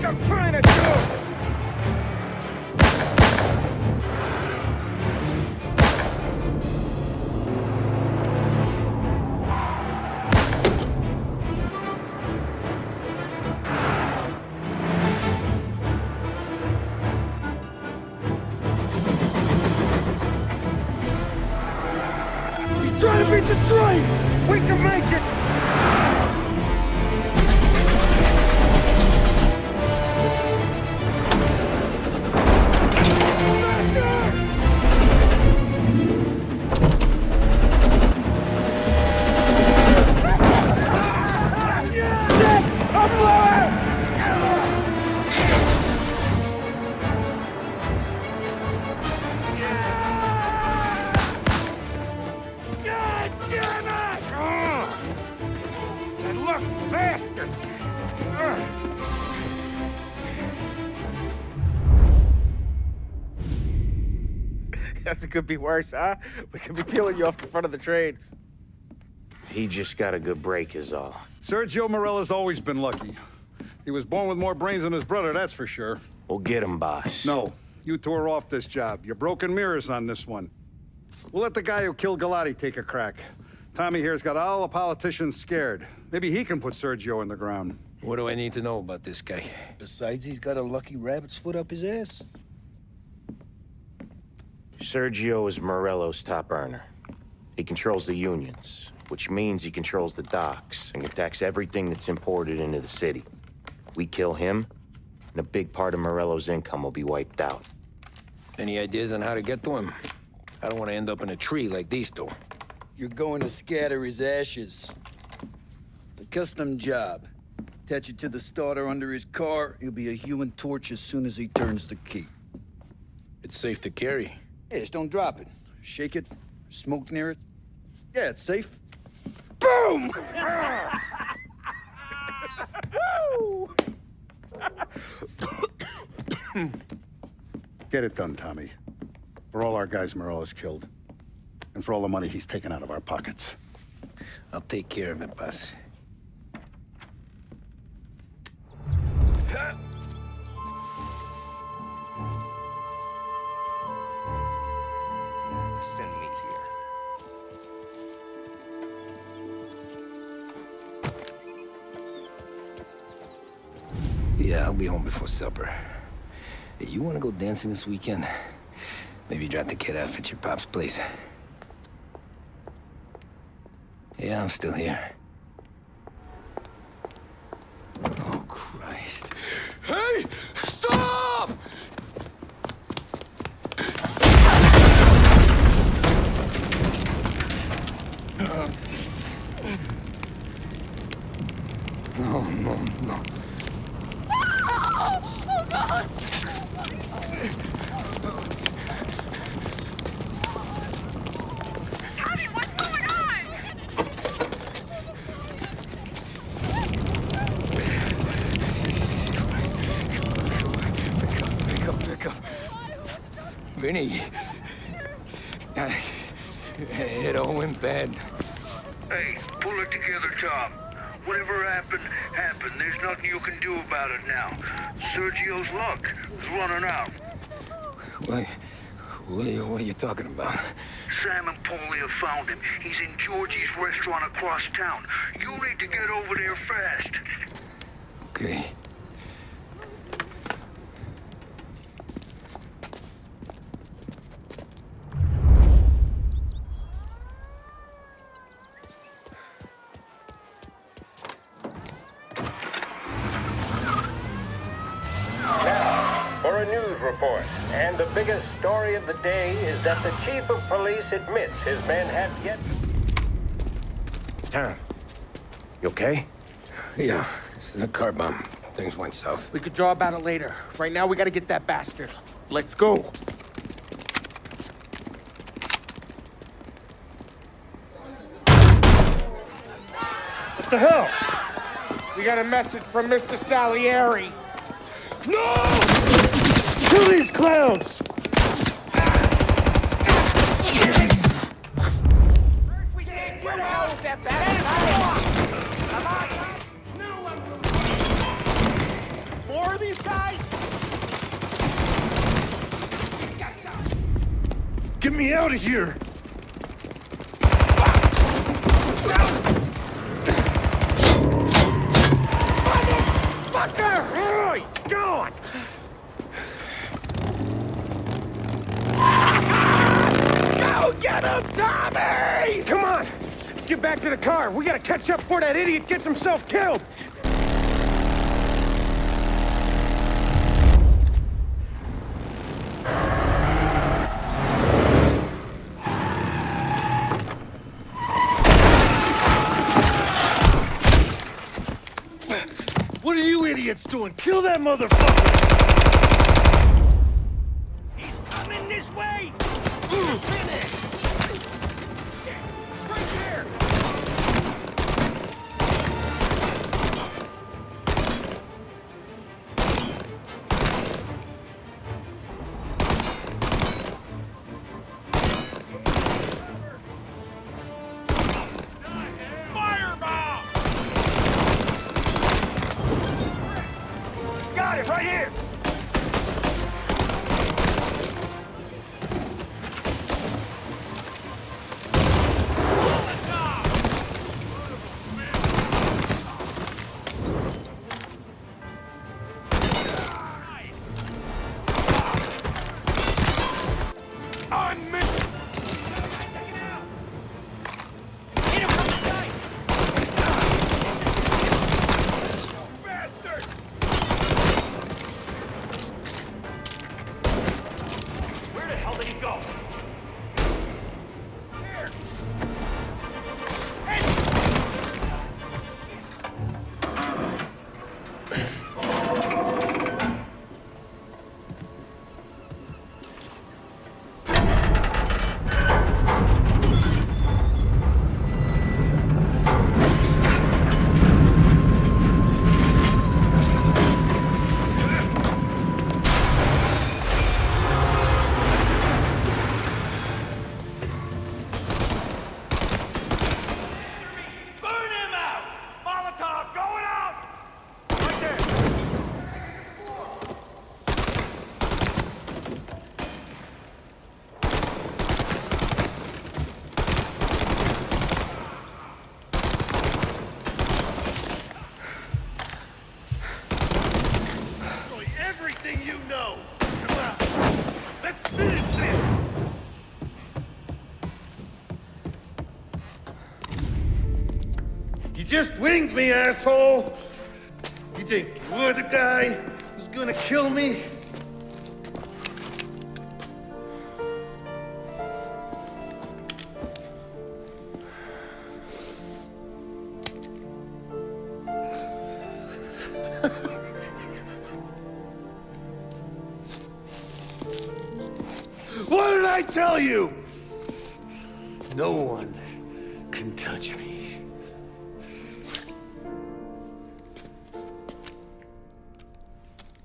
I'm trying to do! He's trying to beat the train! We can make it! It could be worse, huh? We could be peeling you off the front of the train. He just got a good break is all. Sergio Morella's always been lucky. He was born with more brains than his brother, that's for sure. We'll get him, boss. No, you two are off this job. You're broken mirrors on this one. We'll let the guy who killed Galati take a crack. Tommy here's got all the politicians scared. Maybe he can put Sergio in the ground. What do I need to know about this guy? Besides, he's got a lucky rabbit's foot up his ass. Sergio is Morello's top earner. He controls the unions, which means he controls the docks and can tax everything that's imported into the city. We kill him, and a big part of Morello's income will be wiped out. Any ideas on how to get to him? I don't want to end up in a tree like these two. You're going to scatter his ashes. It's a custom job. Attach it to the starter under his car. He'll be a human torch as soon as he turns the key. It's safe to carry. Yeah, just don't drop it. Shake it, smoke near it. Yeah, it's safe. Boom! Get it done, Tommy. For all our guys Morello's killed. And for all the money he's taken out of our pockets. I'll take care of it, boss. Send me here. Yeah, I'll be home before supper. Hey, you want to go dancing this weekend? Maybe drop the kid off at your pop's place. Yeah, I'm still here. Oh, Christ. Hey! Stop! No, no, no. Oh, God! Tommy, what's going on? Pick up. Vinny. It all went bad. Hey, pull it together, Tom. Whatever happened, happened. There's nothing you can do about it now. Sergio's luck is running out. What are you talking about? Sam and Paulie have found him. He's in Georgie's restaurant across town. You need to get over there fast. Okay. For a news report. And the biggest story of the day is that the chief of police admits his men have yet... Tom, you okay? Yeah, this is a car bomb. Things went south. We could draw about it later. Right now, we gotta get that bastard. Let's go. What the hell? We got a message from Mr. Salieri. No! Kill these clowns! More of these guys? Get me out of here! Motherfucker! Oh, he's gone! Go get him, Tommy! Come on! Let's get back to the car. We gotta catch up before that idiot gets himself killed! What are you idiots doing? Kill that motherfucker! He's coming this way! Finish! Shit! It's right there! Firebomb! Got it, right here! winged me, asshole! You think you're the guy who's gonna kill me? What did I tell you? No one can touch me.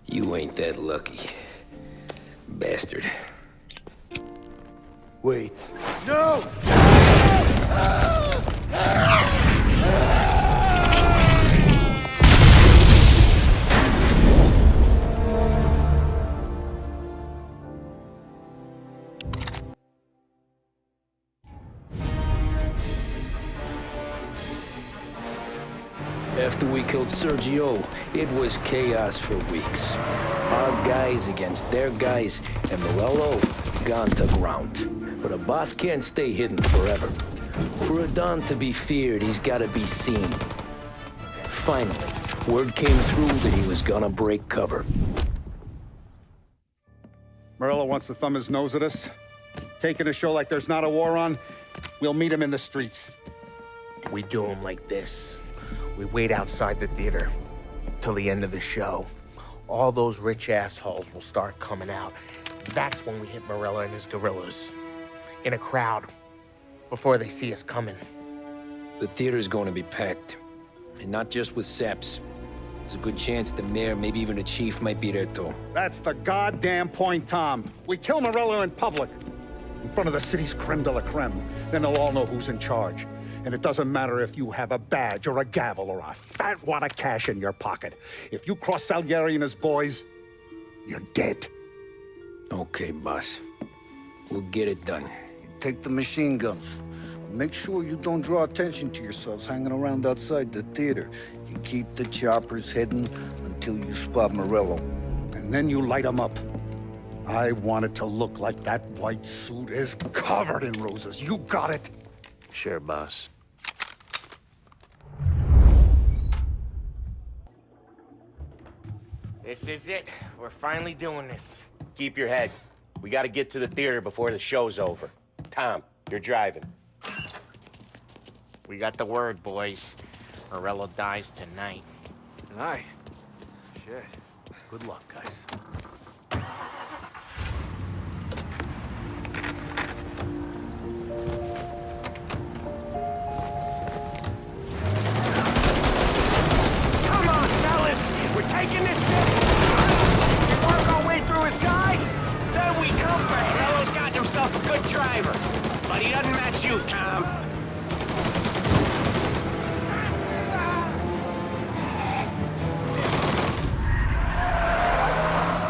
You ain't that lucky, bastard. Wait. No! After we killed Sergio, it was chaos for weeks. Our guys against their guys, and Morello gone to ground. But a boss can't stay hidden forever. For a Don to be feared, he's gotta be seen. Finally, word came through that he was gonna break cover. Morello wants to thumb his nose at us. Taking a show like there's not a war on, we'll meet him in the streets. We do him like this. We wait outside the theater till the end of the show. All those rich assholes will start coming out. That's when we hit Morello and his guerrillas. In a crowd. Before they see us coming. The theater's going to be packed. And not just with saps. There's a good chance the mayor, maybe even the chief, might be there too. That's the goddamn point, Tom. We kill Morello in public. In front of the city's creme de la creme. Then they'll all know who's in charge. And it doesn't matter if you have a badge or a gavel or a fat wad of cash in your pocket. If you cross Salieri and his boys, you're dead. Okay, boss. We'll get it done. Take the machine guns. Make sure you don't draw attention to yourselves hanging around outside the theater. You keep the choppers hidden until you spot Morello. And then you light them up. I want it to look like that white suit is covered in roses. You got it? Sure, boss. This is it. We're finally doing this. Keep your head. We gotta get to the theater before the show's over. Tom, you're driving. We got the word, boys. Morello dies tonight. Tonight? Shit. Good luck, guys. Come on, fellas! We're taking this shit! We work our way through his guys, then we come for him. Morello's got himself a good driver, but he doesn't match you, Tom.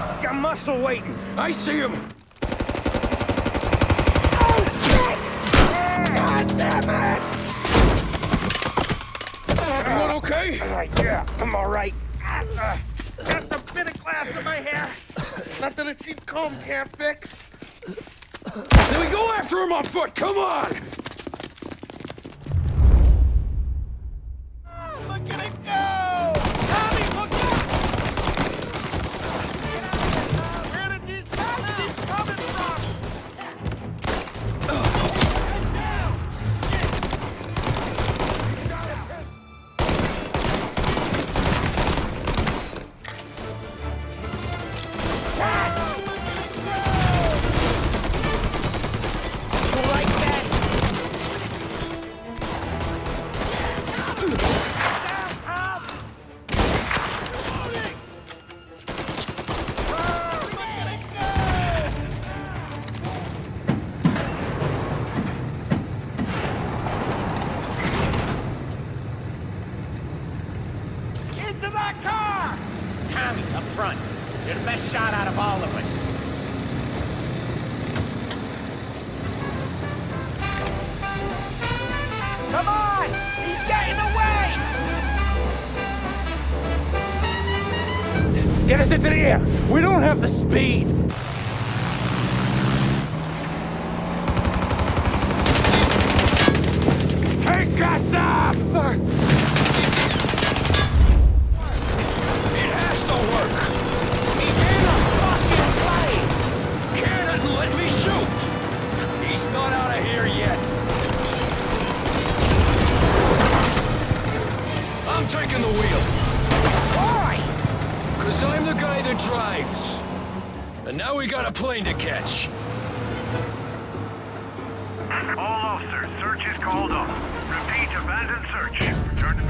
He's got muscle waiting. I see him. Oh, shit! God damn it! Everyone okay? Yeah, I'm all right. Just a bit of glass in my hair. Nothing a cheap comb can't fix. Then we go after him on foot. Come on! Look at it go! Tommy, look out! Where did these bastards coming from? Into that car! Tommy, up front. You're the best shot out of all of us. Come on! He's getting away! Get us into the air. We don't have the speed. Take us up! wheel. Why? Because I'm the guy that drives. And now we got a plane to catch. All officers, search is called off. Repeat, abandon search. Return to...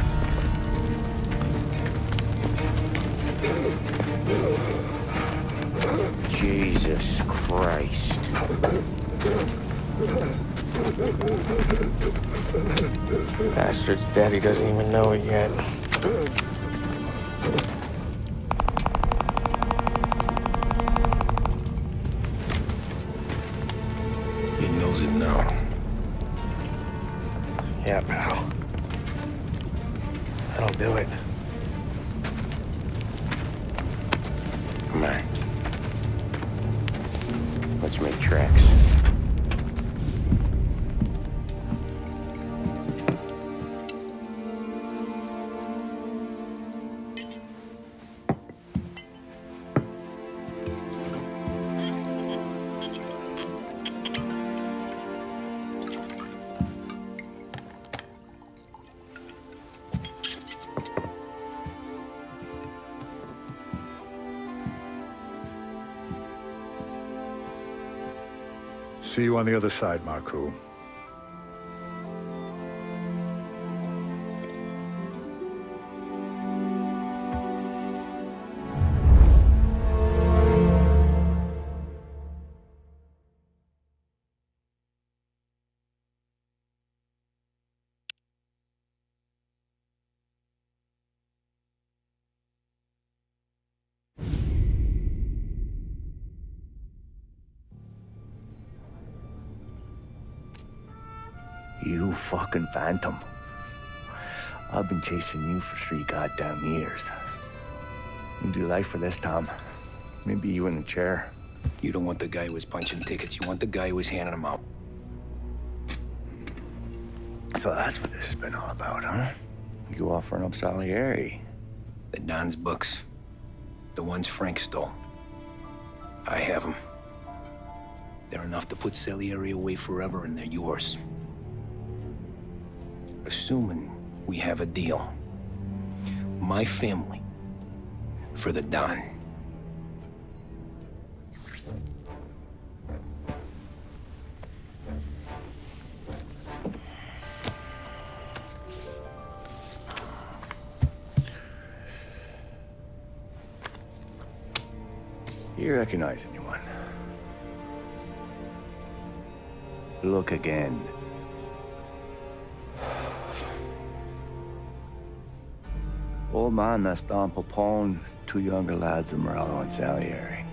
Jesus Christ. Bastard's daddy doesn't even know it yet. He knows it now. Yeah, pal. That'll do it. Come on. Let's make tracks. See you on the other side, Marku. You fucking phantom. I've been chasing you for 3 goddamn years. You do life for this, Tom. Maybe you in the chair. You don't want the guy who was punching tickets. You want the guy who was handing them out. So that's what this has been all about, huh? You offering up Salieri. The Don's books. The ones Frank stole. I have them. They're enough to put Salieri away forever, and they're yours. Assuming we have a deal. My family for the Don. You recognize anyone? Look again. Old man, that's Don Popone, 2 younger lads of Morello and Salieri.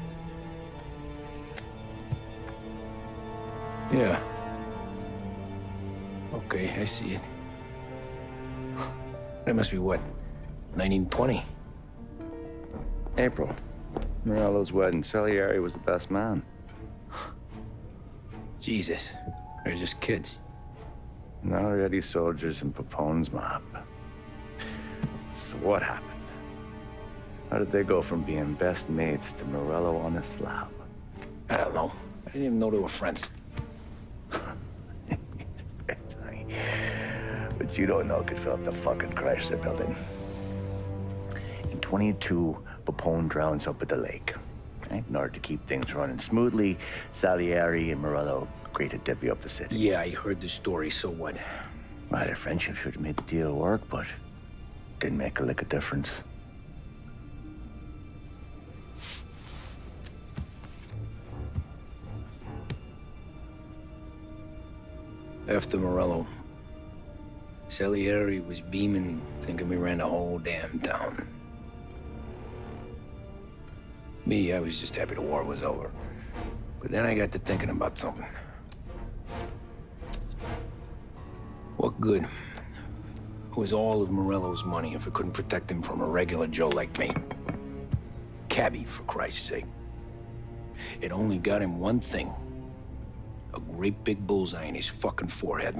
Yeah. Okay, I see it. That must be what, 1920? April. Morello's wedding. Salieri was the best man. Jesus, they're just kids. Now already soldiers in Popone's mob. So what happened? How did they go from being best mates to Morello on a slab? I don't know. I didn't even know they were friends. But you don't know could fill up the fucking Chrysler building. In 22, Popone drowns up at the lake. Right? In order to keep things running smoothly, Salieri and Morello agreed to divvy up the city. Yeah, I heard the story, so what? Well, their friendship should have made the deal work, but didn't make a lick of difference. After Morello, Salieri was beaming, thinking we ran the whole damn town. Me, I was just happy the war was over. But then I got to thinking about something. What good was all of Morello's money if it couldn't protect him from a regular Joe like me? Cabbie, for Christ's sake. It only got him one thing. A great big bullseye in his fucking forehead.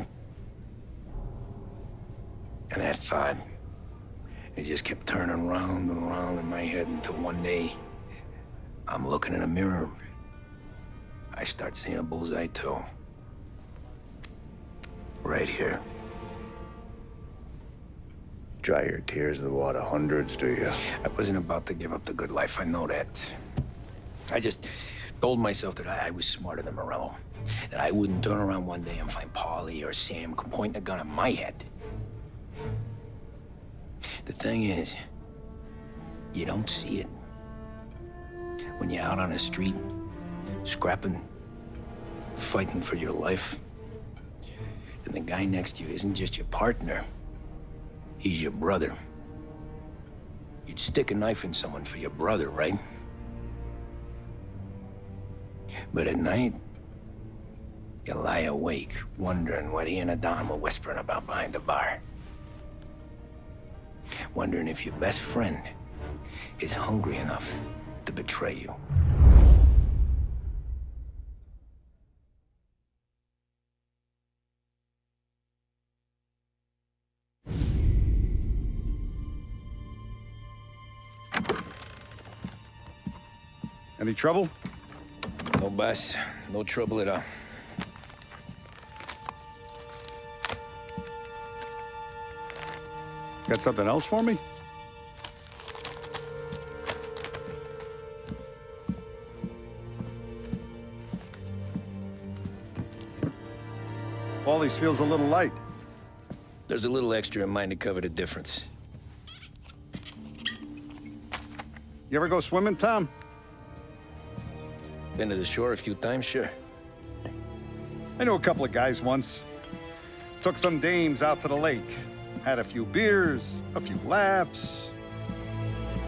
And that thought, it just kept turning round and round in my head until one day, I'm looking in a mirror. I start seeing a bullseye too. Right here. Dry your tears in the water hundreds, do you? I wasn't about to give up the good life, I know that. I just told myself that I was smarter than Morello. That I wouldn't turn around one day and find Paulie or Sam pointing a gun at my head. The thing is, you don't see it. When you're out on the street, scrapping, fighting for your life, then the guy next to you isn't just your partner, he's your brother. You'd stick a knife in someone for your brother, right? But at night, you lie awake, wondering what he and Adam were whispering about behind the bar. Wondering if your best friend is hungry enough to betray you. Any trouble? No, boss. No trouble at all. Got something else for me? Paulie's feels a little light. There's a little extra in mine to cover the difference. You ever go swimming, Tom? Been to the shore a few times, sure. I knew a couple of guys once. Took some dames out to the lake. Had a few beers, a few laughs.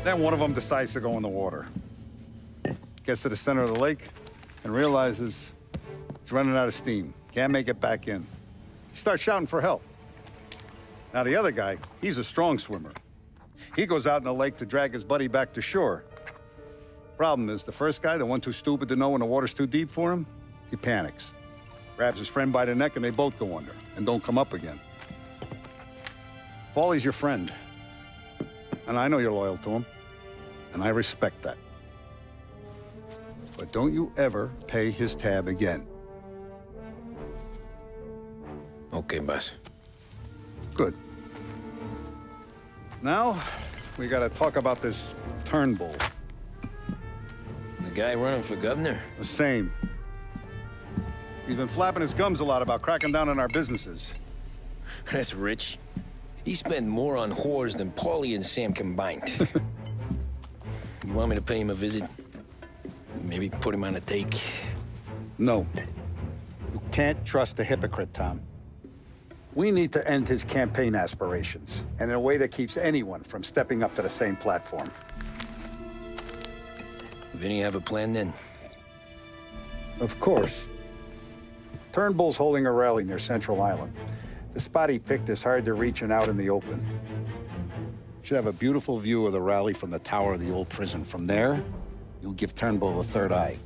Then one of them decides to go in the water. Gets to the center of the lake and realizes he's running out of steam. Can't make it back in. He starts shouting for help. Now the other guy, he's a strong swimmer. He goes out in the lake to drag his buddy back to shore. Problem is, the first guy, the one too stupid to know when the water's too deep for him, he panics. Grabs his friend by the neck and they both go under and don't come up again. Paulie's your friend. And I know you're loyal to him. And I respect that. But don't you ever pay his tab again. Okay, boss. Good. Now, we gotta talk about this Turnbull. The guy running for governor? The same. He's been flapping his gums a lot about cracking down on our businesses. That's rich. He spent more on whores than Paulie and Sam combined. You want me to pay him a visit? Maybe put him on a take? No. You can't trust a hypocrite, Tom. We need to end his campaign aspirations, and in a way that keeps anyone from stepping up to the same platform. Vinny have a plan then? Of course. Turnbull's holding a rally near Central Island. The spot he picked is hard to reach and out in the open. Should have a beautiful view of the rally from the tower of the old prison. From there, you'll give Turnbull the third eye.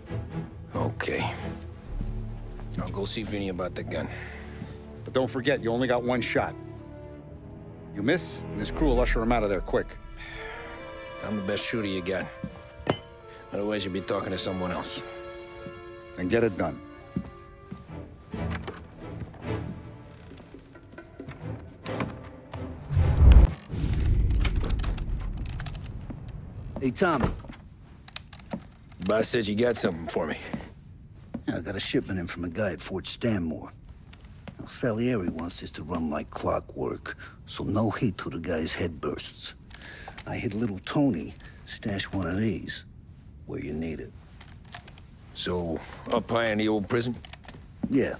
Okay. I'll go see Vinny about the gun. But don't forget, you only got one shot. You miss, and his crew will usher him out of there quick. I'm the best shooter you got. Otherwise, you'll be talking to someone else. Then get it done. Hey, Tommy. Boss said you got something for me. Yeah, I got a shipment in from a guy at Fort Stanmore. Now, Salieri wants this to run like clockwork, so no heat till the guy's head bursts. I hit little Tony, stash one of these where you need it. So, up high in the old prison? Yeah.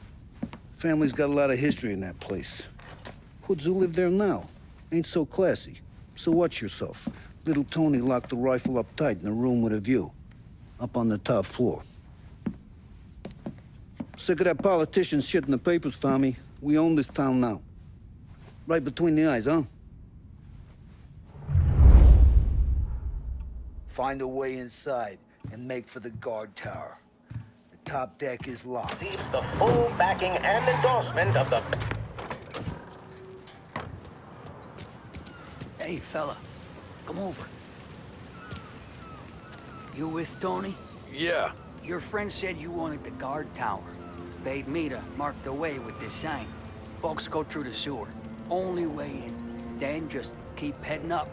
Family's got a lot of history in that place. Hoods who live there now ain't so classy. So watch yourself. Little Tony locked the rifle up tight in a room with a view. Up on the top floor. Sick of that politician shit in the papers, Tommy. We own this town now. Right between the eyes, huh? Find a way inside and make for the guard tower. The top deck is locked. Receives the full backing and endorsement of the... Hey, fella. Come over. You with Tony? Yeah. Your friend said you wanted the guard tower. Paid me to mark the way with this sign. Folks go through the sewer. Only way in. Then just keep heading up.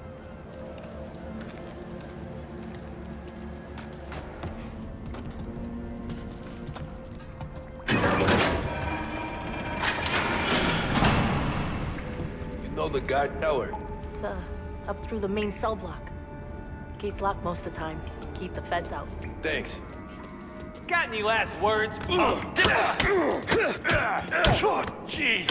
You know the guard tower? It's, up through the main cell block. Gate's locked most of the time. Keep the feds out. Thanks. Got any last words? Jeez.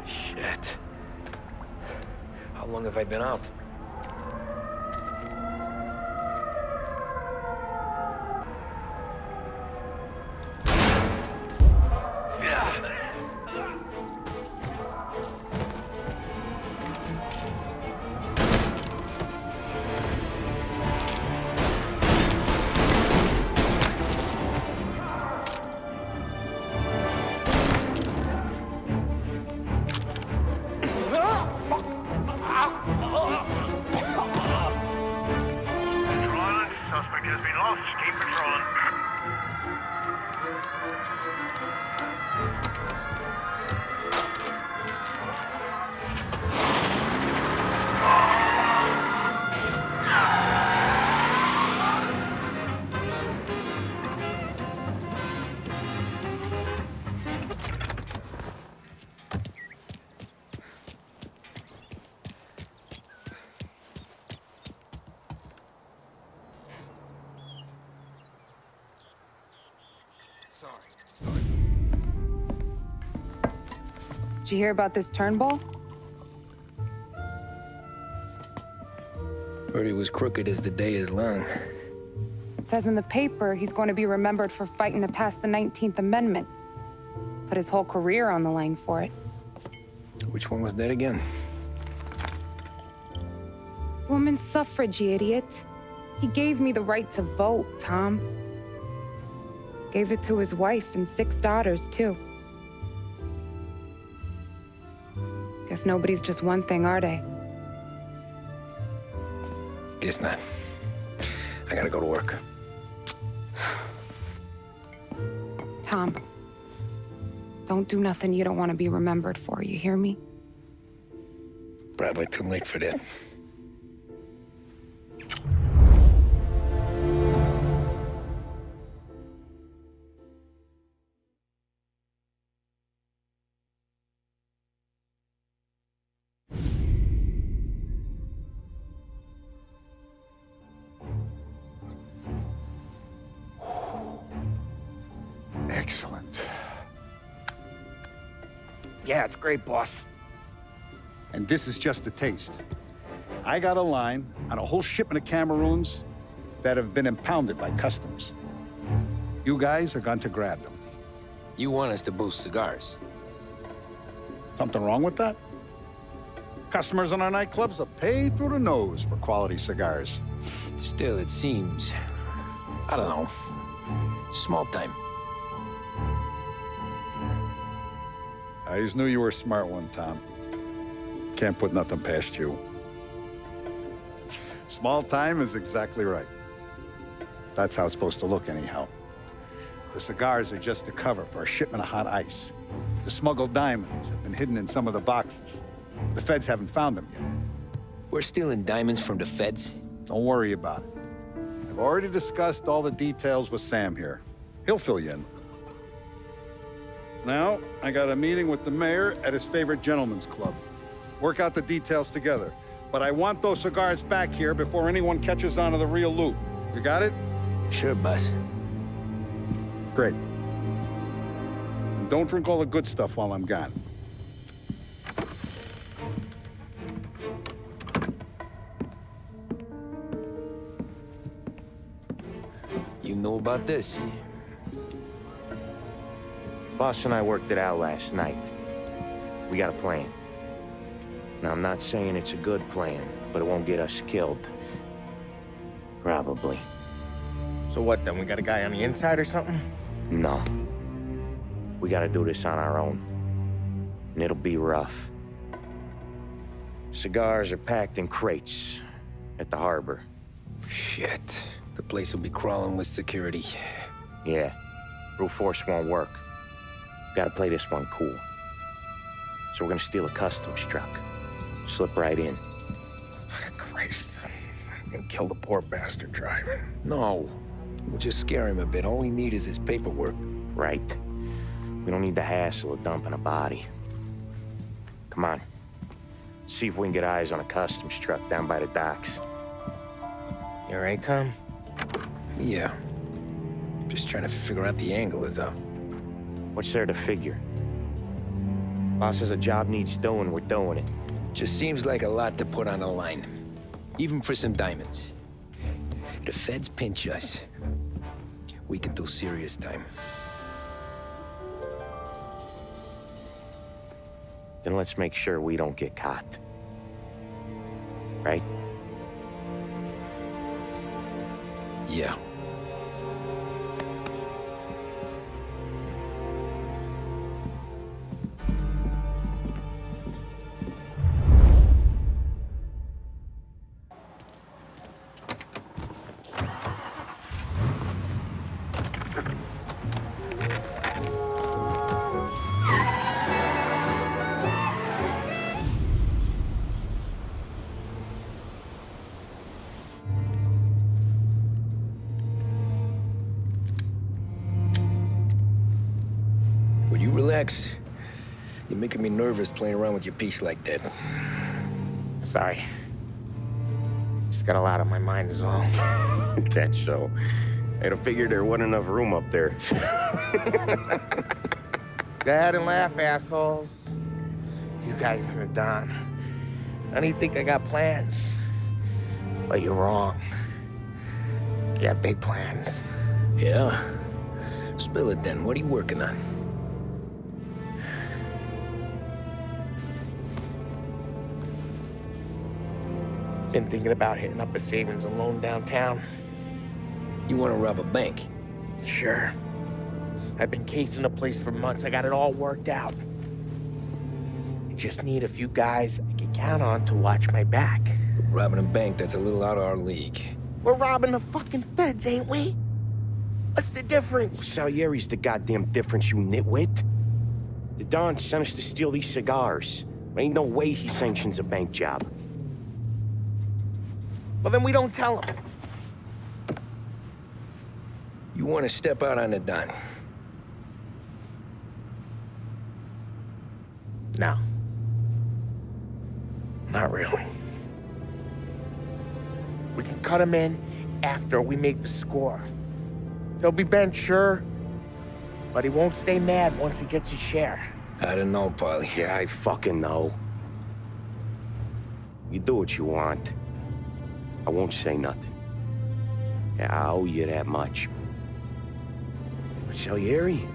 Shit. How long have I been out? Suspect has been lost. Keep patrolling. Did you hear about this Turnbull? Heard he was crooked as the day is long. It says in the paper he's going to be remembered for fighting to pass the 19th Amendment. Put his whole career on the line for it. Which one was that again? Women's suffrage, you idiot. He gave me the right to vote, Tom. Gave it to his wife and 6 daughters, too. Guess nobody's just one thing, are they? Guess not. I gotta go to work. Tom, don't do nothing you don't want to be remembered for, you hear me? Probably too late for that. Excellent. Yeah, it's great, boss. And this is just a taste. I got a line on a whole shipment of Cameroons that have been impounded by customs. You guys are going to grab them. You want us to boost cigars? Something wrong with that? Customers in our nightclubs are paid through the nose for quality cigars. Still, it seems... I don't know. Small time. I always knew you were a smart one, Tom. Can't put nothing past you. Small time is exactly right. That's how it's supposed to look, anyhow. The cigars are just a cover for a shipment of hot ice. The smuggled diamonds have been hidden in some of the boxes. The feds haven't found them yet. We're stealing diamonds from the feds? Don't worry about it. I've already discussed all the details with Sam here. He'll fill you in. Now, I got a meeting with the mayor at his favorite gentleman's club. Work out the details together. But I want those cigars back here before anyone catches on to the real loot. You got it? Sure, boss. Great. And don't drink all the good stuff while I'm gone. You know about this? Boss and I worked it out last night. We got a plan. Now, I'm not saying it's a good plan, but it won't get us killed. Probably. So what then? We got a guy on the inside or something? No. We gotta do this on our own. And it'll be rough. Cigars are packed in crates at the harbor. Shit. The place will be crawling with security. Yeah. Brute force won't work. Gotta play this one cool. So we're gonna steal a customs truck. Slip right in. Christ. And kill the poor bastard driver. No. We'll just scare him a bit. All we need is his paperwork. Right. We don't need the hassle of dumping a body. Come on. See if we can get eyes on a customs truck down by the docks. You all right, Tom? Yeah. Just trying to figure out the angle is up. What's there to figure? Boss says a job needs doing, we're doing it. Just seems like a lot to put on the line. Even for some diamonds. If the feds pinch us, we could do serious time. Then let's make sure we don't get caught. Right? Yeah. Will you relax? You're making me nervous playing around with your piece like that. Sorry. Just got a lot on my mind is all. That's so. I'd have figured there wasn't enough room up there. Go ahead and laugh, assholes. You guys are done. I don't even think I got plans. But you're wrong. I got big plans. Yeah? Spill it then. What are you working on? Been thinking about hitting up a savings and loan downtown. You want to rob a bank? Sure. I've been casing the place for months. I got it all worked out. I just need a few guys I can count on to watch my back. Robbing a bank, that's a little out of our league. We're robbing the fucking feds, ain't we? What's the difference? Salieri's the goddamn difference, you nitwit. The Don sent us to steal these cigars. Ain't no way he sanctions a bank job. Well, then we don't tell him. You want to step out on the Don? No. Not really. We can cut him in after we make the score. He'll be bent, sure, but he won't stay mad once he gets his share. I don't know, Polly. Yeah, I fucking know. You do what you want. I won't say nothing. Yeah, I owe you that much. But Salieri?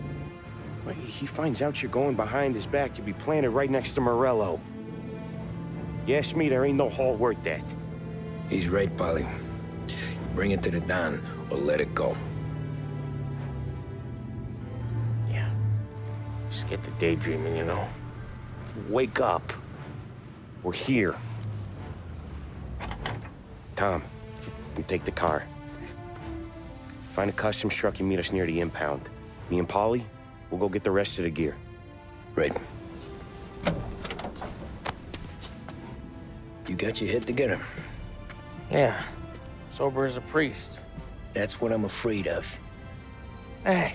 Well, he finds out you're going behind his back, you'll be planted right next to Morello. You ask me, there ain't no haul worth that. He's right, Polly. You bring it to the Don, or let it go. Yeah. Just get to daydreaming, you know? Wake up. We're here. Tom, you take the car. Find a customs truck and meet us near the impound. Me and Polly, we'll go get the rest of the gear. Right. You got your head together? Yeah. Sober as a priest. That's what I'm afraid of. Hey,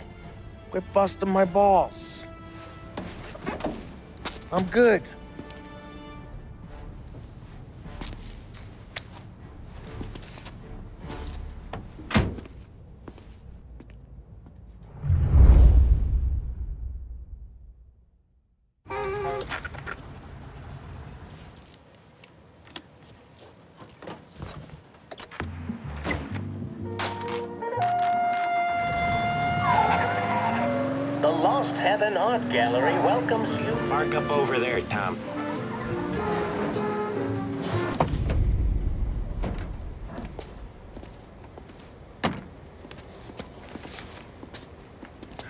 quit busting my balls. I'm good. Lost Heaven Art Gallery welcomes you. Park up over there, Tom.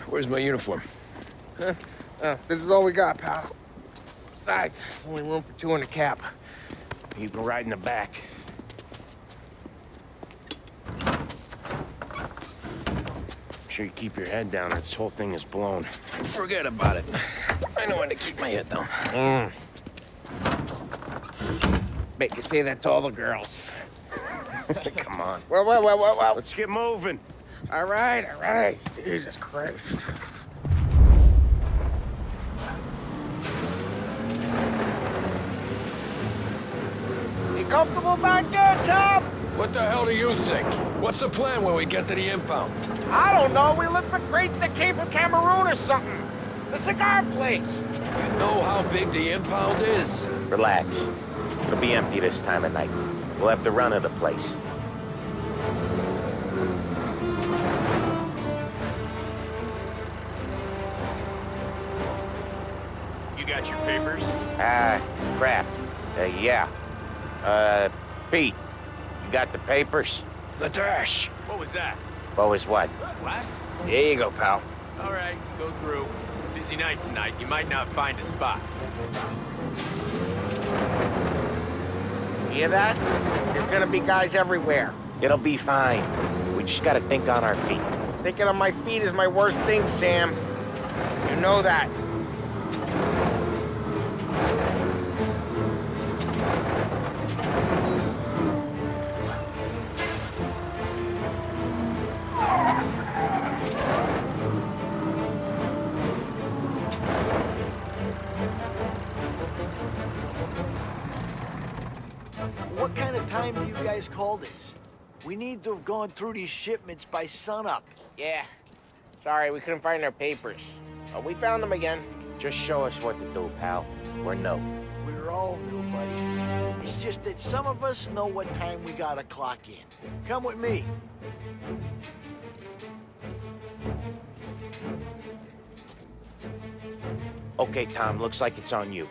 Where's my uniform? This is all we got, pal. Besides, there's only room for 2 in the cab. You can ride in the back. Make sure you keep your head down or this whole thing is blown. Forget about it. I know when to keep my head down. Bet you say that to all the girls. Come on. Well. Let's get moving. All right. Jesus Christ. You comfortable back there, Tom? What the hell do you think? What's the plan when we get to the impound? I don't know. We look for crates that came from Cameroon or something. The cigar place. You know how big the impound is? Relax. It'll be empty this time of night. We'll have the run of the place. You got your papers? Crap. Yeah. Pete, you got the papers? The dash. What was that? What was what? What? Here you go, pal. All right, go through. Busy night tonight. You might not find a spot. Hear that? There's gonna be guys everywhere. It'll be fine. We just gotta think on our feet. Thinking on my feet is my worst thing, Sam. You know that. What kind of time do you guys call this? We need to have gone through these shipments by sunup. Yeah. Sorry, we couldn't find our papers. But we found them again. Just show us what to do, pal. We're new. We're all new, buddy. It's just that some of us know what time we gotta clock in. Come with me. Okay, Tom, looks like it's on you.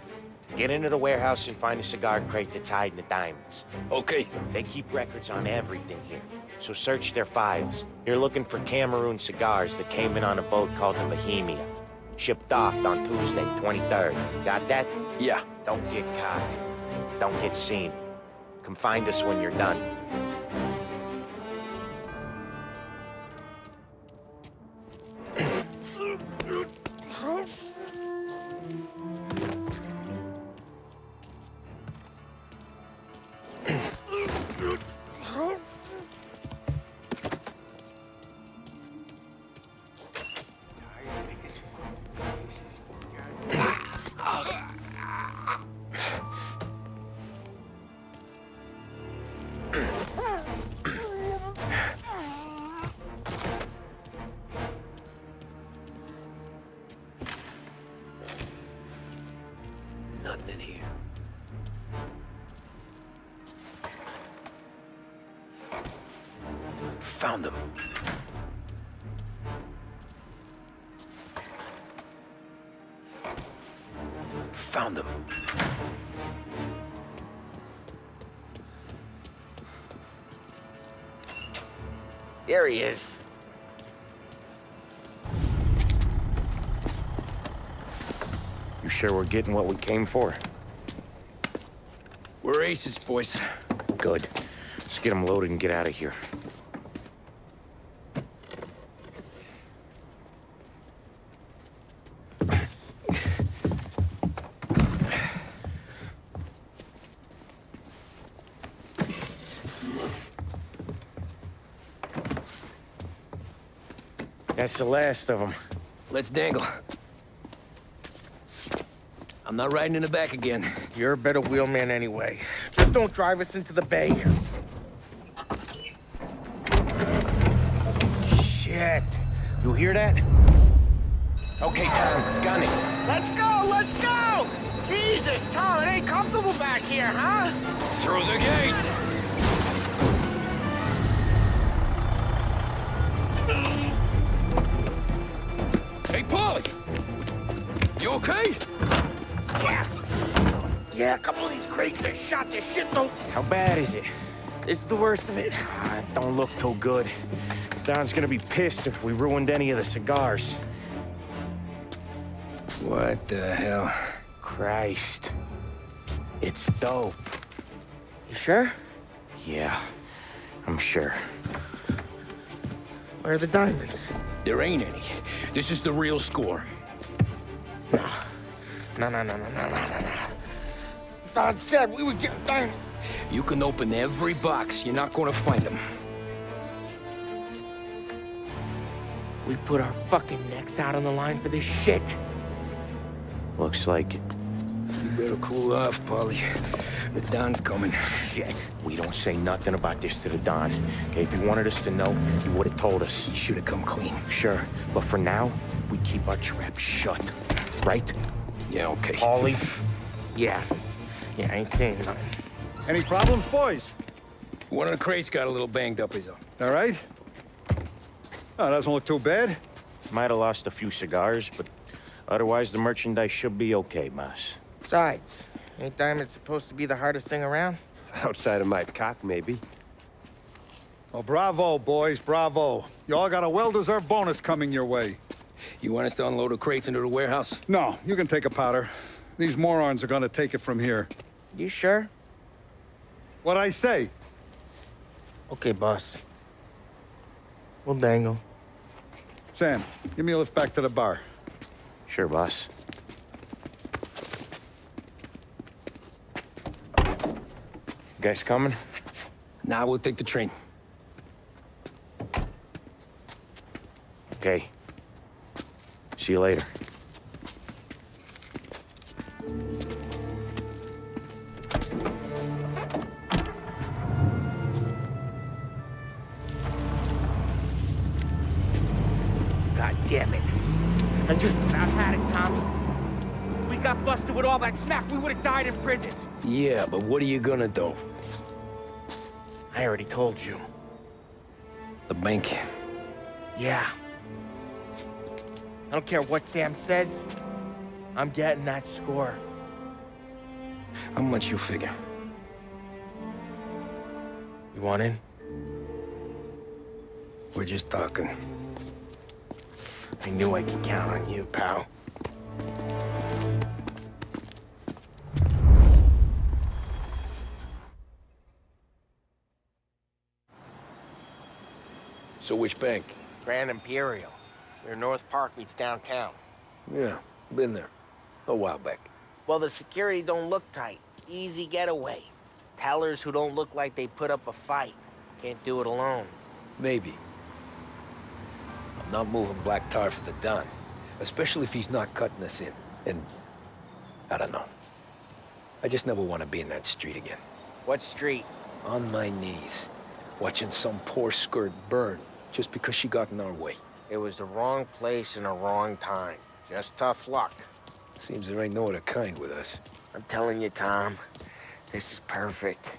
Get into the warehouse and find a cigar crate that's hiding the diamonds. Okay. They keep records on everything here, so search their files. You're looking for Cameroon cigars that came in on a boat called the Bohemia. Shipped off on Tuesday, 23rd. Got that? Yeah. Don't get caught. Don't get seen. Come find us when you're done. Nothing in here. Found them. Found them. There he is. You sure we're getting what we came for? We're aces, boys. Good. Let's get them loaded and get out of here. That's the last of them. Let's dangle. I'm not riding in the back again. You're a better wheelman anyway. Just don't drive us into the bay. Shit. You hear that? Okay, Tom, gun it. Let's go! Jesus, Tom, it ain't comfortable back here, huh? Through the gate! Hey, Paulie! You okay? Yeah, a couple of these crates are shot to shit, though. How bad is it? This is the worst of it. It don't look too good. Don's gonna be pissed if we ruined any of the cigars. What the hell? Christ. It's dope. You sure? Yeah, I'm sure. Where are the diamonds? There ain't any. This is the real score. No. No. Don said we would get diamonds. You can open every box. You're not gonna find them. We put our fucking necks out on the line for this shit. Looks like it. You better cool off, Paulie. The Don's coming. Shit. We don't say nothing about this to the Don. Okay, if he wanted us to know, he would have told us. He should have come clean. Sure, but for now, we keep our trap shut. Right? Yeah, okay. Paulie? Yeah, I ain't saying nothing. Any problems, boys? One of the crates got a little banged up, is all. All right? Oh, doesn't look too bad. Might have lost a few cigars, but otherwise the merchandise should be okay, Mas. Besides, ain't diamonds supposed to be the hardest thing around? Outside of my cock, maybe. Well, bravo, boys, bravo. You all got a well-deserved bonus coming your way. You want us to unload the crates into the warehouse? No, you can take a powder. These morons are gonna take it from here. You sure? What'd I say? Okay, boss. We'll dangle. Sam, give me a lift back to the bar. Sure, boss. Guys coming? Nah, we'll take the train. Okay. See you later. God damn it. I just about had it, Tommy. We got busted with all that smack. We would have died in prison. Yeah, but what are you gonna do? I already told you. The bank. Yeah. I don't care what Sam says. I'm getting that score. How much you figure? You want in? We're just talking. I knew I could count on you, pal. So which bank? Grand Imperial. Where North Park meets downtown. Yeah, been there. A while back. Well, the security don't look tight. Easy getaway. Tellers who don't look like they put up a fight. Can't do it alone. Maybe. I'm not moving black tar for the Don. Especially if he's not cutting us in. And I don't know. I just never want to be in that street again. What street? On my knees. Watching some poor skirt burn just because she got in our way. It was the wrong place and the wrong time. Just tough luck. Seems there ain't no other kind with us. I'm telling you, Tom, this is perfect.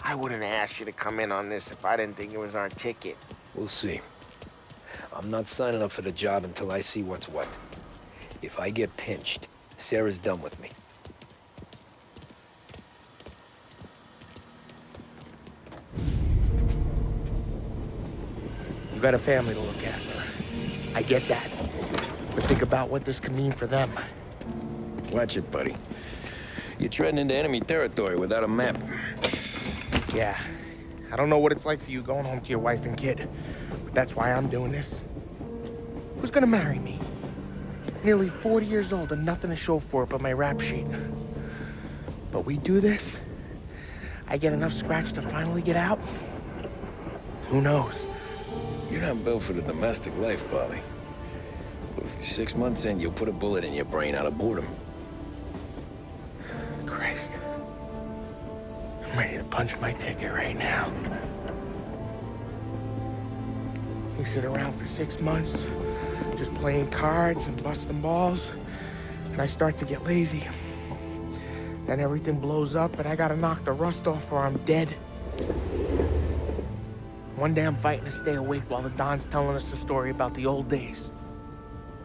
I wouldn't ask you to come in on this if I didn't think it was our ticket. We'll see. I'm not signing up for the job until I see what's what. If I get pinched, Sarah's done with me. You got a family to look after. I get that. But think about what this could mean for them. Watch it, buddy. You're treading into enemy territory without a map. Yeah. I don't know what it's like for you going home to your wife and kid. But that's why I'm doing this. Who's gonna marry me? Nearly 40 years old and nothing to show for it but my rap sheet. But we do this, I get enough scratch to finally get out? Who knows? You're not built for the domestic life, Polly. 6 months in, you'll put a bullet in your brain out of boredom. Christ. I'm ready to punch my ticket right now. We sit around for 6 months, just playing cards and busting balls, and I start to get lazy. Then everything blows up, and I gotta knock the rust off or I'm dead. One day I'm fighting to stay awake while the Don's telling us a story about the old days.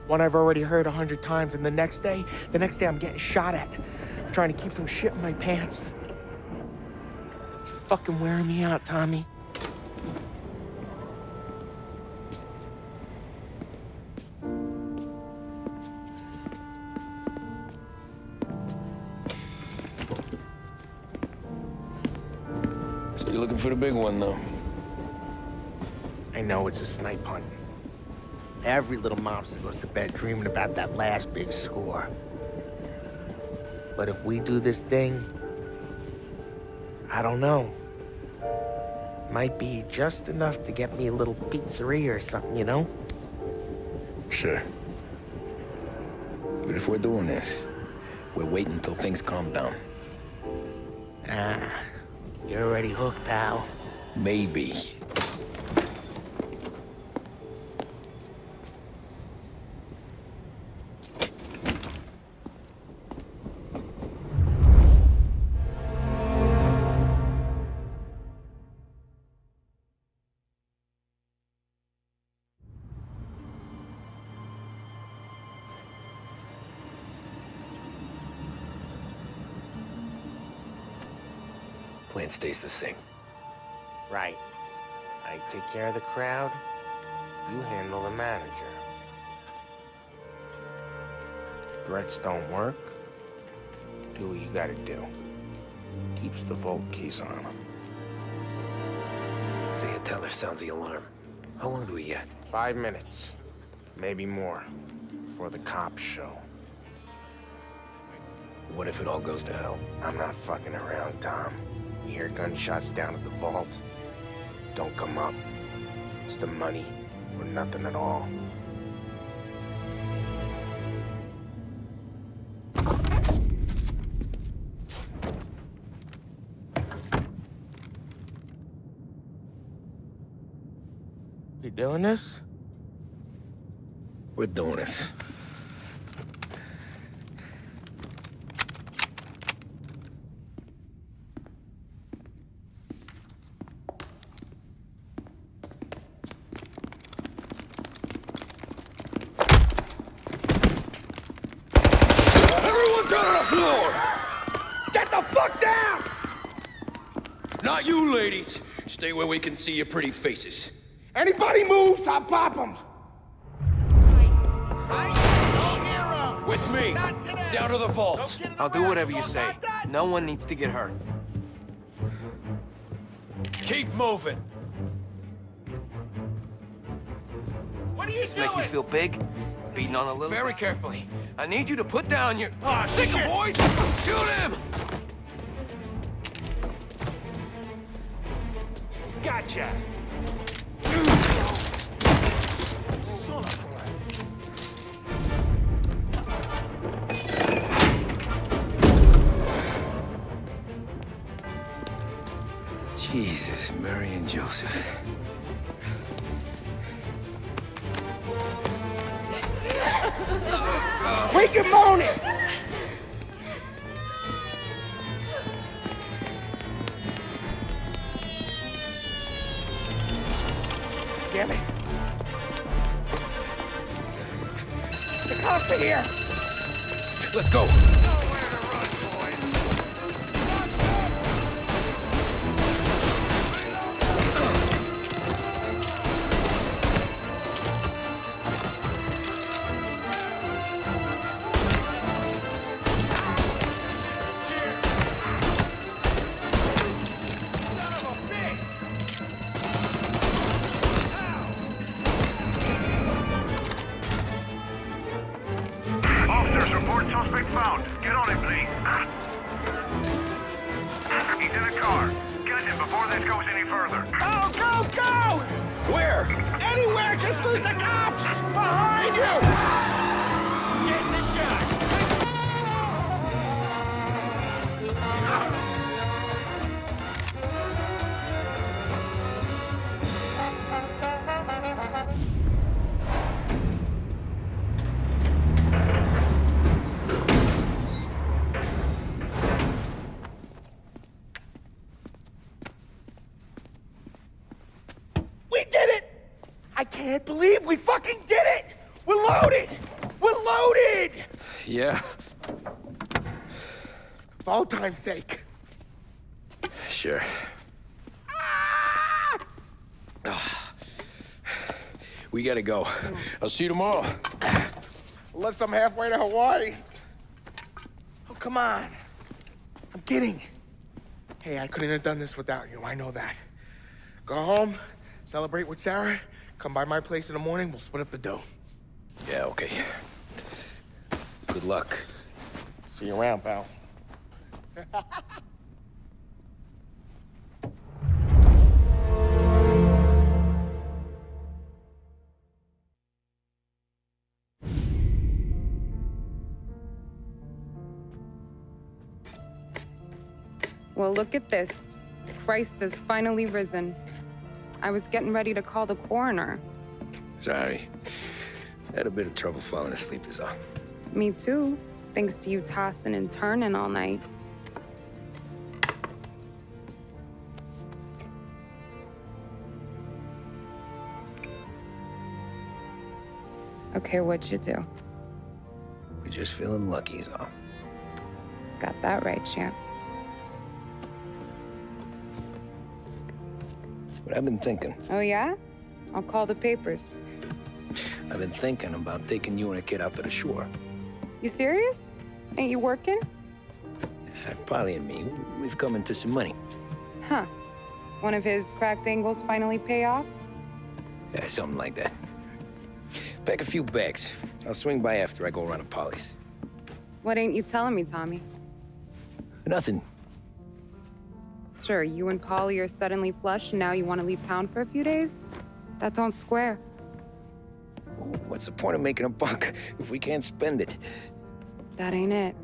One I've already heard 100 times, and the next day I'm getting shot at. Trying to keep from shitting my pants. It's fucking wearing me out, Tommy. So you're looking for the big one, though? I know it's a snipe hunt. Every little mobster goes to bed dreaming about that last big score. But if we do this thing, I don't know. Might be just enough to get me a little pizzeria or something, you know? Sure. But if we're doing this, we're waiting until things calm down. Ah, you're already hooked, pal. Maybe. Plan stays the same. Right. I take care of the crowd, you handle the manager. Threats don't work, do what you gotta do. Keeps the vault keys on him. See a teller sounds the alarm. How long do we get? 5 minutes, maybe more, before the cops show. What if it all goes to hell? I'm not fucking around, Tom. You hear gunshots down at the vault? Don't come up. It's the money, or nothing at all. You doing this? We're doing this. Get the fuck down! Not you, ladies. Stay where we can see your pretty faces. Anybody moves, I'll pop them. With me. Down to the vault. I'll do whatever you say. No one needs to get hurt. Keep moving. What are you doing? Make you feel big? Beating on a little? Very carefully. I need you to put down your... Ah, sick of boys! Shoot him! Gotcha! Jesus, Mary and Joseph. We can moan it! Damn it. The cops are here! Let's go! Officers, report suspect found. Get on him, please. He's in a car. Get him before this goes any further. Go, go, go! Where? Anywhere, just lose the cops! Behind you! Get in the shot! We did it! I can't believe we fucking did it! We're loaded! Yeah? For all time's sake. Sure. We gotta go. I'll see you tomorrow. Unless I'm halfway to Hawaii. Oh, come on. I'm kidding. Hey, I couldn't have done this without you. I know that. Go home, celebrate with Sarah, come by my place in the morning, we'll split up the dough. Yeah, okay. Good luck. See you around, pal. Well, look at this. Christ has finally risen. I was getting ready to call the coroner. Sorry. Had a bit of trouble falling asleep is all. Me too, thanks to you tossing and turning all night. Okay, what'd you do? We're just feeling lucky is all. Got that right, champ. But I've been thinking. Oh, yeah? I'll call the papers. I've been thinking about taking you and a kid out to the shore. You serious? Ain't you working? Polly and me, we've come into some money. Huh. One of his cracked angles finally pay off? Yeah, something like that. Pack a few bags. I'll swing by after I go around to Polly's. What ain't you telling me, Tommy? Nothing. Sure, you and Polly are suddenly flush and now you want to leave town for a few days? That don't square. What's the point of making a buck if we can't spend it? That ain't it.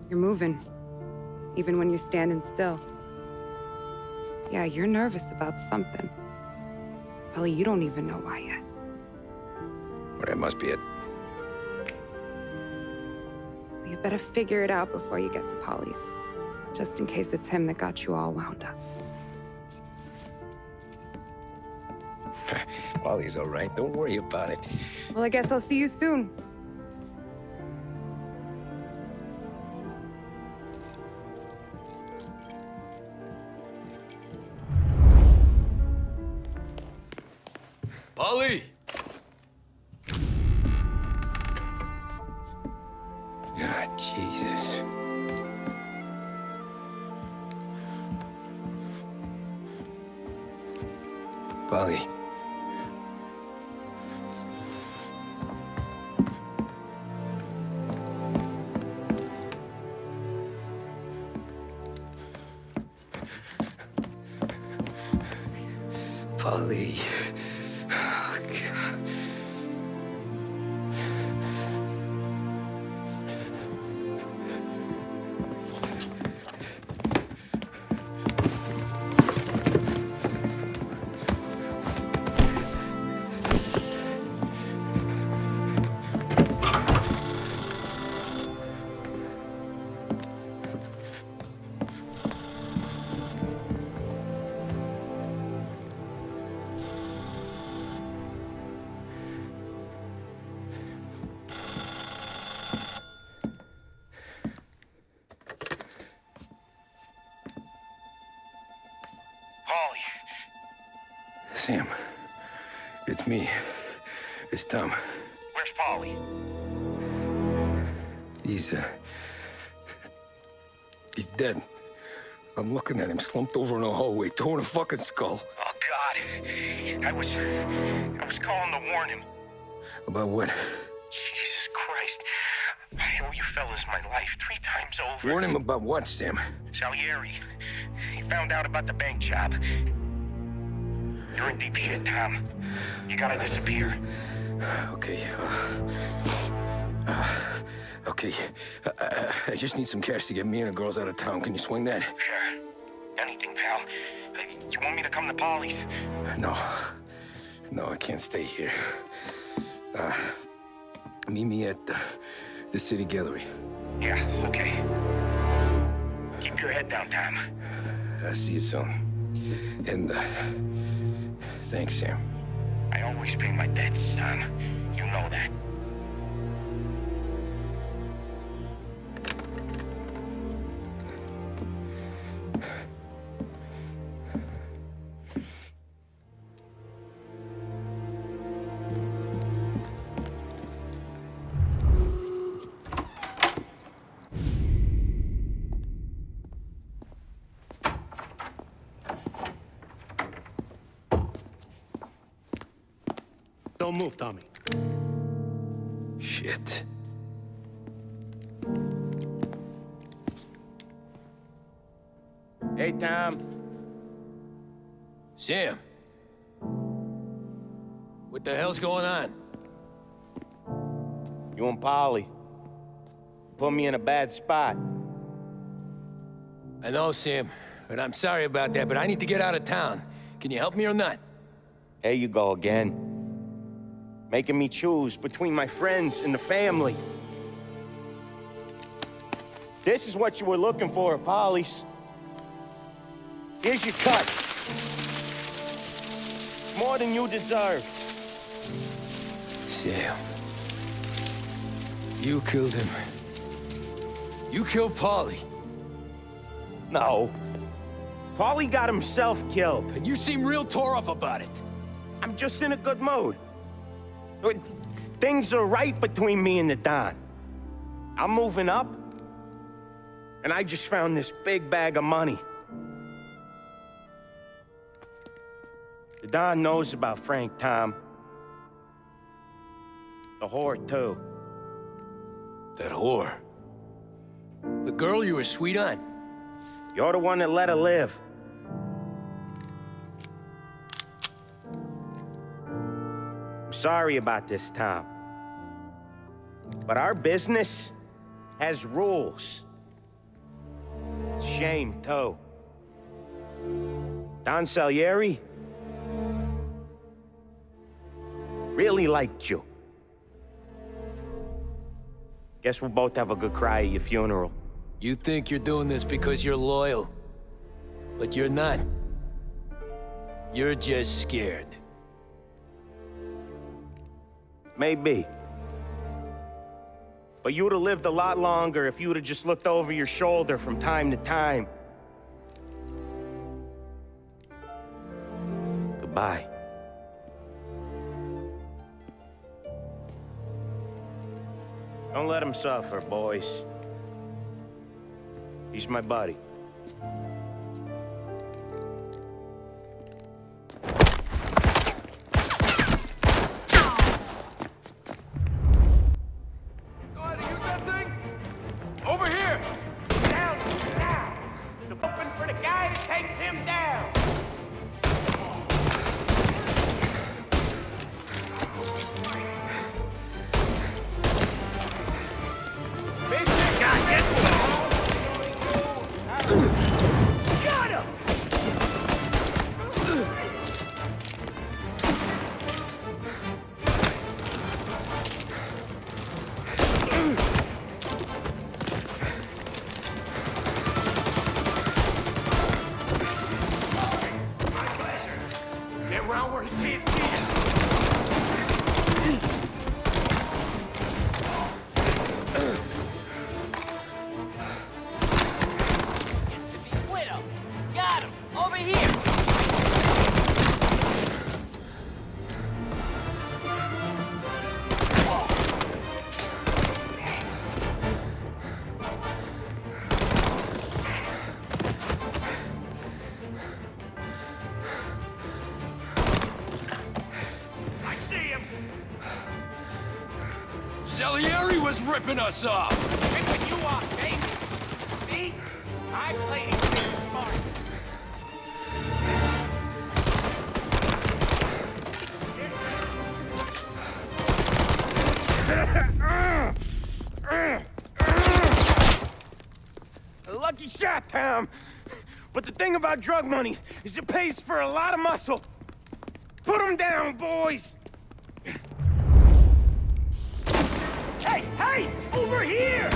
You're moving, even when you're standing still. Yeah, you're nervous about something. Probably you don't even know why yet. Well, that must be it. You better figure it out before you get to Polly's, just in case it's him that got you all wound up. Polly's all right. Don't worry about it. Well, I guess I'll see you soon. Polly! Ah, Jesus. Polly. Polly. Oh, God. Sam, it's me. It's Tom. Where's Polly? He's dead. I'm looking at him slumped over in the hallway, torn a fucking skull. Oh, God. I was calling to warn him. About what? Jesus Christ. I owe you fellas my life 3 times over. Warn him about what, Sam? Salieri. He found out about the bank job. You're in deep shit, Tom. You gotta disappear. Okay. Okay. I just need some cash to get me and the girls out of town. Can you swing that? Sure. Anything, pal. You want me to come to Polly's? No. No, I can't stay here. Meet me at the city gallery. Yeah, okay. Keep your head down, Tom. I'll see you soon. And, thanks, Sam. I always pay my debts, Tom. You know Don't move, Tommy. Shit. Hey, Tom. Sam. What the hell's going on? You and Polly put me in a bad spot. I know, Sam, and I'm sorry about that, but I need to get out of town. Can you help me or not? There you go again. Making me choose between my friends and the family. This is what you were looking for, Polly's. Here's your cut. It's more than you deserve. Sam. You killed him. You killed Paulie. No. Paulie got himself killed. And you seem real tore up about it. I'm just in a good mood. Things are right between me and the Don. I'm moving up, and I just found this big bag of money. The Don knows about Frank, Tom. The whore, too. That whore? The girl you were sweet on? You're the one that let her live. I'm sorry about this, Tom. But our business has rules. Shame, too. Don Salieri really liked you. Guess we'll both have a good cry at your funeral. You think you're doing this because you're loyal, but you're not. You're just scared. Maybe. But you'd have lived a lot longer if you'd have just looked over your shoulder from time to time. Goodbye. Don't let him suffer, boys. He's my buddy. Know how to use that thing? Over here! Down now! The open for the guy that takes him down! Got him! My pleasure. Get around where he can't see you. Widow! Got him! Over here! I see him! Salieri was ripping us off! Ripping you off, baby! See? I played it real smart. A lucky shot, Tom. But the thing about drug money is it pays for a lot of muscle. Put him down, boys! Hey, hey! Over here!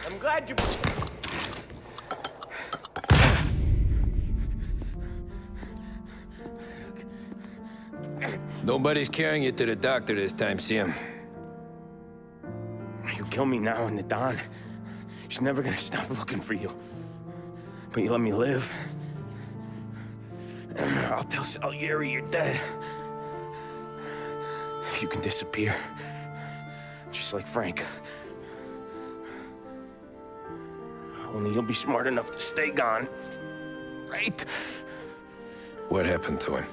I'm glad you... Nobody's carrying you to the doctor this time, Sam. You kill me now and the Don. She's never gonna stop looking for you. But you let me live. I'll tell Salieri you're dead. You can disappear. Just like Frank. Only you'll be smart enough to stay gone. Right? What happened to him?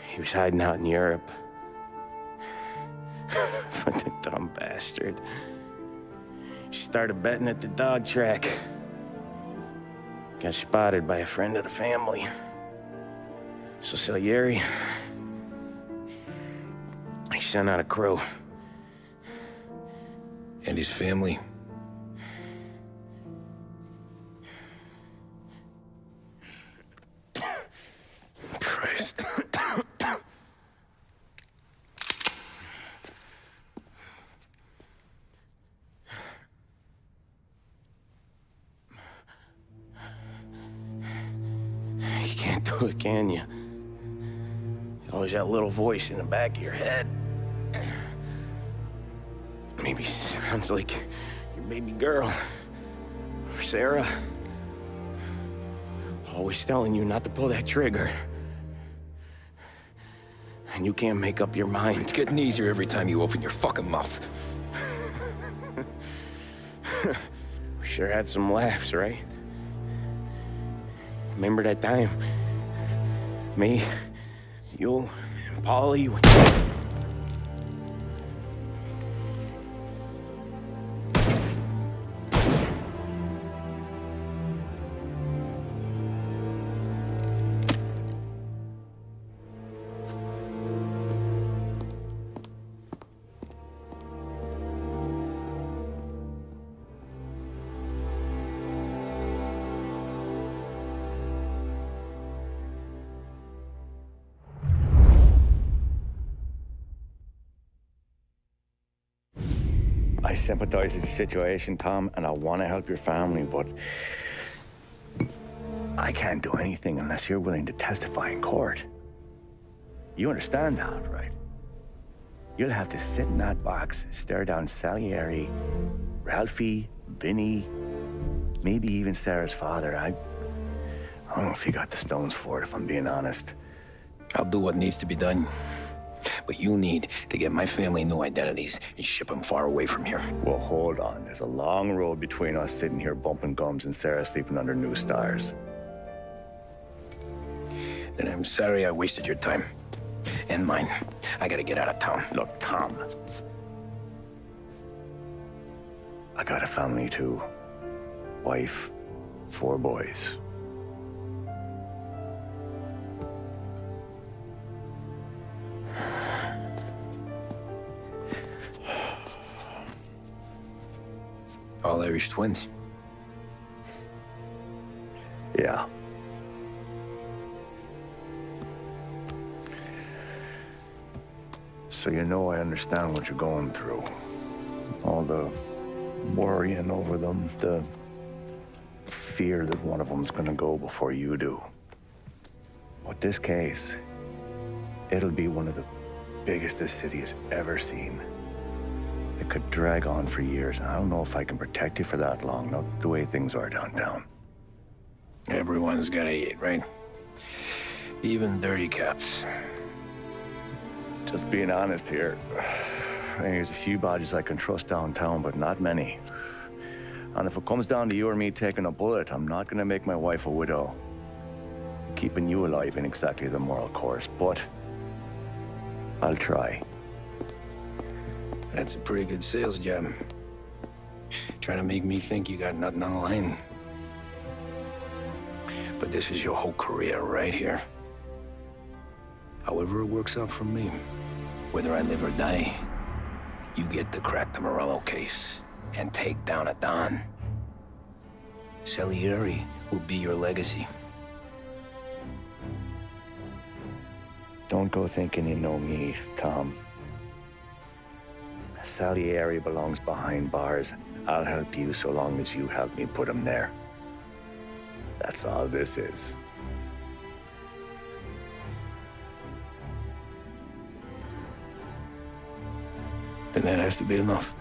He was hiding out in Europe. But the dumb bastard. He started betting at the dog track. Got spotted by a friend of the family. So Salieri, he sent out a crew. And his family? Christ. You can't do it, can you? Always that little voice in the back of your head. Maybe sounds like your baby girl. Or Sarah. Always telling you not to pull that trigger. And you can't make up your mind. It's getting easier every time you open your fucking mouth. We sure had some laughs, right? Remember that time? Me, you, and Paulie. I sympathize with the situation, Tom, and I want to help your family, but I can't do anything unless you're willing to testify in court. You understand that, right? You'll have to sit in that box, stare down Salieri, Ralphie, Vinny, maybe even Sarah's father. I don't know if you got the stones for it, if I'm being honest. I'll do what needs to be done. But you need to get my family new identities and ship them far away from here. Well, hold on. There's a long road between us sitting here bumping gums and Sarah sleeping under new stars. Then I'm sorry I wasted your time. And mine. I gotta get out of town. Look, Tom. I got a family too. Wife, 4 boys. All Irish twins. Yeah. So you know I understand what you're going through. All the worrying over them, the fear that one of them's gonna go before you do. But this case, it'll be one of the biggest this city has ever seen. It could drag on for years. I don't know if I can protect you for that long, not the way things are downtown. Everyone's gotta eat, right? Even dirty cops. Just being honest here. There's a few badges I can trust downtown, but not many. And if it comes down to you or me taking a bullet, I'm not gonna make my wife a widow. Keeping you alive ain't exactly the moral course, but I'll try. That's a pretty good sales job. Trying to make me think you got nothing on the line. But this is your whole career right here. However it works out for me, whether I live or die, you get to crack the Morello case and take down a Don. Salieri will be your legacy. Don't go thinking you know me, Tom. Salieri belongs behind bars. I'll help you so long as you help me put him there. That's all this is. And that has to be enough.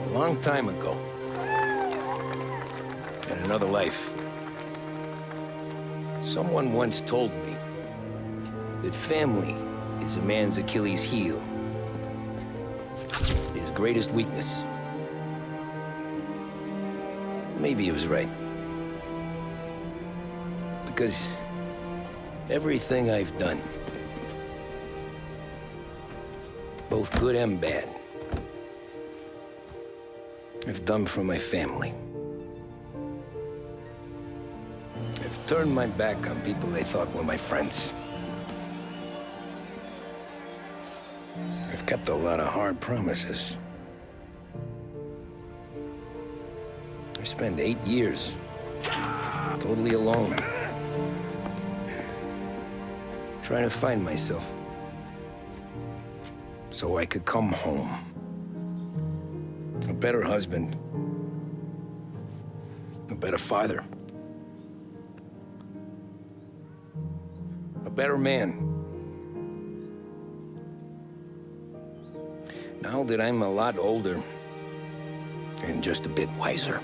A long time ago, in another life, someone once told me that family is a man's Achilles heel, his greatest weakness. Maybe he was right. Because everything I've done, both good and bad, I've done for my family. I've turned my back on people I thought were my friends. I've kept a lot of hard promises. I spent 8 years totally alone, trying to find myself so I could come home. A better husband, a better father, a better man. Now that I'm a lot older and just a bit wiser,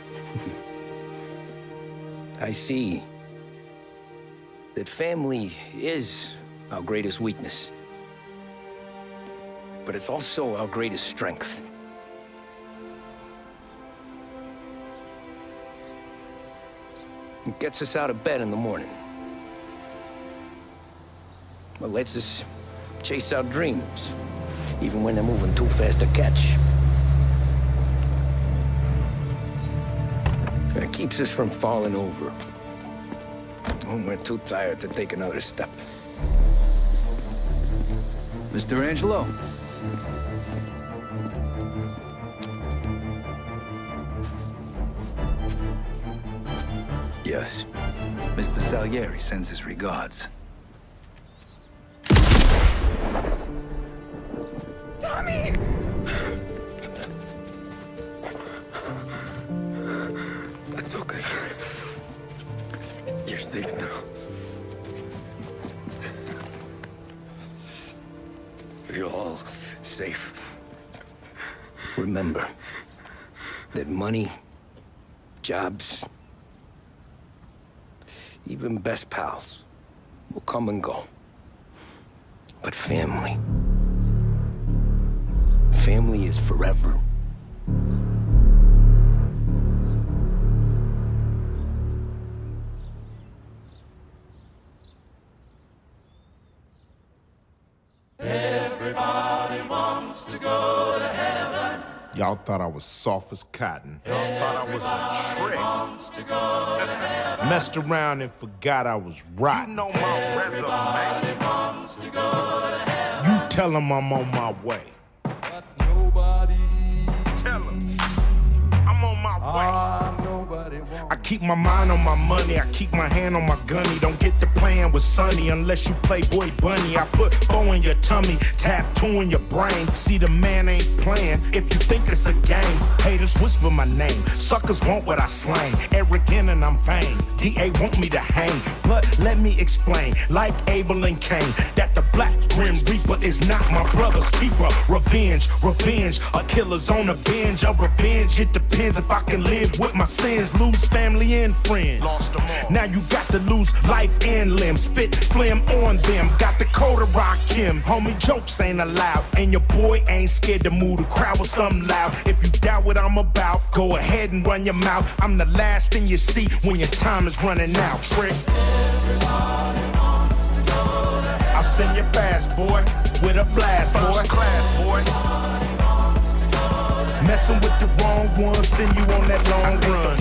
I see that family is our greatest weakness, but it's also our greatest strength. It gets us out of bed in the morning. It lets us chase our dreams, even when they're moving too fast to catch. It keeps us from falling over when we're too tired to take another step. Mr. Angelo. Yes. Mr. Salieri sends his regards. Tommy! That's okay. You're safe now. You're all safe. Remember that money, jobs, even best pals will come and go. But family is forever. Everybody wants to go to heaven. Y'all thought I was soft as cotton. Y'all thought I was a trick. Messed around and forgot I was rotten. You know my resume. You tell them I'm on my way. But nobody tell them I'm on my way. I keep my mind on my money. I keep my hand on my gunny. Don't get to playing with Sonny unless you play Boy Bunny. I put bow in your tummy, tattoo in your brain. See, the man ain't playing if you think it's a game. Haters whisper my name. Suckers want what I slang. Arrogant and I'm vain. DA want me to hang. But let me explain, like Abel and Cain, that the Black Grim Reaper is not my brother's keeper. Revenge, a killer's on a binge. A revenge, it depends if I can live with my sins. Lose family and friends. Lost them all. Now you got to lose life and limb. Spit phlegm on them. Got the code to rock him. Homie, jokes ain't allowed. And your boy ain't scared to move the crowd with something loud. If you doubt what I'm about, go ahead and run your mouth. I'm the last thing you see when your time is running out. Trick. I'll send you fast, boy, with a blast, boy. First class, boy. Messing with the wrong one, send you on that long run.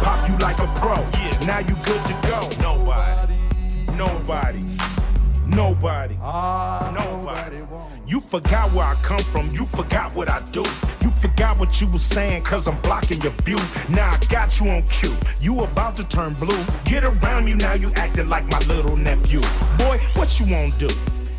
Pop you like a pro, yeah. Now you good to go. Nobody. You forgot where I come from, you forgot what I do. You forgot what you was saying, cause I'm blocking your view. Now I got you on cue, you about to turn blue. Get around you now, you acting like my little nephew. Boy, what you won't do?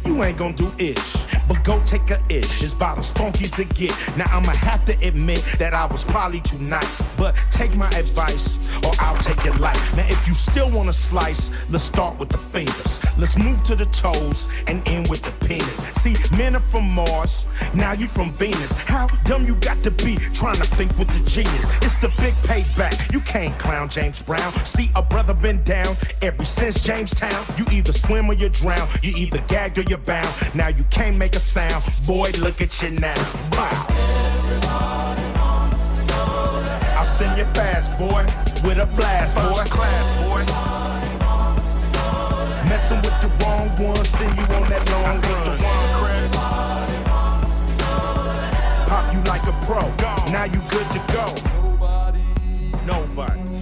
you ain't gonna do ish. But go take a ish, it's about as funky as it get. Now I'ma have to admit that I was probably too nice. But take my advice, or I'll take your life. Now if you still wanna slice, let's start with the fingers. Let's move to the toes and end with the penis. See, men are from Mars, now you from Venus. How dumb you got to be trying to think with the genius? It's the big payback, you can't clown James Brown. See, a brother been down ever since Jamestown. You either swim or you drown, you either gagged or you're bound. Now you can't make a sound, boy, look at you now. Wow. I'll send you fast, boy, with a blast, boy. First class, boy. Messing with the wrong one, send you on that long run. Pop you like a pro, now you good to go. Nobody.